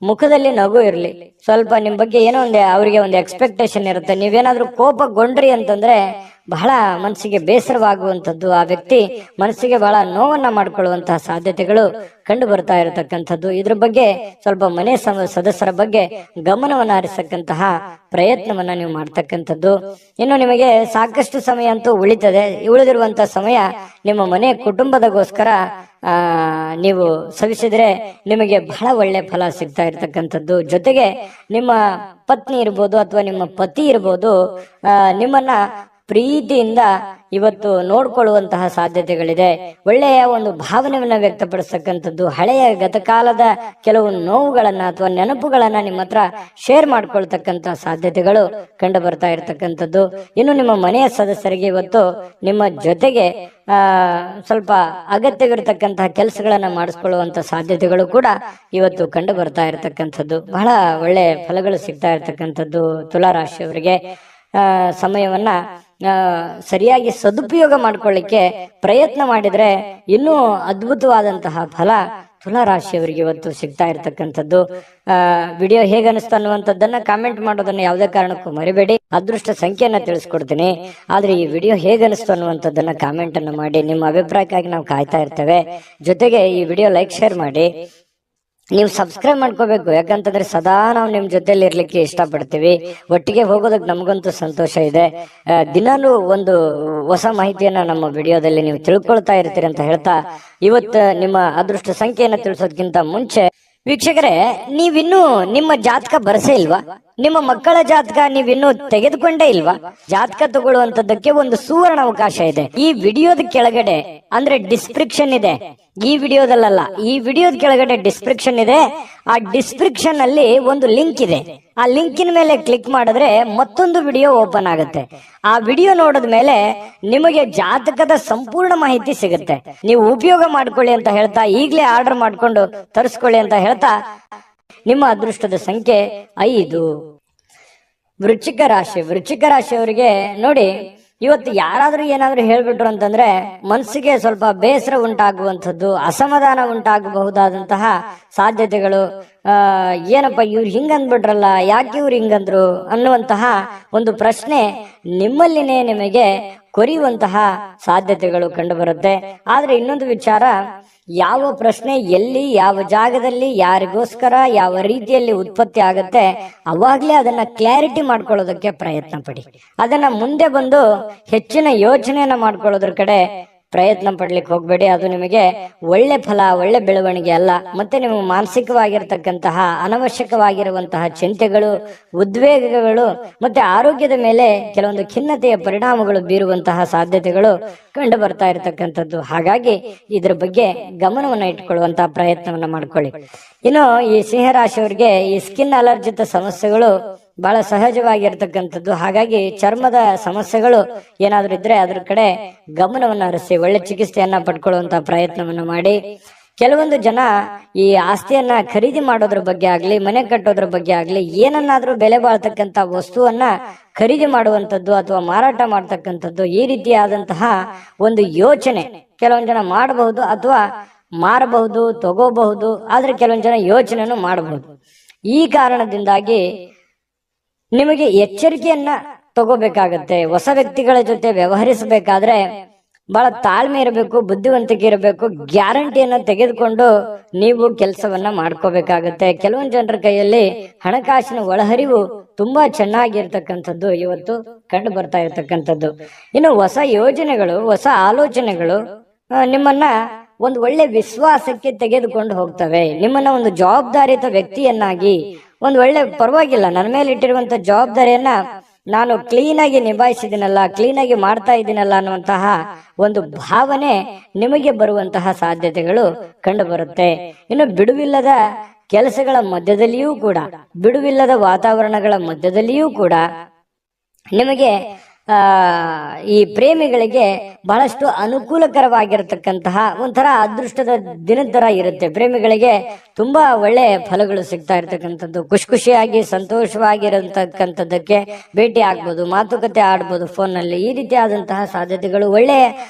ಮುಖದಲ್ಲಿ ನಗು ಇರಲಿ. ಸ್ವಲ್ಪ ನಿಮ್ ಬಗ್ಗೆ ಏನೋ ಅವರಿಗೆ ಒಂದು ಎಕ್ಸ್ಪೆಕ್ಟೇಷನ್ ಇರುತ್ತೆ. ನೀವೇನಾದ್ರೂ ಕೋಪಗೊಂಡ್ರಿ ಅಂತಂದ್ರೆ ಬಹಳ ಮನಸ್ಸಿಗೆ ಬೇಸರವಾಗುವಂಥದ್ದು, ಆ ವ್ಯಕ್ತಿ ಮನಸ್ಸಿಗೆ ಬಹಳ ನೋವನ್ನ ಮಾಡ್ಕೊಳ್ಳುವಂತಹ ಸಾಧ್ಯತೆಗಳು ಕಂಡು ಬರ್ತಾ ಇರತಕ್ಕಂಥದ್ದು. ಇದ್ರ ಬಗ್ಗೆ ಸ್ವಲ್ಪ ಮನೆ ಸದಸ್ಯರ ಬಗ್ಗೆ ಗಮನವನ್ನ ಹರಿಸತಕ್ಕಂತಹ ಪ್ರಯತ್ನವನ್ನ ನೀವು ಮಾಡ್ತಕ್ಕಂಥದ್ದು. ಇನ್ನು ನಿಮಗೆ ಸಾಕಷ್ಟು ಸಮಯ ಅಂತೂ ಉಳಿತದೆ. ಉಳಿದಿರುವಂತಹ ಸಮಯ ನಿಮ್ಮ ಮನೆ ಕುಟುಂಬದಗೋಸ್ಕರ ನೀವು ಸವಿಸಿದ್ರೆ ನಿಮಗೆ ಬಹಳ ಒಳ್ಳೆ ಫಲ ಸಿಗ್ತಾ ಇರ್ತಕ್ಕಂಥದ್ದು. ಜೊತೆಗೆ ನಿಮ್ಮ ಪತ್ನಿ ಇರ್ಬೋದು ಅಥವಾ ನಿಮ್ಮ ಪತಿ ಇರ್ಬೋದು, ನಿಮ್ಮನ್ನ ಪ್ರೀತಿಯಿಂದ ಇವತ್ತು ನೋಡ್ಕೊಳ್ಳುವಂತಹ ಸಾಧ್ಯತೆಗಳಿದೆ. ಒಳ್ಳೆಯ ಒಂದು ಭಾವನೆಯನ್ನ ವ್ಯಕ್ತಪಡಿಸ್ತಕ್ಕಂಥದ್ದು, ಹಳೆಯ ಗತಕಾಲದ ಕೆಲವು ನೋವುಗಳನ್ನ ಅಥವಾ ನೆನಪುಗಳನ್ನ ನಿಮ್ಮ ಹತ್ರ ಶೇರ್ ಮಾಡ್ಕೊಳ್ತಕ್ಕಂಥ ಸಾಧ್ಯತೆಗಳು ಕಂಡು ಬರ್ತಾ ಇರತಕ್ಕಂಥದ್ದು. ಇನ್ನು ನಿಮ್ಮ ಮನೆಯ ಸದಸ್ಯರಿಗೆ ಇವತ್ತು ನಿಮ್ಮ ಜೊತೆಗೆ ಸ್ವಲ್ಪ ಅಗತ್ಯವಿರತಕ್ಕಂತಹ ಕೆಲಸಗಳನ್ನ ಮಾಡಿಸ್ಕೊಳ್ಳುವಂತ ಸಾಧ್ಯತೆಗಳು ಕೂಡ ಇವತ್ತು ಕಂಡು ಬರ್ತಾ ಇರತಕ್ಕಂಥದ್ದು. ಬಹಳ ಒಳ್ಳೆ ಫಲಗಳು ಸಿಗ್ತಾ ಇರತಕ್ಕಂಥದ್ದು ತುಲಾ ರಾಶಿಯವರಿಗೆ. ಸಮಯವನ್ನ ಸರಿಯಾಗಿ ಸದುಪಯೋಗ ಮಾಡ್ಕೊಳ್ಳಿಕ್ಕೆ ಪ್ರಯತ್ನ ಮಾಡಿದ್ರೆ ಇನ್ನೂ ಅದ್ಭುತವಾದಂತಹ ಫಲ ತುಲಾ ರಾಶಿಯವರಿಗೆ ಇವತ್ತು ಸಿಗ್ತಾ ಇರ್ತಕ್ಕಂಥದ್ದು. ವಿಡಿಯೋ ಹೇಗೆ ಅನಿಸ್ತು ಅನ್ನುವಂಥದ್ದನ್ನ ಕಾಮೆಂಟ್ ಮಾಡೋದನ್ನ ಯಾವುದೇ ಕಾರಣಕ್ಕೂ ಮರಿಬೇಡಿ. ಅದೃಷ್ಟ ಸಂಖ್ಯೆಯನ್ನ ತಿಳಿಸ್ಕೊಡ್ತೀನಿ, ಆದ್ರೆ ಈ ವಿಡಿಯೋ ಹೇಗೆ ಅನಿಸ್ತು ಅನ್ನುವಂಥದ್ದನ್ನ ಕಾಮೆಂಟ್ ಅನ್ನು ಮಾಡಿ. ನಿಮ್ಮ ಅಭಿಪ್ರಾಯಕ್ಕಾಗಿ ನಾವು ಕಾಯ್ತಾ ಇರ್ತೇವೆ. ಜೊತೆಗೆ ಈ ವಿಡಿಯೋ ಲೈಕ್ ಶೇರ್ ಮಾಡಿ. ನೀವು ಸಬ್ಸ್ಕ್ರೈಬ್ ಮಾಡ್ಕೋಬೇಕು, ಯಾಕಂತಂದ್ರೆ ಸದಾ ನಾವು ನಿಮ್ ಜೊತೆಲಿ ಇರ್ಲಿಕ್ಕೆ ಇಷ್ಟಪಡ್ತೀವಿ. ಒಟ್ಟಿಗೆ ಹೋಗೋದಕ್ಕೆ ನಮಗಂತೂ ಸಂತೋಷ ಇದೆ. ದಿನಾಲೂ ಒಂದು ಹೊಸ ಮಾಹಿತಿಯನ್ನ ನಮ್ಮ ವಿಡಿಯೋದಲ್ಲಿ ನೀವು ತಿಳ್ಕೊಳ್ತಾ ಇರ್ತೀರಿ ಅಂತ ಹೇಳ್ತಾ, ಇವತ್ತು ನಿಮ್ಮ ಅದೃಷ್ಟ ಸಂಖ್ಯೆಯನ್ನ ತಿಳಿಸೋದಕ್ಕಿಂತ ಮುಂಚೆ ವೀಕ್ಷಕರೇ, ನೀವಿನ್ನೂ ನಿಮ್ಮ ಜಾತಕ ಬರಸೇ ಇಲ್ವಾ? ನಿಮ್ಮ ಮಕ್ಕಳ ಜಾತಕ ನೀವಿನ್ನೂ ತೆಗೆದುಕೊಂಡೇ ಇಲ್ವಾ? ಜಾತಕ ತಗೊಳ್ಳುವಂತದ್ದಕ್ಕೆ ಒಂದು ಸುವರ್ಣ ಅವಕಾಶ ಇದೆ. ಈ ವಿಡಿಯೋದ ಕೆಳಗಡೆ ಅಂದ್ರೆ ಡಿಸ್ಕ್ರಿಪ್ಷನ್ ಇದೆ, ಈ ವಿಡಿಯೋದಲ್ಲ, ಈ ವಿಡಿಯೋದ ಕೆಳಗಡೆ ಡಿಸ್ಕ್ರಿಪ್ಷನ್ ಇದೆ. ಆ ಡಿಸ್ಕ್ರಿಪ್ಷನ್ ಅಲ್ಲಿ ಒಂದು ಲಿಂಕ್ ಇದೆ. ಆ ಲಿಂಕಿನ ಮೇಲೆ ಕ್ಲಿಕ್ ಮಾಡಿದ್ರೆ ಮತ್ತೊಂದು ವಿಡಿಯೋ ಓಪನ್ ಆಗುತ್ತೆ. ಆ ವಿಡಿಯೋ ನೋಡಿದ ಮೇಲೆ ನಿಮಗೆ ಜಾತಕದ ಸಂಪೂರ್ಣ ಮಾಹಿತಿ ಸಿಗುತ್ತೆ. ನೀವು ಉಪಯೋಗ ಮಾಡ್ಕೊಳ್ಳಿ ಅಂತ ಹೇಳ್ತಾ, ಈಗಲೇ ಆರ್ಡರ್ ಮಾಡ್ಕೊಂಡು ತರಿಸ್ಕೊಳ್ಳಿ ಅಂತ ಹೇಳ್ತಾ, ನಿಮ್ಮ ಅದೃಷ್ಟದ ಸಂಖ್ಯೆ 5. ವೃಶ್ಚಿಕ ರಾಶಿ. ವೃಶ್ಚಿಕ ರಾಶಿಯವರಿಗೆ ನೋಡಿ, ಇವತ್ತು ಯಾರಾದ್ರೂ ಏನಾದ್ರೂ ಹೇಳ್ಬಿಟ್ರು ಅಂತಂದ್ರೆ ಮನಸ್ಸಿಗೆ ಸ್ವಲ್ಪ ಬೇಸರ ಉಂಟಾಗುವಂಥದ್ದು, ಅಸಮಾಧಾನ ಉಂಟಾಗಬಹುದಾದಂತಹ ಸಾಧ್ಯತೆಗಳು. ಏನಪ್ಪ ಇವ್ರು ಹಿಂಗಂದ್ಬಿಟ್ರಲ್ಲ, ಯಾಕೆ ಇವ್ರು ಹಿಂಗಂದ್ರು ಅನ್ನುವಂತಹ ಒಂದು ಪ್ರಶ್ನೆ ನಿಮ್ಮಲ್ಲಿನೇ ನಿಮಗೆ ಕೊರಿಯುವಂತಹ ಸಾಧ್ಯತೆಗಳು ಕಂಡು ಬರುತ್ತೆ. ಆದ್ರೆ ಇನ್ನೊಂದು ವಿಚಾರ, ಯಾವ ಪ್ರಶ್ನೆ ಎಲ್ಲಿ, ಯಾವ ಜಾಗದಲ್ಲಿ, ಯಾರಿಗೋಸ್ಕರ, ಯಾವ ರೀತಿಯಲ್ಲಿ ಉತ್ಪತ್ತಿ ಆಗುತ್ತೆ, ಅವಾಗ್ಲೇ ಅದನ್ನ ಕ್ಲಾರಿಟಿ ಮಾಡ್ಕೊಳ್ಳೋದಕ್ಕೆ ಪ್ರಯತ್ನ ಪಡಿ. ಅದನ್ನ ಮುಂದೆ ಬಂದು ಹೆಚ್ಚಿನ ಯೋಚನೆಯನ್ನ ಮಾಡ್ಕೊಳ್ಳೋದ್ರ ಕಡೆ ಪ್ರಯತ್ನ ಪಡ್ಲಿಕ್ಕೆ ಹೋಗ್ಬೇಡಿ. ಅದು ನಿಮಗೆ ಒಳ್ಳೆ ಫಲ, ಒಳ್ಳೆ ಬೆಳವಣಿಗೆ ಅಲ್ಲ. ಮತ್ತೆ ನಿಮಗೆ ಮಾನಸಿಕವಾಗಿರ್ತಕ್ಕಂತಹ ಅನವಶ್ಯಕವಾಗಿರುವಂತಹ ಚಿಂತೆಗಳು, ಉದ್ವೇಗಗಳು ಮತ್ತೆ ಆರೋಗ್ಯದ ಮೇಲೆ ಕೆಲವೊಂದು ಖಿನ್ನತೆಯ ಪರಿಣಾಮಗಳು ಬೀರುವಂತಹ ಸಾಧ್ಯತೆಗಳು ಕಂಡು ಬರ್ತಾ ಇರತಕ್ಕಂಥದ್ದು. ಹಾಗಾಗಿ ಇದ್ರ ಬಗ್ಗೆ ಗಮನವನ್ನ ಇಟ್ಕೊಳ್ಳುವಂತಹ ಪ್ರಯತ್ನವನ್ನ ಮಾಡ್ಕೊಳ್ಳಿ. ಇನ್ನು ಈ ಸಿಂಹರಾಶಿಯವರಿಗೆ ಈ ಸ್ಕಿನ್ ಅಲರ್ಜಿತ ಸಮಸ್ಯೆಗಳು ಬಹಳ ಸಹಜವಾಗಿರ್ತಕ್ಕಂಥದ್ದು. ಹಾಗಾಗಿ ಚರ್ಮದ ಸಮಸ್ಯೆಗಳು ಏನಾದ್ರೂ ಇದ್ರೆ ಅದ್ರ ಕಡೆ ಗಮನವನ್ನ ಹರಿಸಿ ಒಳ್ಳೆ ಚಿಕಿತ್ಸೆಯನ್ನ ಪಡ್ಕೊಳ್ಳುವಂತಹ ಪ್ರಯತ್ನವನ್ನ ಮಾಡಿ. ಕೆಲವೊಂದು ಜನ ಈ ಆಸ್ತಿಯನ್ನ ಖರೀದಿ ಮಾಡೋದ್ರ ಬಗ್ಗೆ ಆಗ್ಲಿ, ಮನೆ ಕಟ್ಟೋದ್ರ ಬಗ್ಗೆ ಆಗ್ಲಿ, ಏನನ್ನಾದ್ರೂ ಬೆಲೆ ಬಾಳ್ತಕ್ಕಂತ ವಸ್ತುವನ್ನ ಖರೀದಿ ಮಾಡುವಂತದ್ದು ಅಥವಾ ಮಾರಾಟ ಮಾಡ್ತಕ್ಕಂಥದ್ದು, ಈ ರೀತಿಯಾದಂತಹ ಒಂದು ಯೋಚನೆ ಕೆಲವೊಂದು ಜನ ಮಾಡಬಹುದು ಅಥವಾ ಮಾರಬಹುದು, ತಗೋಬಹುದು. ಆದ್ರೆ ಕೆಲವೊಂದು ಜನ ಯೋಚನೆನೂ ಮಾಡಬಹುದು. ಈ ಕಾರಣದಿಂದಾಗಿ ನಿಮಗೆ ಎಚ್ಚರಿಕೆಯನ್ನ ತಗೋಬೇಕಾಗತ್ತೆ. ಹೊಸ ವ್ಯಕ್ತಿಗಳ ಜೊತೆ ವ್ಯವಹರಿಸಬೇಕಾದ್ರೆ ಬಹಳ ತಾಳ್ಮೆ ಇರಬೇಕು, ಬುದ್ಧಿವಂತಿಕೆ ಇರಬೇಕು. ಗ್ಯಾರಂಟಿಯನ್ನ ತೆಗೆದುಕೊಂಡು ನೀವು ಕೆಲಸವನ್ನ ಮಾಡ್ಕೋಬೇಕಾಗತ್ತೆ. ಕೆಲವೊಂದು ಜನರ ಕೈಯಲ್ಲಿ ಹಣಕಾಸಿನ ಒಳಹರಿವು ತುಂಬಾ ಚೆನ್ನಾಗಿರ್ತಕ್ಕಂಥದ್ದು ಇವತ್ತು ಕಂಡು ಬರ್ತಾ ಇರ್ತಕ್ಕಂಥದ್ದು. ಇನ್ನು ಹೊಸ ಯೋಜನೆಗಳು, ಹೊಸ ಆಲೋಚನೆಗಳು ನಿಮ್ಮನ್ನ ಒಂದು ಒಳ್ಳೆ ವಿಶ್ವಾಸಕ್ಕೆ ತೆಗೆದುಕೊಂಡು ಹೋಗ್ತವೆ. ನಿಮ್ಮನ್ನ ಒಂದು ಜವಾಬ್ದಾರಿಯುತ ವ್ಯಕ್ತಿಯನ್ನಾಗಿ, ಒಂದು ಒಳ್ಳೆ ಪರವಾಗಿಲ್ಲ, ನನ್ನ ಮೇಲೆ ಇಟ್ಟಿರುವಂತ ಜವಾಬ್ದಾರಿಯನ್ನ ನಾನು ಕ್ಲೀನ್ ಆಗಿ ನಿಭಾಯಿಸಿದಿನಲ್ಲ, ಕ್ಲೀನ್ ಆಗಿ ಮಾಡ್ತಾ ಇದ್ದೀನಲ್ಲ ಅನ್ನುವಂತಹ ಒಂದು ಭಾವನೆ ನಿಮಗೆ ಬರುವಂತಹ ಸಾಧ್ಯತೆಗಳು ಕಂಡು ಬರುತ್ತೆ. ಇನ್ನು ಬಿಡುವಿಲ್ಲದ ಕೆಲಸಗಳ ಮಧ್ಯದಲ್ಲಿಯೂ ಕೂಡ, ಬಿಡುವಿಲ್ಲದ ವಾತಾವರಣಗಳ ಮಧ್ಯದಲ್ಲಿಯೂ ಕೂಡ ನಿಮಗೆ ಈ ಪ್ರೇಮಿಗಳಿಗೆ ಬಹಳಷ್ಟು ಅನುಕೂಲಕರವಾಗಿರತಕ್ಕಂತಹ ಒಂಥರ ಅದೃಷ್ಟದ ದಿನದ ತರ ಇರುತ್ತೆ. ಪ್ರೇಮಿಗಳಿಗೆ ತುಂಬಾ ಒಳ್ಳೆ ಫಲಗಳು ಸಿಗ್ತಾ ಇರ್ತಕ್ಕಂಥದ್ದು. ಖುಷಿಯಾಗಿ ಸಂತೋಷವಾಗಿರತಕ್ಕಂಥದ್ದಕ್ಕೆ ಭೇಟಿ ಆಗ್ಬೋದು, ಮಾತುಕತೆ ಆಡ್ಬೋದು ಫೋನ್ ನಲ್ಲಿ. ಈ ರೀತಿಯಾದಂತಹ ಸಾಧ್ಯತೆಗಳು, ಒಳ್ಳೆ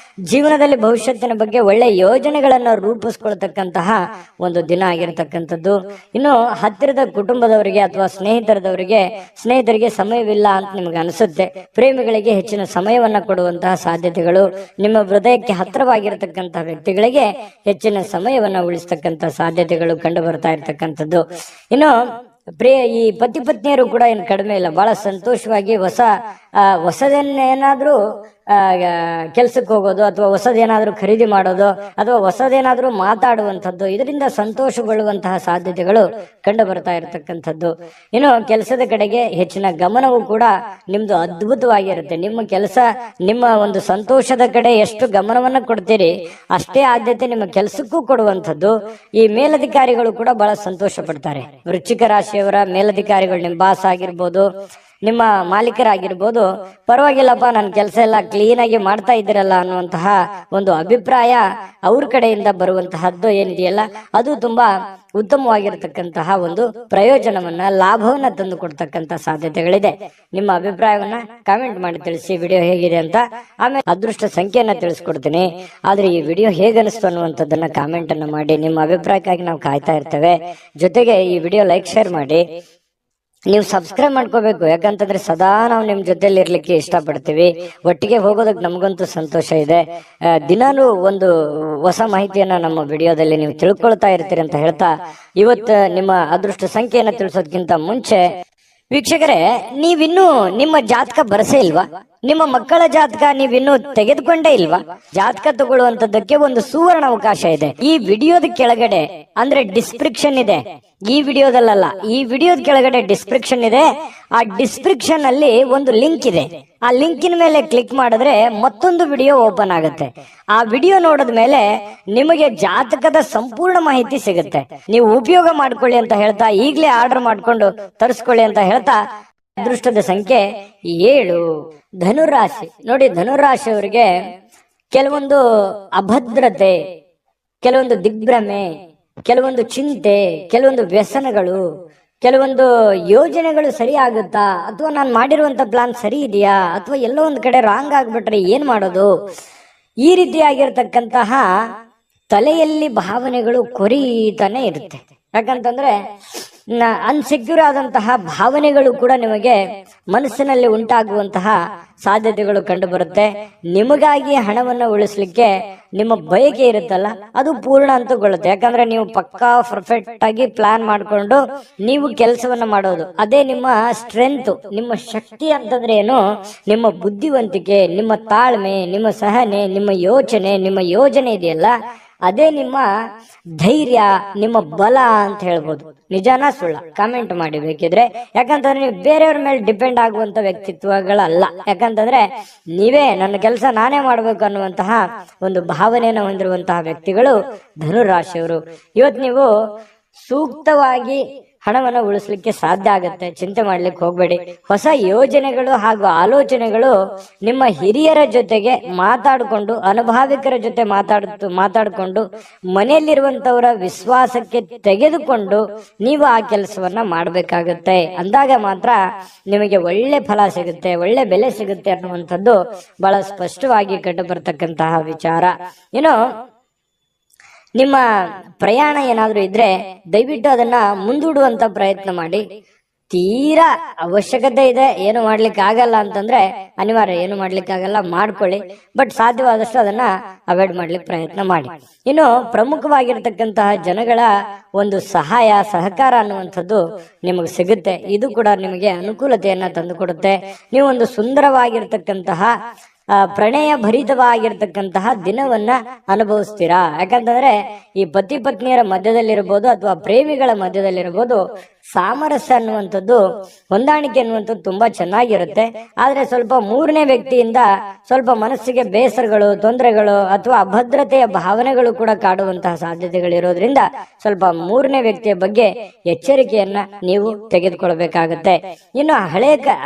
ಜೀವನದಲ್ಲಿ ಭವಿಷ್ಯತ್ತಿನ ಬಗ್ಗೆ ಒಳ್ಳೆ ಯೋಜನೆಗಳನ್ನು ರೂಪಿಸ್ಕೊಳ್ತಕ್ಕಂತಹ ಒಂದು ದಿನ ಆಗಿರತಕ್ಕಂಥದ್ದು. ಇನ್ನು ಹತ್ತಿರದ ಕುಟುಂಬದವರಿಗೆ ಅಥವಾ ಸ್ನೇಹಿತರಿಗೆ ಸಮಯವಿಲ್ಲ ಅಂತ ನಿಮ್ಗೆ ಅನಿಸುತ್ತೆ. ಪ್ರೇಮಿಗಳಿಗೆ ಹೆಚ್ಚಿನ ಸಮಯವನ್ನ ಕೊಡುವಂತಹ ಸಾಧ್ಯತೆಗಳು, ನಿಮ್ಮ ಹೃದಯಕ್ಕೆ ಹತ್ತಿರವಾಗಿರತಕ್ಕಂತಹ ವ್ಯಕ್ತಿಗಳಿಗೆ ಹೆಚ್ಚಿನ ಸಮಯವನ್ನ ಉಳಿಸ್ತಕ್ಕಂತಹ ಸಾಧ್ಯತೆಗಳು ಕಂಡು ಬರ್ತಾ ಇರ್ತಕ್ಕಂಥದ್ದು. ಇನ್ನು ಈ ಪತಿ ಪತ್ನಿಯರು ಕೂಡ ಏನು ಕಡಿಮೆ ಇಲ್ಲ, ಬಹಳ ಸಂತೋಷವಾಗಿ ಹೊಸದನ್ನೇನಾದ್ರೂ ಕೆಲ್ಸಕ್ಕೆ ಹೋಗೋದು ಅಥವಾ ಹೊಸದೇನಾದ್ರೂ ಖರೀದಿ ಮಾಡೋದು ಅಥವಾ ಹೊಸದೇನಾದ್ರೂ ಮಾತಾಡುವಂಥದ್ದು, ಇದರಿಂದ ಸಂತೋಷಗೊಳ್ಳುವಂತಹ ಸಾಧ್ಯತೆಗಳು ಕಂಡು ಬರ್ತಾ ಇರತಕ್ಕಂಥದ್ದು. ಇನ್ನು ಕೆಲಸದ ಕಡೆಗೆ ಹೆಚ್ಚಿನ ಗಮನವೂ ಕೂಡ ನಿಮ್ದು ಅದ್ಭುತವಾಗಿರುತ್ತೆ. ನಿಮ್ಮ ಕೆಲಸ, ನಿಮ್ಮ ಒಂದು ಸಂತೋಷದ ಕಡೆ ಎಷ್ಟು ಗಮನವನ್ನ ಕೊಡ್ತೀರಿ ಅಷ್ಟೇ ಆದ್ಯತೆ ನಿಮ್ಮ ಕೆಲಸಕ್ಕೂ ಕೊಡುವಂಥದ್ದು. ಈ ಮೇಲಧಿಕಾರಿಗಳು ಕೂಡ ಬಹಳ ಸಂತೋಷ ಪಡ್ತಾರೆ. ವೃಶ್ಚಿಕ ರಾಶಿಯವರ ಮೇಲಧಿಕಾರಿಗಳು, ನಿಮ್ಮ ಬಾಸ್ ಆಗಿರ್ಬೋದು, ನಿಮ್ಮ ಮಾಲೀಕರಾಗಿರ್ಬೋದು, ಪರವಾಗಿಲ್ಲಪ್ಪ ನನ್ನ ಕೆಲಸ ಎಲ್ಲ ಕ್ಲೀನ್ ಆಗಿ ಮಾಡ್ತಾ ಇದ್ದೀರಲ್ಲ ಅನ್ನುವಂತಹ ಒಂದು ಅಭಿಪ್ರಾಯ ಅವ್ರ ಕಡೆಯಿಂದ ಬರುವಂತಹದ್ದು ಏನಿದೆಯಲ್ಲ, ಅದು ತುಂಬಾ ಉತ್ತಮವಾಗಿರತಕ್ಕಂತಹ ಒಂದು ಪ್ರಯೋಜನವನ್ನ, ಲಾಭವನ್ನ ತಂದು ಕೊಡ್ತಕ್ಕಂತ ಸಾಧ್ಯತೆಗಳಿದೆ. ನಿಮ್ಮ ಅಭಿಪ್ರಾಯವನ್ನ ಕಾಮೆಂಟ್ ಮಾಡಿ ತಿಳಿಸಿ, ವಿಡಿಯೋ ಹೇಗಿದೆ ಅಂತ. ಆಮೇಲೆ ಅದೃಷ್ಟ ಸಂಖ್ಯೆಯನ್ನ ತಿಳಿಸ್ಕೊಡ್ತೀನಿ. ಆದ್ರೆ ಈ ವಿಡಿಯೋ ಹೇಗನಿಸ್ತು ಅನ್ನುವಂಥದ್ದನ್ನ ಕಾಮೆಂಟ್ ಅನ್ನ ಮಾಡಿ. ನಿಮ್ಮ ಅಭಿಪ್ರಾಯಕ್ಕಾಗಿ ನಾವು ಕಾಯ್ತಾ ಇರ್ತೇವೆ. ಜೊತೆಗೆ ಈ ವಿಡಿಯೋ ಲೈಕ್, ಶೇರ್ ಮಾಡಿ. ನೀವು ಸಬ್ಸ್ಕ್ರೈಬ್ ಮಾಡ್ಕೋಬೇಕು, ಯಾಕಂತಂದ್ರೆ ಸದಾ ನಾವು ನಿಮ್ ಜೊತೆಲಿ ಇರ್ಲಿಕ್ಕೆ ಇಷ್ಟಪಡ್ತೀವಿ. ಒಟ್ಟಿಗೆ ಹೋಗೋದಕ್ಕೆ ನಮಗಂತೂ ಸಂತೋಷ ಇದೆ. ದಿನಾನು ಒಂದು ಹೊಸ ಮಾಹಿತಿಯನ್ನ ನಮ್ಮ ವಿಡಿಯೋದಲ್ಲಿ ನೀವು ತಿಳ್ಕೊಳ್ತಾ ಇರ್ತೀರಿ ಅಂತ ಹೇಳ್ತಾ, ಇವತ್ತು ನಿಮ್ಮ ಅದೃಷ್ಟ ಸಂಖ್ಯೆಯನ್ನ ತಿಳಿಸೋದಕ್ಕಿಂತ ಮುಂಚೆ ವೀಕ್ಷಕರೇ, ನೀವಿನ್ನೂ ನಿಮ್ಮ ಜಾತಕ ಬರಸೇ ಇಲ್ವಾ? ನಿಮ್ಮ ಮಕ್ಕಳ ಜಾತಕ ನೀವಿನ್ನೂ ತೆಗೆದುಕೊಂಡೇ ಇಲ್ವಾ? ಜಾತಕ ತಗೊಳ್ಳುವಂತದ್ದಕ್ಕೆ ಒಂದು ಸುವರ್ಣ ಅವಕಾಶ ಇದೆ. ಈ ವಿಡಿಯೋದ ಕೆಳಗಡೆ, ಅಂದ್ರೆ ಡಿಸ್ಕ್ರಿಪ್ಷನ್ ಇದೆ, ಈ ವಿಡಿಯೋದಲ್ಲ, ಈ ವಿಡಿಯೋದ ಕೆಳಗಡೆ ಡಿಸ್ಕ್ರಿಪ್ಷನ್ ಇದೆ. ಆ ಡಿಸ್ಕ್ರಿಪ್ಷನ್ ಅಲ್ಲಿ ಒಂದು ಲಿಂಕ್ ಇದೆ. ಆ ಲಿಂಕಿನ ಮೇಲೆ ಕ್ಲಿಕ್ ಮಾಡಿದ್ರೆ ಮತ್ತೊಂದು ವಿಡಿಯೋ ಓಪನ್ ಆಗುತ್ತೆ. ಆ ವಿಡಿಯೋ ನೋಡಿದ ಮೇಲೆ ನಿಮಗೆ ಜಾತಕದ ಸಂಪೂರ್ಣ ಮಾಹಿತಿ ಸಿಗುತ್ತೆ. ನೀವು ಉಪಯೋಗ ಮಾಡ್ಕೊಳ್ಳಿ ಅಂತ ಹೇಳ್ತಾ, ಈಗಲೇ ಆರ್ಡರ್ ಮಾಡ್ಕೊಂಡು ತರಿಸ್ಕೊಳ್ಳಿ ಅಂತ ಹೇಳ್ತಾ, ಅದೃಷ್ಟದ ಸಂಖ್ಯೆ 7, ಧನುರಾಶಿ. ನೋಡಿ, ಧನುರಾಶಿಯವರಿಗೆ ಕೆಲವೊಂದು ಅಭದ್ರತೆ, ಕೆಲವೊಂದು ದಿಗ್ಭ್ರಮೆ, ಕೆಲವೊಂದು ಚಿಂತೆ, ಕೆಲವೊಂದು ವ್ಯಸನಗಳು, ಕೆಲವೊಂದು ಯೋಜನೆಗಳು ಸರಿ ಆಗುತ್ತಾ, ಅಥವಾ ನಾನು ಮಾಡಿರುವಂತ ಪ್ಲಾನ್ ಸರಿ ಇದೆಯಾ, ಅಥವಾ ಎಲ್ಲೋ ಒಂದು ಕಡೆ ರಾಂಗ್ ಆಗ್ಬಿಟ್ರೆ ಏನ್ ಮಾಡೋದು, ಈ ರೀತಿಯಾಗಿರ್ತಕ್ಕಂತಹ ತಲೆಯಲ್ಲಿ ಭಾವನೆಗಳು ಕೊರೀತಾನೆ ಇರುತ್ತೆ. ಯಾಕಂತಂದ್ರೆ ಅನ್ಸೆಕ್ಯೂರ್ ಆದಂತಹ ಭಾವನೆಗಳು ಕೂಡ ನಿಮಗೆ ಮನಸ್ಸಿನಲ್ಲಿ ಉಂಟಾಗುವಂತಹ ಸಾಧ್ಯತೆಗಳು ಕಂಡು ಬರುತ್ತೆ. ನಿಮಗಾಗಿ ಹಣವನ್ನ ಉಳಿಸ್ಲಿಕ್ಕೆ ನಿಮ್ಮ ಬಯಕೆ ಇರುತ್ತಲ್ಲ, ಅದು ಪೂರ್ಣ ಅಂತಗೊಳ್ಳುತ್ತೆ. ಯಾಕಂದ್ರೆ ನೀವು ಪಕ್ಕಾ ಪರ್ಫೆಕ್ಟ್ ಆಗಿ ಪ್ಲಾನ್ ಮಾಡ್ಕೊಂಡು ನೀವು ಕೆಲಸವನ್ನ ಮಾಡೋದು, ಅದೇ ನಿಮ್ಮ ಸ್ಟ್ರೆಂತ್, ನಿಮ್ಮ ಶಕ್ತಿ. ಅಂತಂದ್ರೆ ಏನು? ನಿಮ್ಮ ಬುದ್ಧಿವಂತಿಕೆ, ನಿಮ್ಮ ತಾಳ್ಮೆ, ನಿಮ್ಮ ಸಹನೆ, ನಿಮ್ಮ ಯೋಚನೆ, ನಿಮ್ಮ ಯೋಜನೆ ಇದೆಯಲ್ಲ, ಅದೇ ನಿಮ್ಮ ಧೈರ್ಯ, ನಿಮ್ಮ ಬಲ ಅಂತ ಹೇಳ್ಬೋದು. ನಿಜಾನ ಸುಳ್ಳ? ಕಾಮೆಂಟ್ ಮಾಡಿ ಬೇಕಿದ್ರೆ. ಯಾಕಂತಂದ್ರೆ ನೀವು ಬೇರೆಯವ್ರ ಮೇಲೆ ಡಿಪೆಂಡ್ ಆಗುವಂತ ವ್ಯಕ್ತಿತ್ವಗಳಲ್ಲ. ಯಾಕಂತಂದ್ರೆ ನೀವೇ ನನ್ನ ಕೆಲಸ ನಾನೇ ಮಾಡ್ಬೇಕು ಅನ್ನುವಂತಹ ಒಂದು ಭಾವನೆಯನ್ನು ಹೊಂದಿರುವಂತಹ ವ್ಯಕ್ತಿಗಳು ಧನುರಾಶಿಯವರು. ಇವತ್ತು ನೀವು ಸೂಕ್ತವಾಗಿ ಹಣವನ್ನು ಉಳಿಸ್ಲಿಕ್ಕೆ ಸಾಧ್ಯ ಆಗುತ್ತೆ. ಚಿಂತೆ ಮಾಡ್ಲಿಕ್ಕೆ ಹೋಗ್ಬೇಡಿ. ಹೊಸ ಯೋಜನೆಗಳು ಹಾಗೂ ಆಲೋಚನೆಗಳು ನಿಮ್ಮ ಹಿರಿಯರ ಜೊತೆಗೆ ಮಾತಾಡಿಕೊಂಡು, ಅನುಭಾವಿಕರ ಜೊತೆ ಮಾತಾಡಿಕೊಂಡು ಮನೆಯಲ್ಲಿರುವಂತವರ ವಿಶ್ವಾಸಕ್ಕೆ ತೆಗೆದುಕೊಂಡು ನೀವು ಆ ಕೆಲಸವನ್ನ ಮಾಡಬೇಕಾಗುತ್ತೆ. ಅಂದಾಗ ಮಾತ್ರ ನಿಮಗೆ ಒಳ್ಳೆ ಫಲ ಸಿಗುತ್ತೆ, ಒಳ್ಳೆ ಬೆಲೆ ಸಿಗುತ್ತೆ ಅನ್ನುವಂಥದ್ದು ಬಹಳ ಸ್ಪಷ್ಟವಾಗಿ ಕಂಡು ಬರ್ತಕ್ಕಂತಹ ವಿಚಾರ. ಏನು, ನಿಮ್ಮ ಪ್ರಯಾಣ ಏನಾದ್ರೂ ಇದ್ರೆ ದಯವಿಟ್ಟು ಅದನ್ನ ಮುಂದೂಡುವಂತ ಪ್ರಯತ್ನ ಮಾಡಿ. ತೀರಾ ಅವಶ್ಯಕತೆ ಇದೆ, ಏನು ಮಾಡ್ಲಿಕ್ಕೆ ಆಗಲ್ಲ ಅಂತಂದ್ರೆ ಅನಿವಾರ್ಯ, ಏನು ಮಾಡ್ಲಿಕ್ಕೆ ಆಗಲ್ಲ ಮಾಡ್ಕೊಳ್ಳಿ. ಬಟ್ ಸಾಧ್ಯವಾದಷ್ಟು ಅದನ್ನ ಅವಾಯ್ಡ್ ಮಾಡ್ಲಿಕ್ಕೆ ಪ್ರಯತ್ನ ಮಾಡಿ. ಇನ್ನು ಪ್ರಮುಖವಾಗಿರ್ತಕ್ಕಂತಹ ಜನಗಳ ಒಂದು ಸಹಾಯ, ಸಹಕಾರ ಅನ್ನುವಂಥದ್ದು ನಿಮಗೆ ಸಿಗುತ್ತೆ. ಇದು ಕೂಡ ನಿಮಗೆ ಅನುಕೂಲತೆಯನ್ನ ತಂದುಕೊಡುತ್ತೆ. ನೀವು ಒಂದು ಸುಂದರವಾಗಿರ್ತಕ್ಕಂತಹ ಪ್ರಣಯ ಭರಿತವಾಗಿರ್ತಕ್ಕಂತಹ ದಿನವನ್ನ ಅನುಭವಿಸ್ತೀರಾ. ಯಾಕಂತಂದ್ರೆ ಈ ಪತಿ ಪತ್ನಿಯರ ಮಧ್ಯದಲ್ಲಿರ್ಬೋದು ಅಥವಾ ಪ್ರೇಮಿಗಳ ಮಧ್ಯದಲ್ಲಿರ್ಬೋದು, ಸಾಮರಸ್ಯ ಅನ್ನುವಂಥದ್ದು, ಹೊಂದಾಣಿಕೆ ಅನ್ನುವಂಥದ್ದು ತುಂಬಾ ಚೆನ್ನಾಗಿರುತ್ತೆ. ಆದ್ರೆ ಸ್ವಲ್ಪ ಮೂರನೇ ವ್ಯಕ್ತಿಯಿಂದ ಸ್ವಲ್ಪ ಮನಸ್ಸಿಗೆ ಬೇಸರಗಳು, ತೊಂದರೆಗಳು ಅಥವಾ ಅಭದ್ರತೆಯ ಭಾವನೆಗಳು ಕೂಡ ಕಾಡುವಂತಹ ಸಾಧ್ಯತೆಗಳಿರೋದ್ರಿಂದ ಸ್ವಲ್ಪ ಮೂರನೇ ವ್ಯಕ್ತಿಯ ಬಗ್ಗೆ ಎಚ್ಚರಿಕೆಯನ್ನ ನೀವು ತೆಗೆದುಕೊಳ್ಬೇಕಾಗತ್ತೆ. ಇನ್ನು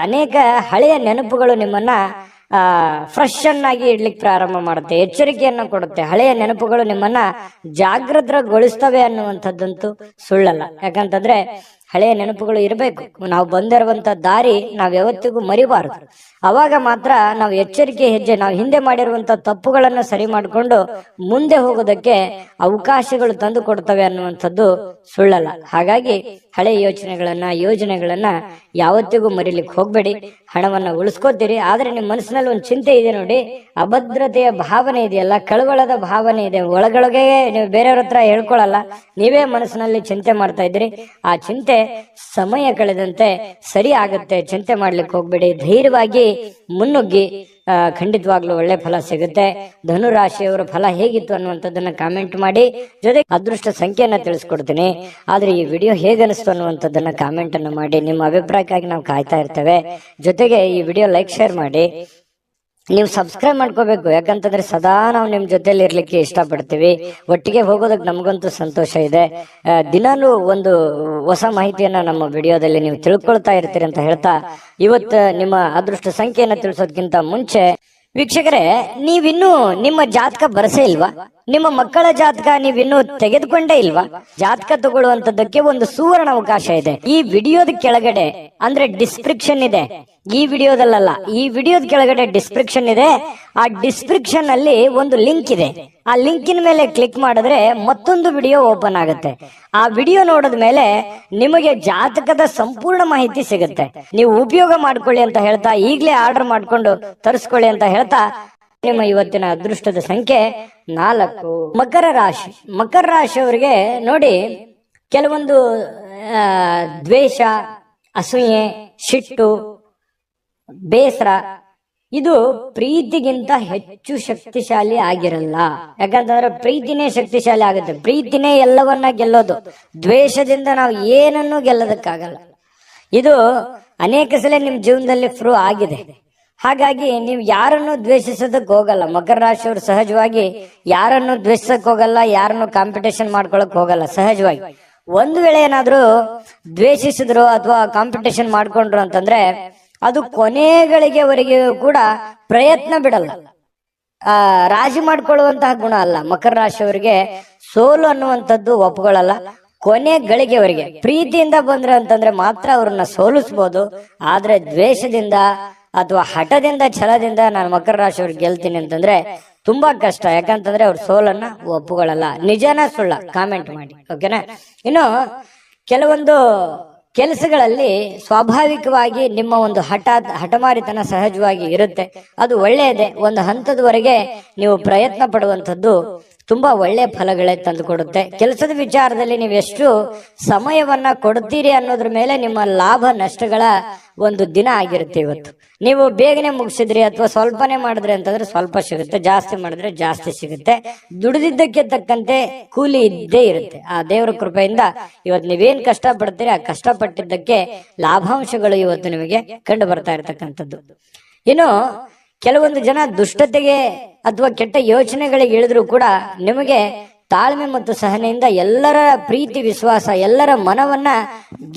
ಅನೇಕ ಹಳೆಯ ನೆನಪುಗಳು ನಿಮ್ಮನ್ನ ಫ್ರೆಶ್ ಅನ್ನಾಗಿ ಇಡ್ಲಿಕ್ಕೆ ಪ್ರಾರಂಭ ಮಾಡುತ್ತೆ, ಎಚ್ಚರಿಕೆಯನ್ನ ಕೊಡುತ್ತೆ. ಹಳೆಯ ನೆನಪುಗಳು ನಿಮ್ಮನ್ನ ಜಾಗೃತಗೊಳಿಸ್ತವೆ ಅನ್ನುವಂಥದ್ದಂತೂ ಸುಳ್ಳಲ್ಲ. ಯಾಕಂತಂದ್ರೆ ಹಳೆಯ ನೆನಪುಗಳು ಇರಬೇಕು. ನಾವು ಬಂದಿರುವಂತ ದಾರಿ ನಾವ್ ಯಾವತ್ತಿಗೂ ಮರಿಬಾರದು. ಅವಾಗ ಮಾತ್ರ ನಾವು ಎಚ್ಚರಿಕೆ ಹೆಜ್ಜೆ, ನಾವು ಹಿಂದೆ ಮಾಡಿರುವಂತ ತಪ್ಪುಗಳನ್ನ ಸರಿ ಮಾಡಿಕೊಂಡು ಮುಂದೆ ಹೋಗೋದಕ್ಕೆ ಅವಕಾಶಗಳು ತಂದು ಕೊಡ್ತವೆ ಅನ್ನುವಂಥದ್ದು ಸುಳ್ಳಲ್ಲ. ಹಾಗಾಗಿ ಹಳೆಯ ಯೋಜನೆಗಳನ್ನ ಯಾವತ್ತಿಗೂ ಮರಿಲಿಕ್ಕೆ ಹೋಗ್ಬೇಡಿ. ಹಣವನ್ನ ಉಳಿಸ್ಕೋತೀರಿ, ಆದ್ರೆ ನಿಮ್ ಮನಸ್ಸಿನಲ್ಲಿ ಒಂದು ಚಿಂತೆ ಇದೆ ನೋಡಿ, ಅಭದ್ರತೆಯ ಭಾವನೆ ಇದೆಯಲ್ಲ, ಕಳವಳದ ಭಾವನೆ ಇದೆ. ಒಳಗೊಳಗೆ ನೀವು ಬೇರೆಯವ್ರ ಹತ್ರ ಹೇಳ್ಕೊಳಲ್ಲ, ನೀವೇ ಮನಸ್ಸಿನಲ್ಲಿ ಚಿಂತೆ ಮಾಡ್ತಾ ಇದ್ದೀರಿ. ಆ ಚಿಂತೆ ಸಮಯ ಕಳೆದಂತೆ ಸರಿ ಆಗುತ್ತೆ, ಚಿಂತೆ ಮಾಡ್ಲಿಕ್ಕೆ ಹೋಗ್ಬೇಡಿ, ಧೈರ್ಯವಾಗಿ ಮುನ್ನುಗ್ಗಿ, ಖಂಡಿತವಾಗ್ಲೂ ಒಳ್ಳೆ ಫಲ ಸಿಗುತ್ತೆ. ಧನುರಾಶಿಯವರ ಫಲ ಹೇಗಿತ್ತು ಅನ್ನುವಂಥದ್ದನ್ನ ಕಾಮೆಂಟ್ ಮಾಡಿ, ಜೊತೆ ಅದೃಷ್ಟ ಸಂಖ್ಯೆಯನ್ನ ತಿಳಿಸ್ಕೊಡ್ತೀನಿ. ಆದ್ರೆ ಈ ವಿಡಿಯೋ ಹೇಗನಿಸ್ತು ಅನ್ನುವಂಥದ್ದನ್ನ ಕಾಮೆಂಟ್ ಅನ್ನು ಮಾಡಿ. ನಿಮ್ಮ ಅಭಿಪ್ರಾಯಕ್ಕಾಗಿ ನಾವು ಕಾಯ್ತಾ ಇರ್ತೇವೆ. ಜೊತೆಗೆ ಈ ವಿಡಿಯೋ ಲೈಕ್, ಶೇರ್ ಮಾಡಿ. ನೀವು ಸಬ್ಸ್ಕ್ರೈಬ್ ಮಾಡ್ಕೋಬೇಕು, ಯಾಕಂತಂದ್ರೆ ಸದಾ ನಾವು ನಿಮ್ ಜೊತೆಲಿ ಇರ್ಲಿಕ್ಕೆ ಇಷ್ಟಪಡ್ತೀವಿ. ಒಟ್ಟಿಗೆ ಹೋಗೋದಕ್ಕೆ ನಮಗಂತೂ ಸಂತೋಷ ಇದೆ. ದಿನಾಲೂ ಒಂದು ಹೊಸ ಮಾಹಿತಿಯನ್ನ ನಮ್ಮ ವಿಡಿಯೋದಲ್ಲಿ ನೀವು ತಿಳ್ಕೊಳ್ತಾ ಇರ್ತೀರಿ ಅಂತ ಹೇಳ್ತಾ, ಇವತ್ತು ನಿಮ್ಮ ಅದೃಷ್ಟ ಸಂಖ್ಯೆಯನ್ನ ತಿಳಿಸೋದಕ್ಕಿಂತ ಮುಂಚೆ ವೀಕ್ಷಕರೇ, ನೀವಿನ್ನೂ ನಿಮ್ಮ ಜಾತಕ ಬರಸೇ ಇಲ್ವಾ? ನಿಮ್ಮ ಮಕ್ಕಳ ಜಾತಕ ನೀವಿನ್ನೂ ತೆಗೆದುಕೊಂಡೇ ಇಲ್ವಾ? ಜಾತಕ ತಗೊಳ್ಳುವಂತದ್ದಕ್ಕೆ ಒಂದು ಸುವರ್ಣ ಅವಕಾಶ ಇದೆ. ಈ ವಿಡಿಯೋದ ಕೆಳಗಡೆ ಅಂದ್ರೆ ಡಿಸ್ಕ್ರಿಪ್ಷನ್ ಇದೆ, ಈ ವಿಡಿಯೋದಲ್ಲ, ಈ ವಿಡಿಯೋದ ಕೆಳಗಡೆ ಡಿಸ್ಕ್ರಿಪ್ಷನ್ ಇದೆ. ಆ ಡಿಸ್ಕ್ರಿಪ್ಷನ್ ಅಲ್ಲಿ ಒಂದು ಲಿಂಕ್ ಇದೆ. ಆ ಲಿಂಕಿನ ಮೇಲೆ ಕ್ಲಿಕ್ ಮಾಡಿದ್ರೆ ಮತ್ತೊಂದು ವಿಡಿಯೋ ಓಪನ್ ಆಗುತ್ತೆ. ಆ ವಿಡಿಯೋ ನೋಡಿದ ಮೇಲೆ ನಿಮಗೆ ಜಾತಕದ ಸಂಪೂರ್ಣ ಮಾಹಿತಿ ಸಿಗುತ್ತೆ. ನೀವು ಉಪಯೋಗ ಮಾಡ್ಕೊಳ್ಳಿ ಅಂತ ಹೇಳ್ತಾ, ಈಗಲೇ ಆರ್ಡರ್ ಮಾಡ್ಕೊಂಡು ತರಿಸ್ಕೊಳ್ಳಿ ಅಂತ ಹೇಳ್ತಾ, ನಿಮ್ಮ ಇವತ್ತಿನ ಅದೃಷ್ಟದ ಸಂಖ್ಯೆ 4. ಮಕರ ರಾಶಿ. ಮಕರ ರಾಶಿಯವರಿಗೆ ನೋಡಿ, ಕೆಲವೊಂದು ದ್ವೇಷ, ಅಸೂಯೆ, ಸಿಟ್ಟು, ಬೇಸರ ಇದು ಪ್ರೀತಿಗಿಂತ ಹೆಚ್ಚು ಶಕ್ತಿಶಾಲಿ ಆಗಿರಲ್ಲ. ಯಾಕಂತಂದ್ರೆ ಪ್ರೀತಿನೇ ಶಕ್ತಿಶಾಲಿ ಆಗುತ್ತೆ. ಪ್ರೀತಿನೇ ಎಲ್ಲವನ್ನ ಗೆಲ್ಲೋದು. ದ್ವೇಷದಿಂದ ನಾವು ಏನನ್ನೂ ಗೆಲ್ಲೋದಕ್ಕಾಗಲ್ಲ. ಇದು ಅನೇಕ ಸಲ ನಿಮ್ ಜೀವನದಲ್ಲಿ ಪ್ರೂವ್ ಆಗಿದೆ. ಹಾಗಾಗಿ ನೀವು ಯಾರನ್ನು ದ್ವೇಷಿಸೋದಕ್ಕೆ ಹೋಗಲ್ಲ. ಮಕರ ರಾಶಿಯವರು ಸಹಜವಾಗಿ ಯಾರನ್ನು ದ್ವೇಷಿಸಕ್ ಹೋಗಲ್ಲ, ಯಾರನ್ನು ಕಾಂಪಿಟೇಷನ್ ಮಾಡ್ಕೊಳಕ್ ಹೋಗಲ್ಲ. ಸಹಜವಾಗಿ ಒಂದು ವೇಳೆ ಏನಾದ್ರು ದ್ವೇಷಿಸಿದ್ರು ಅಥವಾ ಕಾಂಪಿಟೇಷನ್ ಮಾಡ್ಕೊಂಡ್ರು ಅಂತಂದ್ರೆ ಅದು ಕೊನೆಗಳಿಗೆವರೆಗೆ ಕೂಡ ಪ್ರಯತ್ನ ಬಿಡಲ್ಲ. ರಾಜಿ ಮಾಡ್ಕೊಳ್ಳುವಂತಹ ಗುಣ ಅಲ್ಲ. ಮಕರ ರಾಶಿಯವರಿಗೆ ಸೋಲು ಅನ್ನುವಂಥದ್ದು ಒಪ್ಕೊಳ್ಳಲ್ಲ. ಕೊನೆ ಗಳಿಗೆವರೆಗೆ ಪ್ರೀತಿಯಿಂದ ಬಂದ್ರೆ ಅಂತಂದ್ರೆ ಮಾತ್ರ ಅವ್ರನ್ನ ಸೋಲಿಸ್ಬೋದು. ಆದ್ರೆ ದ್ವೇಷದಿಂದ ಅಥವಾ ಹಠದಿಂದ, ಛಲದಿಂದ ನಾನು ಮಕರ ರಾಶಿಯವ್ರಿಗೆ ಗೆಲ್ತೀನಿ ಅಂತಂದ್ರೆ ತುಂಬಾ ಕಷ್ಟ. ಯಾಕಂತಂದ್ರೆ ಅವ್ರ ಸೋಲನ್ನ ಒಪ್ಕೊಳ್ಳಲ್ಲ. ನಿಜನ ಸುಳ್ಳ ಕಾಮೆಂಟ್ ಮಾಡಿ, ಓಕೆನಾ? ಇನ್ನು ಕೆಲವೊಂದು ಕೆಲಸಗಳಲ್ಲಿ ಸ್ವಾಭಾವಿಕವಾಗಿ ನಿಮ್ಮ ಒಂದು ಹಠಮಾರಿತನ ಸಹಜವಾಗಿ ಇರುತ್ತೆ. ಅದು ಒಳ್ಳೆಯದೇ. ಒಂದು ಹಂತದವರೆಗೆ ನೀವು ಪ್ರಯತ್ನ ಪಡುವಂಥದ್ದು ತುಂಬಾ ಒಳ್ಳೆ ಫಲಗಳೇ ತಂದು ಕೊಡುತ್ತೆ. ಕೆಲಸದ ವಿಚಾರದಲ್ಲಿ ನೀವು ಎಷ್ಟು ಸಮಯವನ್ನ ಕೊಡ್ತೀರಿ ಅನ್ನೋದ್ರ ಮೇಲೆ ನಿಮ್ಮ ಲಾಭ ನಷ್ಟಗಳ ಒಂದು ದಿನ ಆಗಿರುತ್ತೆ ಇವತ್ತು. ನೀವು ಬೇಗನೆ ಮುಗಿಸಿದ್ರಿ ಅಥವಾ ಸ್ವಲ್ಪನೇ ಮಾಡಿದ್ರಿ ಅಂತಂದ್ರೆ ಸ್ವಲ್ಪ ಸಿಗುತ್ತೆ, ಜಾಸ್ತಿ ಮಾಡಿದ್ರೆ ಜಾಸ್ತಿ ಸಿಗುತ್ತೆ. ದುಡಿದಿದ್ದಕ್ಕೆ ತಕ್ಕಂತೆ ಕೂಲಿ ಇದ್ದೇ ಇರುತ್ತೆ. ಆ ದೇವರ ಕೃಪೆಯಿಂದ ಇವತ್ತು ನೀವೇನ್ ಕಷ್ಟ ಪಡ್ತೀರಿ ಆ ಕಷ್ಟಪಟ್ಟಿದ್ದಕ್ಕೆ ಲಾಭಾಂಶಗಳು ಇವತ್ತು ನಿಮಗೆ ಕಂಡು ಬರ್ತಾ ಇರತಕ್ಕಂಥದ್ದು. ಇನ್ನು ಕೆಲವೊಂದು ಜನ ದುಷ್ಟತೆಗೆ ಅಥವಾ ಕೆಟ್ಟ ಯೋಚನೆಗಳಿಗೆ ಇಳಿದ್ರು ಕೂಡ ನಿಮಗೆ ತಾಳ್ಮೆ ಮತ್ತು ಸಹನೆಯಿಂದ ಎಲ್ಲರ ಪ್ರೀತಿ, ವಿಶ್ವಾಸ, ಎಲ್ಲರ ಮನವನ್ನ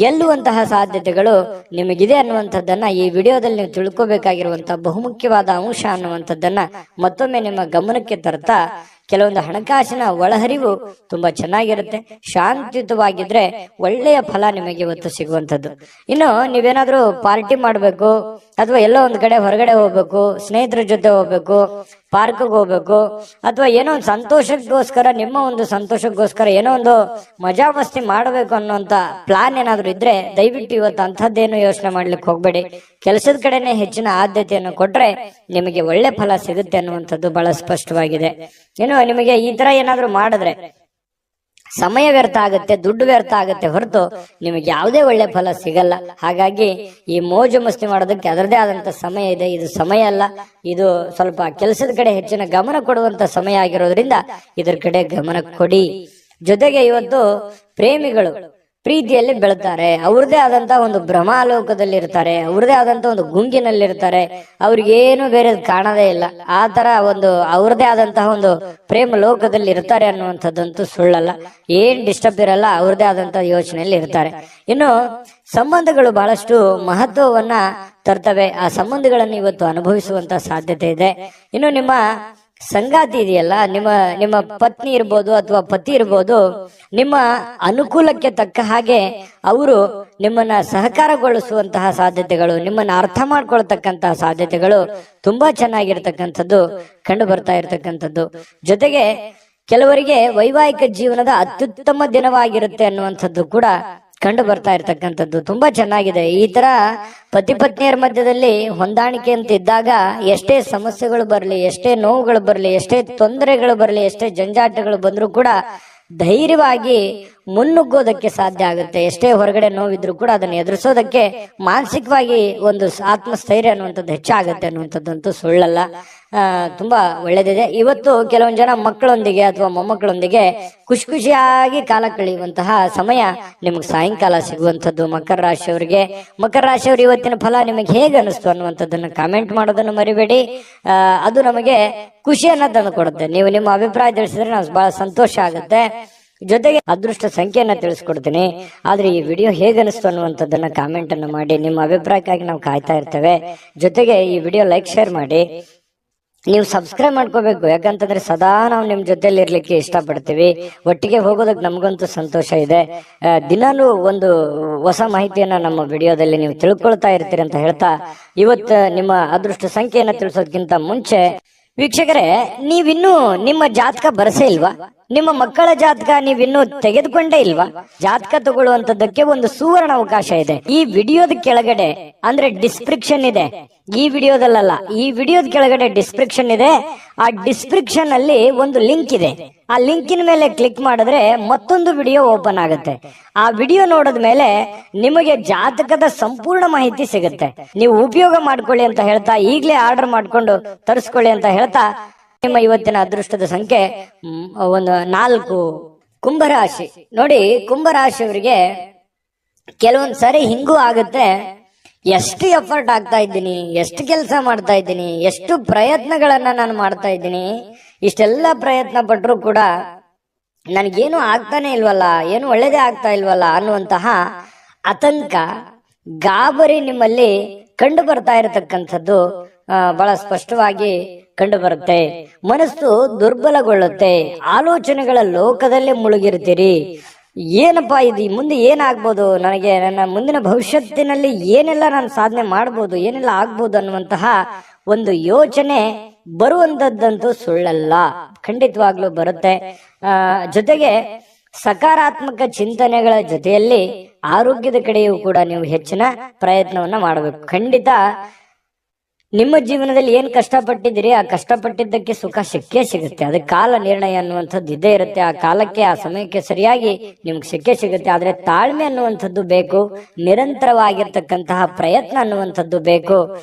ಗೆಲ್ಲುವಂತಹ ಸಾಧ್ಯತೆಗಳು ನಿಮಗಿದೆ ಅನ್ನುವಂಥದ್ದನ್ನ ಈ ವಿಡಿಯೋದಲ್ಲಿ ನೀವು ತಿಳ್ಕೋಬೇಕಾಗಿರುವಂತಹ ಬಹುಮುಖ್ಯವಾದ ಅಂಶ ಅನ್ನುವಂಥದ್ದನ್ನ ಮತ್ತೊಮ್ಮೆ ನಿಮ್ಮ ಗಮನಕ್ಕೆ ತರ್ತಾ, ಕೆಲವೊಂದು ಹಣಕಾಸಿನ ಒಳಹರಿವು ತುಂಬಾ ಚೆನ್ನಾಗಿರುತ್ತೆ. ಶಾಂತಿಯುತವಾಗಿದ್ರೆ ಒಳ್ಳೆಯ ಫಲ ನಿಮಗೆ ಇವತ್ತು ಸಿಗುವಂಥದ್ದು. ಇನ್ನು ನೀವೇನಾದ್ರೂ ಪಾರ್ಟಿ ಮಾಡ್ಬೇಕು ಅಥವಾ ಎಲ್ಲೋ ಒಂದ್ ಕಡೆ ಹೊರಗಡೆ ಹೋಗ್ಬೇಕು, ಸ್ನೇಹಿತರ ಜೊತೆ ಹೋಗ್ಬೇಕು, ಪಾರ್ಕ್ಗೆ ಹೋಗ್ಬೇಕು, ಅಥವಾ ಏನೋ ಒಂದು ಸಂತೋಷಕ್ಕೋಸ್ಕರ, ನಿಮ್ಮ ಒಂದು ಸಂತೋಷಕ್ಕೋಸ್ಕರ ಏನೋ ಒಂದು ಮಜಾ ಮಸ್ತಿ ಮಾಡಬೇಕು ಅನ್ನೋಂತ ಪ್ಲಾನ್ ಏನಾದ್ರು ಇದ್ರೆ ದಯವಿಟ್ಟು ಇವತ್ತು ಅಂಥದ್ದೇನು ಯೋಚನೆ ಮಾಡ್ಲಿಕ್ಕೆ ಹೋಗ್ಬೇಡಿ. ಕೆಲಸದ ಕಡೆನೆ ಹೆಚ್ಚಿನ ಆದ್ಯತೆಯನ್ನು ಕೊಟ್ರೆ ನಿಮಗೆ ಒಳ್ಳೆ ಫಲ ಸಿಗುತ್ತೆ ಅನ್ನುವಂಥದ್ದು ಬಹಳ ಸ್ಪಷ್ಟವಾಗಿದೆ. ಏನು ನಿಮಗೆ ಈ ತರ ಏನಾದ್ರು ಮಾಡಿದ್ರೆ ಸಮಯ ವ್ಯರ್ಥ ಆಗುತ್ತೆ, ದುಡ್ಡು ವ್ಯರ್ಥ ಆಗುತ್ತೆ ಹೊರತು ನಿಮಗೆ ಯಾವುದೇ ಒಳ್ಳೆ ಫಲ ಸಿಗಲ್ಲ. ಹಾಗಾಗಿ ಈ ಮೋಜು ಮಸ್ತಿ ಮಾಡೋದಕ್ಕೆ ಅದರದೇ ಆದಂತ ಸಮಯ ಇದೆ. ಇದು ಸಮಯ ಅಲ್ಲ, ಇದು ಸ್ವಲ್ಪ ಕೆಲಸದ ಕಡೆ ಹೆಚ್ಚಿನ ಗಮನ ಕೊಡುವಂತ ಸಮಯ ಆಗಿರೋದ್ರಿಂದ ಇದರ ಕಡೆ ಗಮನ ಕೊಡಿ. ಜೊತೆಗೆ ಇವತ್ತು ಪ್ರೇಮಿಗಳು ಪ್ರೀತಿಯಲ್ಲಿ ಬೆಳ್ತಾರೆ. ಅವ್ರದೇ ಆದಂತ ಒಂದು ಭ್ರಮಾಲೋಕದಲ್ಲಿ ಇರ್ತಾರೆ, ಅವ್ರದೇ ಆದಂತ ಒಂದು ಗುಂಗಿನಲ್ಲಿರ್ತಾರೆ. ಅವ್ರಿಗೇನು ಬೇರೆ ಕಾಣದೇ ಇಲ್ಲ. ಆ ತರ ಒಂದು ಅವ್ರದೇ ಆದಂತಹ ಒಂದು ಪ್ರೇಮ ಲೋಕದಲ್ಲಿ ಇರ್ತಾರೆ ಅನ್ನುವಂಥದ್ದಂತೂ ಸುಳ್ಳಲ್ಲ. ಏನ್ ಡಿಸ್ಟರ್ಬ್ ಇರಲ್ಲ, ಅವ್ರದೇ ಆದಂತಹ ಯೋಚನೆಯಲ್ಲಿ ಇರ್ತಾರೆ. ಇನ್ನು ಸಂಬಂಧಗಳು ಬಹಳಷ್ಟು ಮಹತ್ವವನ್ನ ತರ್ತವೆ. ಆ ಸಂಬಂಧಗಳನ್ನು ಇವತ್ತು ಅನುಭವಿಸುವಂತ ಸಾಧ್ಯತೆ ಇದೆ. ಇನ್ನು ನಿಮ್ಮ ಸಂಗಾತಿ ಇದೆಯಲ್ಲ, ನಿಮ್ಮ ಪತ್ನಿ ಇರ್ಬೋದು ಅಥವಾ ಪತಿ ಇರ್ಬೋದು, ನಿಮ್ಮ ಅನುಕೂಲಕ್ಕೆ ತಕ್ಕ ಹಾಗೆ ಅವರು ನಿಮ್ಮನ್ನ ಸಹಕಾರಗೊಳಿಸುವಂತಹ ಸಾಧ್ಯತೆಗಳು, ನಿಮ್ಮನ್ನ ಅರ್ಥ ಮಾಡ್ಕೊಳ್ತಕ್ಕಂತಹ ಸಾಧ್ಯತೆಗಳು ತುಂಬಾ ಚೆನ್ನಾಗಿರ್ತಕ್ಕಂಥದ್ದು ಕಂಡು ಬರ್ತಾ ಇರ್ತಕ್ಕಂಥದ್ದು. ಜೊತೆಗೆ ಕೆಲವರಿಗೆ ವೈವಾಹಿಕ ಜೀವನದ ಅತ್ಯುತ್ತಮ ದಿನವಾಗಿರುತ್ತೆ ಅನ್ನುವಂಥದ್ದು ಕೂಡ ಕಂಡು ಬರ್ತಾ ಇರ್ತಕ್ಕಂಥದ್ದು ತುಂಬಾ ಚೆನ್ನಾಗಿದೆ. ಈ ತರ ಪತಿ ಪತ್ನಿಯರ ಮಧ್ಯದಲ್ಲಿ ಹೊಂದಾಣಿಕೆ ಅಂತ ಇದ್ದಾಗ ಎಷ್ಟೇ ಸಮಸ್ಯೆಗಳು ಬರಲಿ, ಎಷ್ಟೇ ನೋವುಗಳು ಬರಲಿ, ಎಷ್ಟೇ ತೊಂದರೆಗಳು ಬರಲಿ, ಎಷ್ಟೇ ಜಂಜಾಟಗಳು ಬಂದರೂ ಕೂಡ ಧೈರ್ಯವಾಗಿ ಮುನ್ನುಗ್ಗೋದಕ್ಕೆ ಸಾಧ್ಯ ಆಗುತ್ತೆ. ಎಷ್ಟೇ ಹೊರಗಡೆ ನೋವಿದ್ರು ಕೂಡ ಅದನ್ನು ಎದುರಿಸೋದಕ್ಕೆ ಮಾನಸಿಕವಾಗಿ ಒಂದು ಆತ್ಮಸ್ಥೈರ್ಯ ಅನ್ನುವಂಥದ್ದು ಹೆಚ್ಚಾಗುತ್ತೆ ಅನ್ನುವಂಥದ್ದಂತೂ ಸುಳ್ಳಲ್ಲ. ತುಂಬಾ ಒಳ್ಳೇದಿದೆ. ಇವತ್ತು ಕೆಲವೊಂದು ಜನ ಮಕ್ಕಳೊಂದಿಗೆ ಅಥವಾ ಮೊಮ್ಮಕ್ಕಳೊಂದಿಗೆ ಖುಷಿಯಾಗಿ ಕಾಲ ಕಳೆಯುವಂತಹ ಸಮಯ ನಿಮ್ಗೆ ಸಾಯಂಕಾಲ ಸಿಗುವಂಥದ್ದು. ಮಕರ ರಾಶಿಯವರಿಗೆ ಇವತ್ತಿನ ಫಲ ನಿಮಗೆ ಹೇಗೆ ಅನಿಸ್ತು ಅನ್ನುವಂಥದ್ದನ್ನು ಕಾಮೆಂಟ್ ಮಾಡೋದನ್ನು ಮರಿಬೇಡಿ. ಅದು ನಮಗೆ ಖುಷಿಯನ್ನ ತಂದು ಕೊಡುತ್ತೆ. ನೀವು ನಿಮ್ಮ ಅಭಿಪ್ರಾಯ ತಿಳಿಸಿದ್ರೆ ನಾವು ಬಹಳ ಸಂತೋಷ ಆಗುತ್ತೆ. ಜೊತೆಗೆ ಅದೃಷ್ಟ ಸಂಖ್ಯೆಯನ್ನ ತಿಳಿಸ್ಕೊಡ್ತೀನಿ. ಆದ್ರೆ ಈ ವಿಡಿಯೋ ಹೇಗೆ ಅನಿಸ್ತು ಅನ್ನುವಂಥದ್ದನ್ನ ಕಾಮೆಂಟ್ ಅನ್ನು ಮಾಡಿ. ನಿಮ್ಮ ಅಭಿಪ್ರಾಯಕ್ಕಾಗಿ ನಾವು ಕಾಯ್ತಾ ಇರ್ತೇವೆ. ಜೊತೆಗೆ ಈ ವಿಡಿಯೋ ಲೈಕ್ ಶೇರ್ ಮಾಡಿ. ನೀವು ಸಬ್ಸ್ಕ್ರೈಬ್ ಮಾಡ್ಕೋಬೇಕು, ಯಾಕಂತಂದ್ರೆ ಸದಾ ನಾವು ನಿಮ್ ಜೊತೆಲಿ ಇರ್ಲಿಕ್ಕೆ ಇಷ್ಟಪಡ್ತೀವಿ. ಒಟ್ಟಿಗೆ ಹೋಗೋದಕ್ಕೆ ನಮಗಂತೂ ಸಂತೋಷ ಇದೆ. ದಿನಾಲೂ ಒಂದು ಹೊಸ ಮಾಹಿತಿಯನ್ನ ನಮ್ಮ ವಿಡಿಯೋದಲ್ಲಿ ನೀವು ತಿಳ್ಕೊಳ್ತಾ ಇರ್ತೀರಿ ಅಂತ ಹೇಳ್ತಾ, ಇವತ್ತು ನಿಮ್ಮ ಅದೃಷ್ಟ ಸಂಖ್ಯೆಯನ್ನ ತಿಳಿಸೋದಕ್ಕಿಂತ ಮುಂಚೆ ವೀಕ್ಷಕರೇ, ನೀವಿನ್ನೂ ನಿಮ್ಮ ಜಾತಕ ಬರಸೇ ಇಲ್ವಾ? ನಿಮ್ಮ ಮಕ್ಕಳ ಜಾತಕ ನೀವಿನ್ನೂ ತೆಗೆದುಕೊಂಡೇ ಇಲ್ವಾ? ಜಾತಕ ತಗೊಳ್ಳುವಂತದ್ದಕ್ಕೆ ಒಂದು ಸುವರ್ಣ ಅವಕಾಶ ಇದೆ. ಈ ವಿಡಿಯೋದ ಕೆಳಗಡೆ ಅಂದ್ರೆ ಡಿಸ್ಕ್ರಿಪ್ಷನ್ ಇದೆ. ಈ ವಿಡಿಯೋದಲ್ಲ, ಈ ವಿಡಿಯೋದ ಕೆಳಗಡೆ ಡಿಸ್ಕ್ರಿಪ್ಷನ್ ಇದೆ. ಆ ಡಿಸ್ಕ್ರಿಪ್ಷನ್ ಅಲ್ಲಿ ಒಂದು ಲಿಂಕ್ ಇದೆ. ಆ ಲಿಂಕಿನ ಮೇಲೆ ಕ್ಲಿಕ್ ಮಾಡಿದ್ರೆ ಮತ್ತೊಂದು ವಿಡಿಯೋ ಓಪನ್ ಆಗುತ್ತೆ. ಆ ವಿಡಿಯೋ ನೋಡಿದ ಮೇಲೆ ನಿಮಗೆ ಜಾತಕದ ಸಂಪೂರ್ಣ ಮಾಹಿತಿ ಸಿಗುತ್ತೆ. ನೀವು ಉಪಯೋಗ ಮಾಡ್ಕೊಳ್ಳಿ ಅಂತ ಹೇಳ್ತಾ, ಈಗಲೇ ಆರ್ಡರ್ ಮಾಡ್ಕೊಂಡು ತರಿಸ್ಕೊಳ್ಳಿ ಅಂತ ಹೇಳ್ತಾ, ನಿಮ್ಮ ಇವತ್ತಿನ ಅದೃಷ್ಟದ ಸಂಖ್ಯೆ ಒಂದು 4. ಕುಂಭರಾಶಿ ನೋಡಿ, ಕುಂಭರಾಶಿಯವರಿಗೆ ಕೆಲವೊಂದ್ ಸರಿ ಹಿಂಗೂ ಆಗುತ್ತೆ. ಎಷ್ಟು ಎಫರ್ಟ್ ಆಗ್ತಾ ಇದ್ದೀನಿ, ಎಷ್ಟು ಕೆಲಸ ಮಾಡ್ತಾ ಇದ್ದೀನಿ, ಎಷ್ಟು ಪ್ರಯತ್ನಗಳನ್ನ ನಾನು ಮಾಡ್ತಾ ಇದ್ದೀನಿ, ಇಷ್ಟೆಲ್ಲ ಪ್ರಯತ್ನ ಪಟ್ಟರು ಕೂಡ ನನಗೇನು ಆಗ್ತಾನೆ ಇಲ್ವಲ್ಲ, ಏನು ಒಳ್ಳೇದೇ ಆಗ್ತಾ ಇಲ್ವಲ್ಲ ಅನ್ನುವಂತಹ ಆತಂಕ, ಗಾಬರಿ ನಿಮ್ಮಲ್ಲಿ ಕಂಡು ಬರ್ತಾ ಇರತಕ್ಕಂಥದ್ದು ಬಹಳ ಸ್ಪಷ್ಟವಾಗಿ ಕಂಡು ಬರುತ್ತೆ. ಮನಸ್ಸು ದುರ್ಬಲಗೊಳ್ಳುತ್ತೆ. ಆಲೋಚನೆಗಳ ಲೋಕದಲ್ಲಿ ಮುಳುಗಿರ್ತೀರಿ. ಏನಪ್ಪಾ ಇದು, ಮುಂದೆ ಏನಾಗ್ಬೋದು, ನನಗೆ ನನ್ನ ಮುಂದಿನ ಭವಿಷ್ಯತ್ತಿನಲ್ಲಿ ಏನೆಲ್ಲ ನಾನು ಸಾಧನೆ ಮಾಡ್ಬೋದು, ಏನೆಲ್ಲ ಆಗ್ಬೋದು ಅನ್ನುವಂತಹ ಒಂದು ಯೋಚನೆ ಬರುವಂತದ್ದಂತೂ ಸುಳ್ಳಲ್ಲ, ಖಂಡಿತವಾಗ್ಲೂ ಬರುತ್ತೆ. ಜೊತೆಗೆ ಸಕಾರಾತ್ಮಕ ಚಿಂತನೆಗಳ ಜೊತೆಯಲ್ಲಿ ಆರೋಗ್ಯದ ಕಡೆಯೂ ಕೂಡ ನೀವು ಹೆಚ್ಚಿನ ಪ್ರಯತ್ನವನ್ನ ಮಾಡಬೇಕು. ಖಂಡಿತ ನಿಮ್ಮ ಜೀವನದಲ್ಲಿ ಏನ್ ಕಷ್ಟಪಟ್ಟಿದ್ದೀರಿ, ಆ ಕಷ್ಟಪಟ್ಟಿದ್ದಕ್ಕೆ ಸುಖ ಸಿಕ್ಕೇ ಸಿಗುತ್ತೆ. ಅದಕ್ಕೆ ಕಾಲ ನಿರ್ಣಯ ಅನ್ನುವಂಥದ್ದು ಇದ್ದೇ ಇರುತ್ತೆ. ಆ ಕಾಲಕ್ಕೆ, ಆ ಸಮಯಕ್ಕೆ ಸರಿಯಾಗಿ ನಿಮ್ಗೆ ಸಿಕ್ಕೇ ಸಿಗುತ್ತೆ. ಆದ್ರೆ ತಾಳ್ಮೆ ಅನ್ನುವಂಥದ್ದು ಬೇಕು. ನಿರಂತರವಾಗಿರ್ತಕ್ಕಂತಹ ಪ್ರಯತ್ನ ಅನ್ನುವಂಥದ್ದು ಬೇಕು.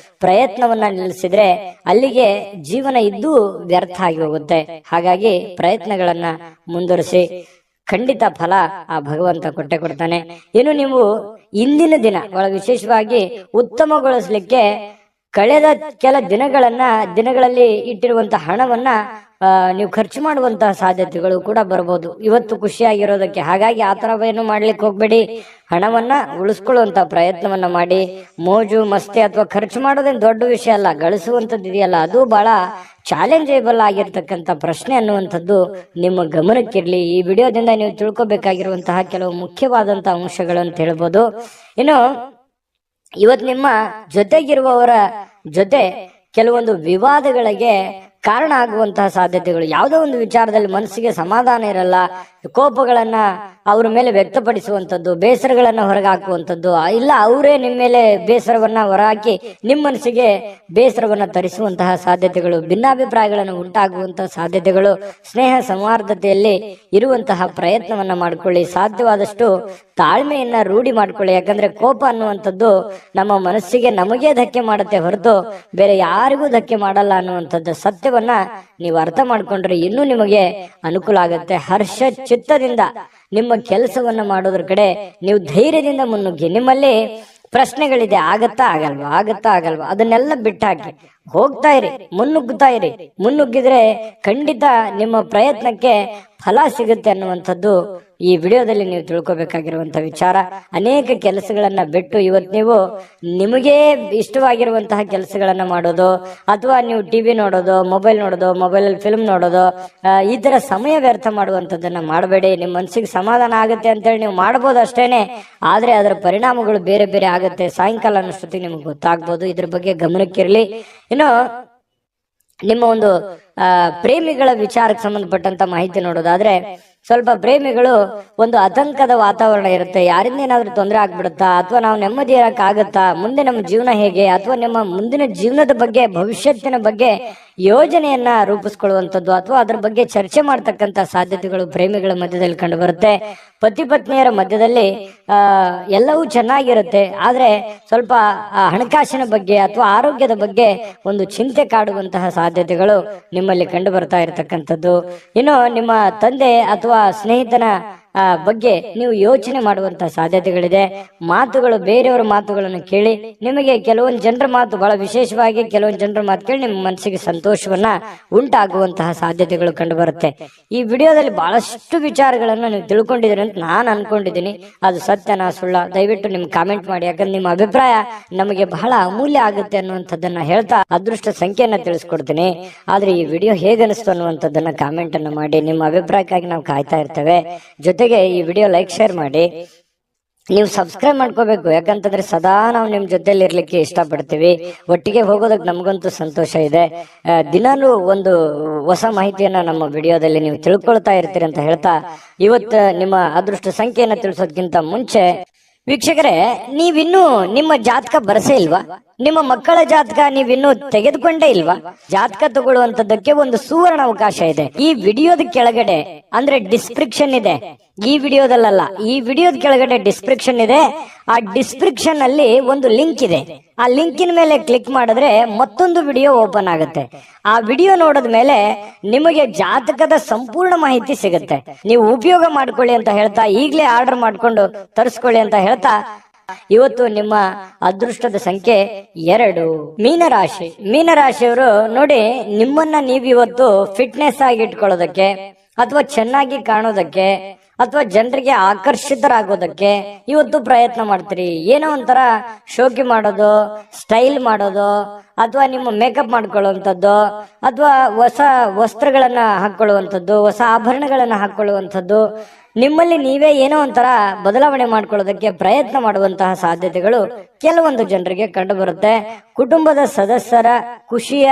ಪ್ರಯತ್ನವನ್ನ ನಿಲ್ಲಿಸಿದ್ರೆ ಅಲ್ಲಿಗೆ ಜೀವನ ಇದ್ದು ವ್ಯರ್ಥ ಆಗಿ ಹೋಗುತ್ತೆ. ಹಾಗಾಗಿ ಪ್ರಯತ್ನಗಳನ್ನ ಮುಂದುವರಿಸಿ, ಖಂಡಿತ ಫಲ ಆ ಭಗವಂತ ಕೊಟ್ಟೆ ಕೊಡ್ತಾನೆ. ಏನು ನೀವು ಇಂದಿನ ದಿನ ಬಹಳ ವಿಶೇಷವಾಗಿ ಉತ್ತಮಗೊಳಿಸ್ಲಿಕ್ಕೆ ಕಳೆದ ಕೆಲ ದಿನಗಳಲ್ಲಿ ಇಟ್ಟಿರುವಂತಹ ಹಣವನ್ನ ನೀವು ಖರ್ಚು ಮಾಡುವಂತಹ ಸಾಧ್ಯತೆಗಳು ಕೂಡ ಬರಬಹುದು ಇವತ್ತು ಖುಷಿಯಾಗಿರೋದಕ್ಕೆ. ಹಾಗಾಗಿ ಆ ತರ ಏನು ಮಾಡ್ಲಿಕ್ಕೆ ಹೋಗ್ಬೇಡಿ. ಹಣವನ್ನ ಉಳಿಸ್ಕೊಳ್ಳುವಂತ ಪ್ರಯತ್ನವನ್ನ ಮಾಡಿ. ಮೋಜು ಮಸ್ತಿ ಅಥವಾ ಖರ್ಚು ಮಾಡೋದೇನು ದೊಡ್ಡ ವಿಷಯ ಅಲ್ಲ, ಗಳಿಸುವಂತದ್ದು ಇದೆಯಲ್ಲ ಅದು ಬಹಳ ಚಾಲೆಂಜೇಬಲ್ ಆಗಿರ್ತಕ್ಕಂಥ ಪ್ರಶ್ನೆ ಅನ್ನುವಂಥದ್ದು ನಿಮ್ಮ ಗಮನಕ್ಕಿರ್ಲಿ. ಈ ವಿಡಿಯೋದಿಂದ ನೀವು ತಿಳ್ಕೊಬೇಕಾಗಿರುವಂತಹ ಕೆಲವು ಮುಖ್ಯವಾದಂತಹ ಅಂಶಗಳು ಅಂತ ಹೇಳ್ಬೋದು. ಇನ್ನು ಇವತ್ತು ನಿಮ್ಮ ಜೊತೆಗಿರುವವರ ಜೊತೆ ಕೆಲವೊಂದು ವಿವಾದಗಳಿಗೆ ಕಾರಣ ಆಗುವಂತಹ ಸಾಧ್ಯತೆಗಳು. ಯಾವುದೋ ಒಂದು ವಿಚಾರದಲ್ಲಿ ಮನಸ್ಸಿಗೆ ಸಮಾಧಾನ ಇರಲ್ಲ, ಕೋಪಗಳನ್ನ ಅವ್ರ ಮೇಲೆ ವ್ಯಕ್ತಪಡಿಸುವಂಥದ್ದು, ಬೇಸರಗಳನ್ನ ಹೊರಗಾಕುವಂಥದ್ದು, ಇಲ್ಲ ಅವರೇ ನಿಮ್ಮ ಮೇಲೆ ಬೇಸರವನ್ನ ಹೊರಹಾಕಿ ನಿಮ್ಮ ಮನಸ್ಸಿಗೆ ಬೇಸರವನ್ನ ತರಿಸುವಂತಹ ಸಾಧ್ಯತೆಗಳು, ಭಿನ್ನಾಭಿಪ್ರಾಯಗಳನ್ನು ಉಂಟಾಗುವಂತಹ ಸಾಧ್ಯತೆಗಳು. ಸ್ನೇಹ ಸೌಹಾರ್ದತೆಯಲ್ಲಿ ಇರುವಂತಹ ಪ್ರಯತ್ನವನ್ನ ಮಾಡ್ಕೊಳ್ಳಿ. ಸಾಧ್ಯವಾದಷ್ಟು ತಾಳ್ಮೆಯನ್ನ ರೂಢಿ ಮಾಡ್ಕೊಳ್ಳಿ. ಯಾಕಂದ್ರೆ ಕೋಪ ಅನ್ನುವಂಥದ್ದು ನಮ್ಮ ಮನಸ್ಸಿಗೆ ನಮಗೇ ಧಕ್ಕೆ ಮಾಡುತ್ತೆ ಹೊರತು ಬೇರೆ ಯಾರಿಗೂ ಧಕ್ಕೆ ಮಾಡಲ್ಲ ಅನ್ನುವಂಥದ್ದು ಸತ್ಯವನ್ನ ನೀವು ಅರ್ಥ ಮಾಡ್ಕೊಂಡ್ರೆ ಇನ್ನೂ ನಿಮಗೆ ಅನುಕೂಲ ಆಗುತ್ತೆ. ಹರ್ಷ ಚಿತ್ತದಿಂದ ನಿಮ್ಮ ಕೆಲಸವನ್ನ ಮಾಡೋದ್ರ ಕಡೆ ನೀವು ಧೈರ್ಯದಿಂದ ಮುನ್ನುಗ್ಗಿ. ನಿಮ್ಮಲ್ಲಿ ಪ್ರಶ್ನೆಗಳಿದೆ, ಆಗತ್ತಾ ಆಗಲ್ವಾ ಅದನ್ನೆಲ್ಲ ಬಿಟ್ಟಾಕಿ ಹೋಗ್ತಾ ಇರಿ, ಮುನ್ನುಗ್ಗಿದ್ರೆ ಖಂಡಿತ ನಿಮ್ಮ ಪ್ರಯತ್ನಕ್ಕೆ ಫಲ ಸಿಗುತ್ತೆ ಅನ್ನುವಂಥದ್ದು ಈ ವಿಡಿಯೋದಲ್ಲಿ ನೀವು ತಿಳ್ಕೊಬೇಕಾಗಿರುವಂತಹ ವಿಚಾರ. ಅನೇಕ ಕೆಲಸಗಳನ್ನ ಬಿಟ್ಟು ಇವತ್ತು ನೀವು ನಿಮಗೆ ಇಷ್ಟವಾಗಿರುವಂತಹ ಕೆಲಸಗಳನ್ನ ಮಾಡೋದು, ಅಥವಾ ನೀವು ಟಿವಿ ನೋಡೋದು, ಮೊಬೈಲ್ ನೋಡೋದು, ಮೊಬೈಲಲ್ಲಿ ಫಿಲ್ಮ್ ನೋಡೋದು, ಈ ತರ ಸಮಯ ವ್ಯರ್ಥ ಮಾಡುವಂಥದ್ದನ್ನ ಮಾಡಬೇಡಿ. ನಿಮ್ಮ ಮನಸ್ಸಿಗೆ ಸಮಾಧಾನ ಆಗುತ್ತೆ ಅಂತೇಳಿ ನೀವು ಮಾಡ್ಬೋದು ಅಷ್ಟೇನೆ, ಆದ್ರೆ ಅದರ ಪರಿಣಾಮಗಳು ಬೇರೆ ಬೇರೆ ಆಗುತ್ತೆ. ಸಾಯಂಕಾಲ ಅನ್ನೋಷ್ಟೊತ್ತಿಗೆ ನಿಮ್ಗೆ ಗೊತ್ತಾಗ್ಬೋದು. ಇದ್ರ ಬಗ್ಗೆ ಗಮನಕ್ಕಿರ್ಲಿ. ಇನ್ನು ನಿಮ್ಮ ಒಂದು ಪ್ರೇಮಿಗಳ ವಿಚಾರಕ್ಕೆ ಸಂಬಂಧಪಟ್ಟಂತ ಮಾಹಿತಿ ನೋಡೋದಾದ್ರೆ, ಸ್ವಲ್ಪ ಪ್ರೇಮಿಗಳು ಒಂದು ಆತಂಕದ ವಾತಾವರಣ ಇರುತ್ತೆ. ಯಾರಿಂದ ಏನಾದ್ರೂ ತೊಂದರೆ ಆಗ್ಬಿಡುತ್ತಾ, ಅಥವಾ ನಾವು ನೆಮ್ಮದಿ ಇರಕ್ ಆಗತ್ತಾ, ಮುಂದೆ ನಮ್ಮ ಜೀವನ ಹೇಗೆ, ಅಥವಾ ನಿಮ್ಮ ಮುಂದಿನ ಜೀವನದ ಬಗ್ಗೆ, ಭವಿಷ್ಯತ್ತಿನ ಬಗ್ಗೆ ಯೋಜನೆಯನ್ನ ರೂಪಿಸ್ಕೊಳ್ಳುವಂಥದ್ದು ಅಥವಾ ಅದ್ರ ಬಗ್ಗೆ ಚರ್ಚೆ ಮಾಡ್ತಕ್ಕಂಥ ಸಾಧ್ಯತೆಗಳು ಪ್ರೇಮಿಗಳ ಮಧ್ಯದಲ್ಲಿ ಕಂಡು ಬರುತ್ತೆ. ಪತಿ ಪತ್ನಿಯರ ಮಧ್ಯದಲ್ಲಿ ಎಲ್ಲವೂ ಚೆನ್ನಾಗಿರುತ್ತೆ, ಆದ್ರೆ ಸ್ವಲ್ಪ ಹಣಕಾಸಿನ ಬಗ್ಗೆ ಅಥವಾ ಆರೋಗ್ಯದ ಬಗ್ಗೆ ಒಂದು ಚಿಂತೆ ಕಾಡುವಂತಹ ಸಾಧ್ಯತೆಗಳು ನಿಮ್ಮಲ್ಲಿ ಕಂಡು ಬರ್ತಾ ಇರತಕ್ಕಂಥದ್ದು. ಇನ್ನು ನಿಮ್ಮ ತಂದೆ ಅಥವಾ ಸ್ನೇಹಿತನ ಬಗ್ಗೆ ನೀವು ಯೋಚನೆ ಮಾಡುವಂತಹ ಸಾಧ್ಯತೆಗಳಿದೆ. ಮಾತುಗಳು, ಬೇರೆಯವರ ಮಾತುಗಳನ್ನು ಕೇಳಿ ನಿಮಗೆ ಕೆಲವೊಂದು ಜನರ ಮಾತು, ಬಹಳ ವಿಶೇಷವಾಗಿ ಕೆಲವೊಂದು ಜನರ ಮಾತು ಕೇಳಿ ನಿಮ್ಮ ಮನಸ್ಸಿಗೆ ಸಂತೋಷವನ್ನ ಉಂಟಾಗುವಂತಹ ಸಾಧ್ಯತೆಗಳು ಕಂಡು ಬರುತ್ತೆ. ಈ ವಿಡಿಯೋದಲ್ಲಿ ಬಹಳಷ್ಟು ವಿಚಾರಗಳನ್ನ ನೀವು ತಿಳ್ಕೊಂಡಿದ್ದೀರಿ ಅಂತ ನಾನು ಅನ್ಕೊಂಡಿದ್ದೀನಿ. ಅದು ಸತ್ಯನಾ ಸುಳ್ಳ ದಯವಿಟ್ಟು ನಿಮ್ಗೆ ಕಾಮೆಂಟ್ ಮಾಡಿ, ಯಾಕಂದ್ರೆ ನಿಮ್ಮ ಅಭಿಪ್ರಾಯ ನಮಗೆ ಬಹಳ ಅಮೂಲ್ಯ ಆಗುತ್ತೆ ಅನ್ನುವಂಥದ್ದನ್ನ ಹೇಳ್ತಾ ಅದೃಷ್ಟ ಸಂಖ್ಯೆಯನ್ನ ತಿಳಿಸ್ಕೊಡ್ತೀನಿ. ಆದ್ರೆ ಈ ವಿಡಿಯೋ ಹೇಗನಿಸ್ತು ಅನ್ನುವಂಥದ್ದನ್ನ ಕಾಮೆಂಟ್ ಅನ್ನ ಮಾಡಿ. ನಿಮ್ಮ ಅಭಿಪ್ರಾಯಕ್ಕಾಗಿ ನಾವು ಕಾಯ್ತಾ ಇರ್ತೇವೆ. ಜೊತೆಗೆ ಈ ವಿಡಿಯೋ ಲೈಕ್ ಶೇರ್ ಮಾಡಿ. ನೀವು ಸಬ್ಸ್ಕ್ರೈಬ್ ಮಾಡ್ಕೋಬೇಕು, ಯಾಕಂತಂದ್ರೆ ಸದಾ ನಾವು ನಿಮ್ ಜೊತೆಲಿ ಇರ್ಲಿಕ್ಕೆ ಇಷ್ಟಪಡ್ತೀವಿ. ಒಟ್ಟಿಗೆ ಹೋಗೋದಕ್ಕೆ ನಮಗಂತೂ ಸಂತೋಷ ಇದೆ. ದಿನಾಲೂ ಒಂದು ಹೊಸ ಮಾಹಿತಿಯನ್ನ ನಮ್ಮ ವಿಡಿಯೋದಲ್ಲಿ ನೀವು ತಿಳ್ಕೊಳ್ತಾ ಇರ್ತೀರಿ ಅಂತ ಹೇಳ್ತಾ, ಇವತ್ತು ನಿಮ್ಮ ಅದೃಷ್ಟ ಸಂಖ್ಯೆಯನ್ನ ತಿಳಿಸೋದಕ್ಕಿಂತ ಮುಂಚೆ ವೀಕ್ಷಕರೇ, ನೀವಿನ್ನೂ ನಿಮ್ಮ ಜಾತಕ ಬರಸೇ ಇಲ್ವಾ? ನಿಮ್ಮ ಮಕ್ಕಳ ಜಾತಕ ನೀವಿನ್ನೂ ತೆಗೆದುಕೊಂಡೇ ಇಲ್ವಾ? ಜಾತಕ ತಗೊಳ್ಳುವಂತದ್ದಕ್ಕೆ ಒಂದು ಸುವರ್ಣ ಅವಕಾಶ ಇದೆ. ಈ ವಿಡಿಯೋದ ಕೆಳಗಡೆ ಅಂದ್ರೆ ಡಿಸ್ಕ್ರಿಪ್ಷನ್ ಇದೆ, ಈ ವಿಡಿಯೋದಲ್ಲ, ಈ ವಿಡಿಯೋದ ಕೆಳಗಡೆ ಡಿಸ್ಕ್ರಿಪ್ಷನ್ ಇದೆ. ಆ ಡಿಸ್ಕ್ರಿಪ್ಷನ್ ಅಲ್ಲಿ ಒಂದು ಲಿಂಕ್ ಇದೆ. ಆ ಲಿಂಕಿನ ಮೇಲೆ ಕ್ಲಿಕ್ ಮಾಡಿದ್ರೆ ಮತ್ತೊಂದು ವಿಡಿಯೋ ಓಪನ್ ಆಗುತ್ತೆ. ಆ ವಿಡಿಯೋ ನೋಡಿದ ಮೇಲೆ ನಿಮಗೆ ಜಾತಕದ ಸಂಪೂರ್ಣ ಮಾಹಿತಿ ಸಿಗುತ್ತೆ. ನೀವು ಉಪಯೋಗ ಮಾಡ್ಕೊಳ್ಳಿ ಅಂತ ಹೇಳ್ತಾ, ಈಗಲೇ ಆರ್ಡರ್ ಮಾಡ್ಕೊಂಡು ತರಿಸ್ಕೊಳ್ಳಿ ಅಂತ ಹೇಳ್ತಾ, ಇವತ್ತು ನಿಮ್ಮ ಅದೃಷ್ಟದ ಸಂಖ್ಯೆ 2, ಮೀನರಾಶಿ. ಮೀನರಾಶಿಯವರು ನೋಡಿ, ನಿಮ್ಮನ್ನ ನೀವಿವತ್ತು ಫಿಟ್ನೆಸ್ ಆಗಿ ಇಟ್ಕೊಳ್ಳೋದಕ್ಕೆ ಅಥವಾ ಚೆನ್ನಾಗಿ ಕಾಣೋದಕ್ಕೆ ಅಥವಾ ಜನರಿಗೆ ಆಕರ್ಷಿತರಾಗೋದಕ್ಕೆ ಇವತ್ತು ಪ್ರಯತ್ನ ಮಾಡ್ತೀರಿ. ಏನೋ ಒಂಥರ ಶೋಕಿ ಮಾಡೋದು, ಸ್ಟೈಲ್ ಮಾಡೋದು, ಅಥವಾ ನಿಮ್ಮ ಮೇಕಪ್ ಮಾಡ್ಕೊಳ್ಳುವಂಥದ್ದು, ಅಥವಾ ಹೊಸ ವಸ್ತ್ರಗಳನ್ನ ಹಾಕೊಳ್ಳುವಂಥದ್ದು, ಹೊಸ ಆಭರಣಗಳನ್ನ ಹಾಕೊಳ್ಳುವಂಥದ್ದು, ನಿಮ್ಮಲ್ಲಿ ನೀವೇ ಏನೋ ಒಂಥರ ಬದಲಾವಣೆ ಮಾಡ್ಕೊಳ್ಳೋದಕ್ಕೆ ಪ್ರಯತ್ನ ಮಾಡುವಂತಹ ಸಾಧ್ಯತೆಗಳು ಕೆಲವೊಂದು ಜನರಿಗೆ ಕಂಡು ಬರುತ್ತೆ. ಕುಟುಂಬದ ಸದಸ್ಯರ ಖುಷಿಯ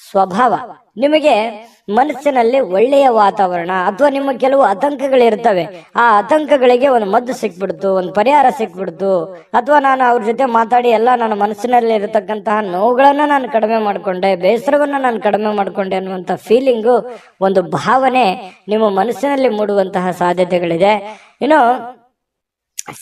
ಸ್ವಭಾವ, ನಿಮಗೆ ಮನಸ್ಸಿನಲ್ಲಿ ಒಳ್ಳೆಯ ವಾತಾವರಣ ಅಥವಾ ನಿಮ್ಮ ಕೆಲವು ಆತಂಕಗಳಿರ್ತವೆ, ಆ ಆತಂಕಗಳಿಗೆ ಒಂದು ಮದ್ದು ಸಿಕ್ಬಿಡ್ತು, ಒಂದು ಪರಿಹಾರ ಸಿಕ್ಬಿಡ್ತು, ಅಥವಾ ನಾನು ಅವ್ರ ಜೊತೆ ಮಾತಾಡಿ ಎಲ್ಲ ನನ್ನ ಮನಸ್ಸಿನಲ್ಲಿ ಇರತಕ್ಕಂತಹ ನೋವುಗಳನ್ನ ನಾನು ಕಡಿಮೆ ಮಾಡ್ಕೊಂಡೆ, ಬೇಸರವನ್ನ ನಾನು ಕಡಿಮೆ ಮಾಡ್ಕೊಂಡೆ ಅನ್ನುವಂಥ ಫೀಲಿಂಗು, ಒಂದು ಭಾವನೆ ನಿಮ್ಮ ಮನಸ್ಸಿನಲ್ಲಿ ಮೂಡುವಂತಹ ಸಾಧ್ಯತೆಗಳಿದೆ. ಇನ್ನು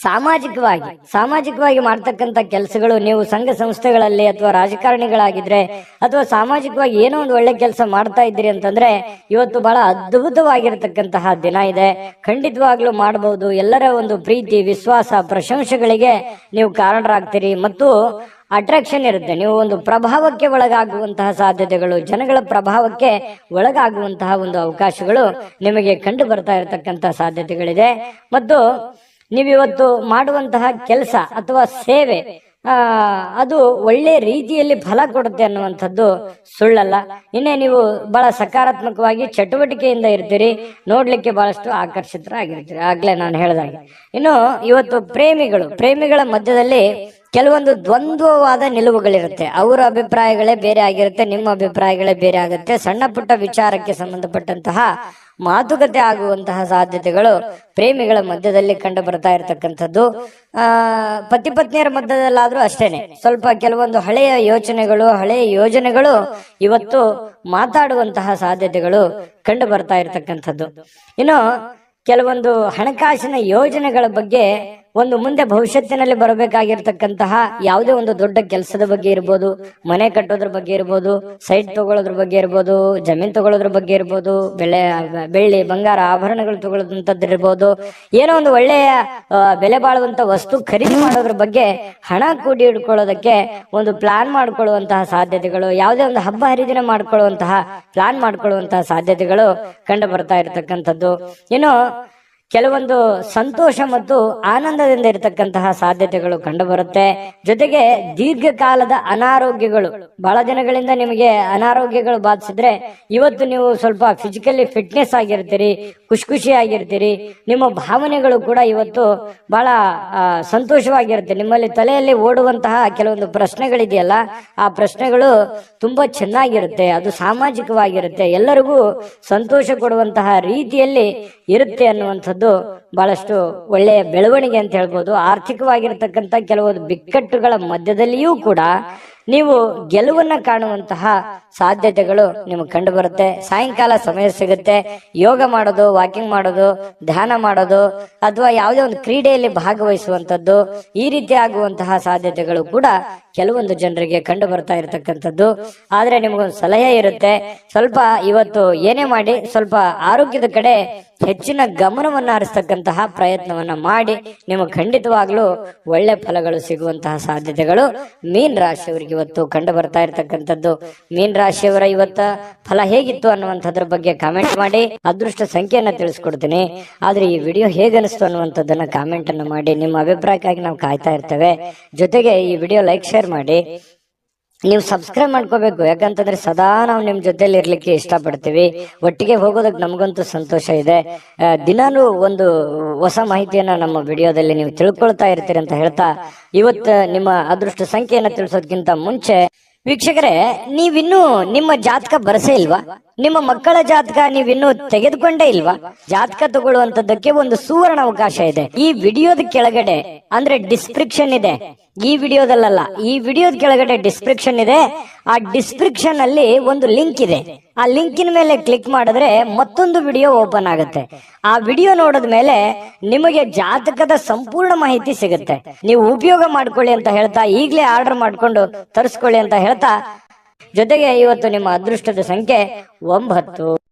ಸಾಮಾಜಿಕವಾಗಿ ಮಾಡ್ತಕ್ಕಂಥ ಕೆಲಸಗಳು, ನೀವು ಸಂಘ ಸಂಸ್ಥೆಗಳಲ್ಲಿ ಅಥವಾ ರಾಜಕಾರಣಿಗಳಾಗಿದ್ರೆ ಅಥವಾ ಸಾಮಾಜಿಕವಾಗಿ ಏನೋ ಒಂದು ಒಳ್ಳೆ ಕೆಲಸ ಮಾಡ್ತಾ ಇದ್ದೀರಿ ಅಂತಂದ್ರೆ ಇವತ್ತು ಬಹಳ ಅದ್ಭುತವಾಗಿರತಕ್ಕಂತಹ ದಿನ ಇದೆ. ಖಂಡಿತವಾಗ್ಲೂ ಮಾಡಬಹುದು. ಎಲ್ಲರ ಒಂದು ಪ್ರೀತಿ, ವಿಶ್ವಾಸ, ಪ್ರಶಂಸೆಗಳಿಗೆ ನೀವು ಕಾರಣರಾಗ್ತೀರಿ ಮತ್ತು ಅಟ್ರಾಕ್ಷನ್ ಇರುತ್ತೆ. ನೀವು ಒಂದು ಪ್ರಭಾವಕ್ಕೆ ಒಳಗಾಗುವಂತಹ ಸಾಧ್ಯತೆಗಳು, ಜನಗಳ ಪ್ರಭಾವಕ್ಕೆ ಒಳಗಾಗುವಂತಹ ಒಂದು ಅವಕಾಶಗಳು ನಿಮಗೆ ಕಂಡು ಬರ್ತಾ ಇರತಕ್ಕಂತಹ ಸಾಧ್ಯತೆಗಳಿದೆ. ಮತ್ತು ನೀವಿವತ್ತು ಮಾಡುವಂತಹ ಕೆಲಸ ಅಥವಾ ಸೇವೆ ಅದು ಒಳ್ಳೆ ರೀತಿಯಲ್ಲಿ ಫಲ ಕೊಡುತ್ತೆ ಅನ್ನುವಂಥದ್ದು ಸುಳ್ಳಲ್ಲ. ಇನ್ನೇ ನೀವು ಬಹಳ ಸಕಾರಾತ್ಮಕವಾಗಿ ಚಟುವಟಿಕೆಯಿಂದ ಇರ್ತೀರಿ, ನೋಡ್ಲಿಕ್ಕೆ ಬಹಳಷ್ಟು ಆಕರ್ಷಿತರಾಗಿರ್ತೀರಿ, ಆಗ್ಲೇ ನಾನು ಹೇಳಿದಾಗೆ. ಇನ್ನು ಇವತ್ತು ಪ್ರೇಮಿಗಳ ಮಧ್ಯದಲ್ಲಿ ಕೆಲವೊಂದು ದ್ವಂದ್ವವಾದ ನಿಲುವುಗಳಿರುತ್ತೆ. ಅವರ ಅಭಿಪ್ರಾಯಗಳೇ ಬೇರೆ ಆಗಿರುತ್ತೆ, ನಿಮ್ಮ ಅಭಿಪ್ರಾಯಗಳೇ ಬೇರೆ ಆಗುತ್ತೆ. ಸಣ್ಣ ಪುಟ್ಟ ವಿಚಾರಕ್ಕೆ ಸಂಬಂಧಪಟ್ಟಂತಹ ಮಾತುಕತೆ ಆಗುವಂತಹ ಸಾಧ್ಯತೆಗಳು ಪ್ರೇಮಿಗಳ ಮಧ್ಯದಲ್ಲಿ ಕಂಡು ಬರ್ತಾ ಇರತಕ್ಕಂಥದ್ದು. ಪತಿ ಪತ್ನಿಯರ ಮಧ್ಯದಲ್ಲಾದ್ರೂ ಅಷ್ಟೇನೆ ಸ್ವಲ್ಪ ಕೆಲವೊಂದು ಹಳೆಯ ಯೋಜನೆಗಳು ಇವತ್ತು ಮಾತಾಡುವಂತಹ ಸಾಧ್ಯತೆಗಳು ಕಂಡು ಬರ್ತಾ ಇರತಕ್ಕಂಥದ್ದು. ಇನ್ನು ಕೆಲವೊಂದು ಹಣಕಾಸಿನ ಯೋಜನೆಗಳ ಬಗ್ಗೆ, ಒಂದು ಮುಂದೆ ಭವಿಷ್ಯತ್ತಿನಲ್ಲಿ ಬರಬೇಕಾಗಿರ್ತಕ್ಕಂತಹ ಯಾವುದೇ ಒಂದು ದೊಡ್ಡ ಕೆಲಸದ ಬಗ್ಗೆ ಇರ್ಬೋದು, ಮನೆ ಕಟ್ಟೋದ್ರ ಬಗ್ಗೆ ಇರ್ಬೋದು, ಸೈಟ್ ತಗೊಳ್ಳೋದ್ರ ಬಗ್ಗೆ ಇರ್ಬೋದು, ಜಮೀನ್ ತಗೊಳ್ಳೋದ್ರ ಬಗ್ಗೆ ಇರ್ಬೋದು, ಬೆಳ್ಳಿ ಬಂಗಾರ ಆಭರಣಗಳು ತಗೊಳ್ಳೋದಂಥದ್ದು ಇರ್ಬೋದು, ಏನೋ ಒಂದು ಒಳ್ಳೆಯ ಬೆಲೆ ಬಾಳುವಂತ ವಸ್ತು ಖರೀದಿ ಮಾಡೋದ್ರ ಬಗ್ಗೆ ಹಣ ಕೂಡಿ ಇಟ್ಕೊಳ್ಳೋದಕ್ಕೆ ಒಂದು ಪ್ಲಾನ್ ಮಾಡ್ಕೊಳ್ಳುವಂತಹ ಸಾಧ್ಯತೆಗಳು, ಯಾವುದೇ ಒಂದು ಹಬ್ಬ ಹರಿದಿನ ಪ್ಲಾನ್ ಮಾಡ್ಕೊಳ್ಳುವಂತಹ ಸಾಧ್ಯತೆಗಳು ಕಂಡು ಬರ್ತಾ ಇರತಕ್ಕಂಥದ್ದು. ಇನ್ನು ಕೆಲವೊಂದು ಸಂತೋಷ ಮತ್ತು ಆನಂದದಿಂದ ಇರತಕ್ಕಂತಹ ಸಾಧ್ಯತೆಗಳು ಕಂಡು ಬರುತ್ತೆ. ಜೊತೆಗೆ ದೀರ್ಘಕಾಲದ ಅನಾರೋಗ್ಯಗಳು, ಬಹಳ ದಿನಗಳಿಂದ ನಿಮಗೆ ಅನಾರೋಗ್ಯಗಳು ಬಾಧಿಸಿದ್ರೆ ಇವತ್ತು ನೀವು ಸ್ವಲ್ಪ ಫಿಸಿಕಲಿ ಫಿಟ್ನೆಸ್ ಆಗಿರ್ತೀರಿ, ಖುಷಿಯಾಗಿರ್ತೀರಿ. ನಿಮ್ಮ ಭಾವನೆಗಳು ಕೂಡ ಇವತ್ತು ಬಹಳ ಸಂತೋಷವಾಗಿರುತ್ತೆ. ನಿಮ್ಮಲ್ಲಿ ತಲೆಯಲ್ಲಿ ಓಡುವಂತಹ ಕೆಲವೊಂದು ಪ್ರಶ್ನೆಗಳಿದೆಯಲ್ಲ, ಆ ಪ್ರಶ್ನೆಗಳು ತುಂಬಾ ಚೆನ್ನಾಗಿರುತ್ತೆ, ಅದು ಸಾಮಾಜಿಕವಾಗಿರುತ್ತೆ, ಎಲ್ಲರಿಗೂ ಸಂತೋಷ ಕೊಡುವಂತಹ ರೀತಿಯಲ್ಲಿ ಇರುತ್ತೆ ಅನ್ನುವಂಥದ್ದು ಬಹಳಷ್ಟು ಒಳ್ಳೆಯ ಬೆಳವಣಿಗೆ ಅಂತ ಹೇಳ್ಬೋದು. ಆರ್ಥಿಕವಾಗಿರತಕ್ಕಂಥ ಕೆಲವೊಂದು ಬಿಕ್ಕಟ್ಟುಗಳ ಮಧ್ಯದಲ್ಲಿಯೂ ಕೂಡ ನೀವು ಗೆಲುವನ್ನ ಕಾಣುವಂತಹ ಸಾಧ್ಯತೆಗಳು ನಿಮಗೆ ಕಂಡು ಬರುತ್ತೆ. ಸಾಯಂಕಾಲ ಸಮಯ ಸಿಗುತ್ತೆ, ಯೋಗ ಮಾಡೋದು, ವಾಕಿಂಗ್ ಮಾಡೋದು, ಧ್ಯಾನ ಮಾಡೋದು, ಅಥವಾ ಯಾವುದೇ ಒಂದು ಕ್ರೀಡೆಯಲ್ಲಿ ಭಾಗವಹಿಸುವಂತದ್ದು, ಈ ರೀತಿ ಆಗುವಂತಹ ಸಾಧ್ಯತೆಗಳು ಕೂಡ ಕೆಲವೊಂದು ಜನರಿಗೆ ಕಂಡು ಬರ್ತಾ ಇರತಕ್ಕಂಥದ್ದು. ಆದ್ರೆ ನಿಮಗೊಂದು ಸಲಹೆ ಇರುತ್ತೆ, ಸ್ವಲ್ಪ ಇವತ್ತು ಏನೇ ಮಾಡಿ ಸ್ವಲ್ಪ ಆರೋಗ್ಯದ ಕಡೆ ಹೆಚ್ಚಿನ ಗಮನವನ್ನ ಹರಿಸ್ತಕ್ಕಂತಹ ಪ್ರಯತ್ನವನ್ನ ಮಾಡಿ ನಿಮಗೆ ಖಂಡಿತವಾಗ್ಲೂ ಒಳ್ಳೆ ಫಲಗಳು ಸಿಗುವಂತಹ ಸಾಧ್ಯತೆಗಳು ಮೀನ್ ರಾಶಿಯವರಿಗೆ ಇವತ್ತು ಕಂಡು ಬರ್ತಾ ಇರತಕ್ಕಂಥದ್ದು. ಮೀನ್ ರಾಶಿಯವರ ಇವತ್ತ ಫಲ ಹೇಗಿತ್ತು ಅನ್ನುವಂಥದ್ರ ಬಗ್ಗೆ ಕಾಮೆಂಟ್ ಮಾಡಿ. ಅದೃಷ್ಟ ಸಂಖ್ಯೆಯನ್ನ ತಿಳಿಸ್ಕೊಡ್ತೀನಿ. ಆದ್ರೆ ಈ ವಿಡಿಯೋ ಹೇಗನಿಸ್ತು ಅನ್ನುವಂಥದ್ದನ್ನ ಕಾಮೆಂಟ್ ಅನ್ನು ಮಾಡಿ. ನಿಮ್ಮ ಅಭಿಪ್ರಾಯಕ್ಕಾಗಿ ನಾವು ಕಾಯ್ತಾ ಇರ್ತೇವೆ. ಜೊತೆಗೆ ಈ ವಿಡಿಯೋ ಲೈಕ್ ಶೇರ್ ಮಾಡಿ. ನೀವು ಸಬ್ಸ್ಕ್ರೈಬ್ ಮಾಡ್ಕೋಬೇಕು, ಯಾಕಂತಂದ್ರೆ ಸದಾ ನಾವು ನಿಮ್ ಜೊತೆಲಿ ಇರ್ಲಿಕ್ಕೆ ಇಷ್ಟಪಡ್ತೀವಿ. ಒಟ್ಟಿಗೆ ಹೋಗೋದಕ್ಕೆ ನಮಗಂತೂ ಸಂತೋಷ ಇದೆ. ದಿನಾನು ಒಂದು ಹೊಸ ಮಾಹಿತಿಯನ್ನ ನಮ್ಮ ವಿಡಿಯೋದಲ್ಲಿ ನೀವು ತಿಳ್ಕೊಳ್ತಾ ಇರ್ತೀರಿ ಅಂತ ಹೇಳ್ತಾ, ಇವತ್ತು ನಿಮ್ಮ ಅದೃಷ್ಟ ಸಂಖ್ಯೆಯನ್ನ ತಿಳಿಸೋದಕ್ಕಿಂತ ಮುಂಚೆ ವೀಕ್ಷಕರೇ, ನೀವಿನ್ನೂ ನಿಮ್ಮ ಜಾತಕ ಬರಸೇ ಇಲ್ವಾ? ನಿಮ್ಮ ಮಕ್ಕಳ ಜಾತಕ ನೀವಿನ್ನೂ ತೆಗೆದುಕೊಂಡೇ ಇಲ್ವಾ? ಜಾತಕ ತಗೊಳ್ಳುವಂತದ್ದಕ್ಕೆ ಒಂದು ಸುವರ್ಣ ಅವಕಾಶ ಇದೆ. ಈ ವಿಡಿಯೋದ ಕೆಳಗಡೆ ಅಂದ್ರೆ ಡಿಸ್ಕ್ರಿಪ್ಷನ್ ಇದೆ, ಈ ವಿಡಿಯೋದಲ್ಲ, ಈ ವಿಡಿಯೋದ ಕೆಳಗಡೆ ಡಿಸ್ಕ್ರಿಪ್ಷನ್ ಇದೆ. ಆ ಡಿಸ್ಕ್ರಿಪ್ಷನ್ ಅಲ್ಲಿ ಒಂದು ಲಿಂಕ್ ಇದೆ. ಆ ಲಿಂಕಿನ ಮೇಲೆ ಕ್ಲಿಕ್ ಮಾಡಿದ್ರೆ ಮತ್ತೊಂದು ವಿಡಿಯೋ ಓಪನ್ ಆಗುತ್ತೆ. ಆ ವಿಡಿಯೋ ನೋಡಿದ ಮೇಲೆ ನಿಮಗೆ ಜಾತಕದ ಸಂಪೂರ್ಣ ಮಾಹಿತಿ ಸಿಗುತ್ತೆ. ನೀವು ಉಪಯೋಗ ಮಾಡ್ಕೊಳ್ಳಿ ಅಂತ ಹೇಳ್ತಾ, ಈಗಲೇ ಆರ್ಡರ್ ಮಾಡ್ಕೊಂಡು ತರಿಸ್ಕೊಳ್ಳಿ ಅಂತ ಹೇಳ್ತಾ, ಜೊತೆಗೆ ಇವತ್ತು ನಿಮ್ಮ ಅದೃಷ್ಟದ ಸಂಖ್ಯೆ 9.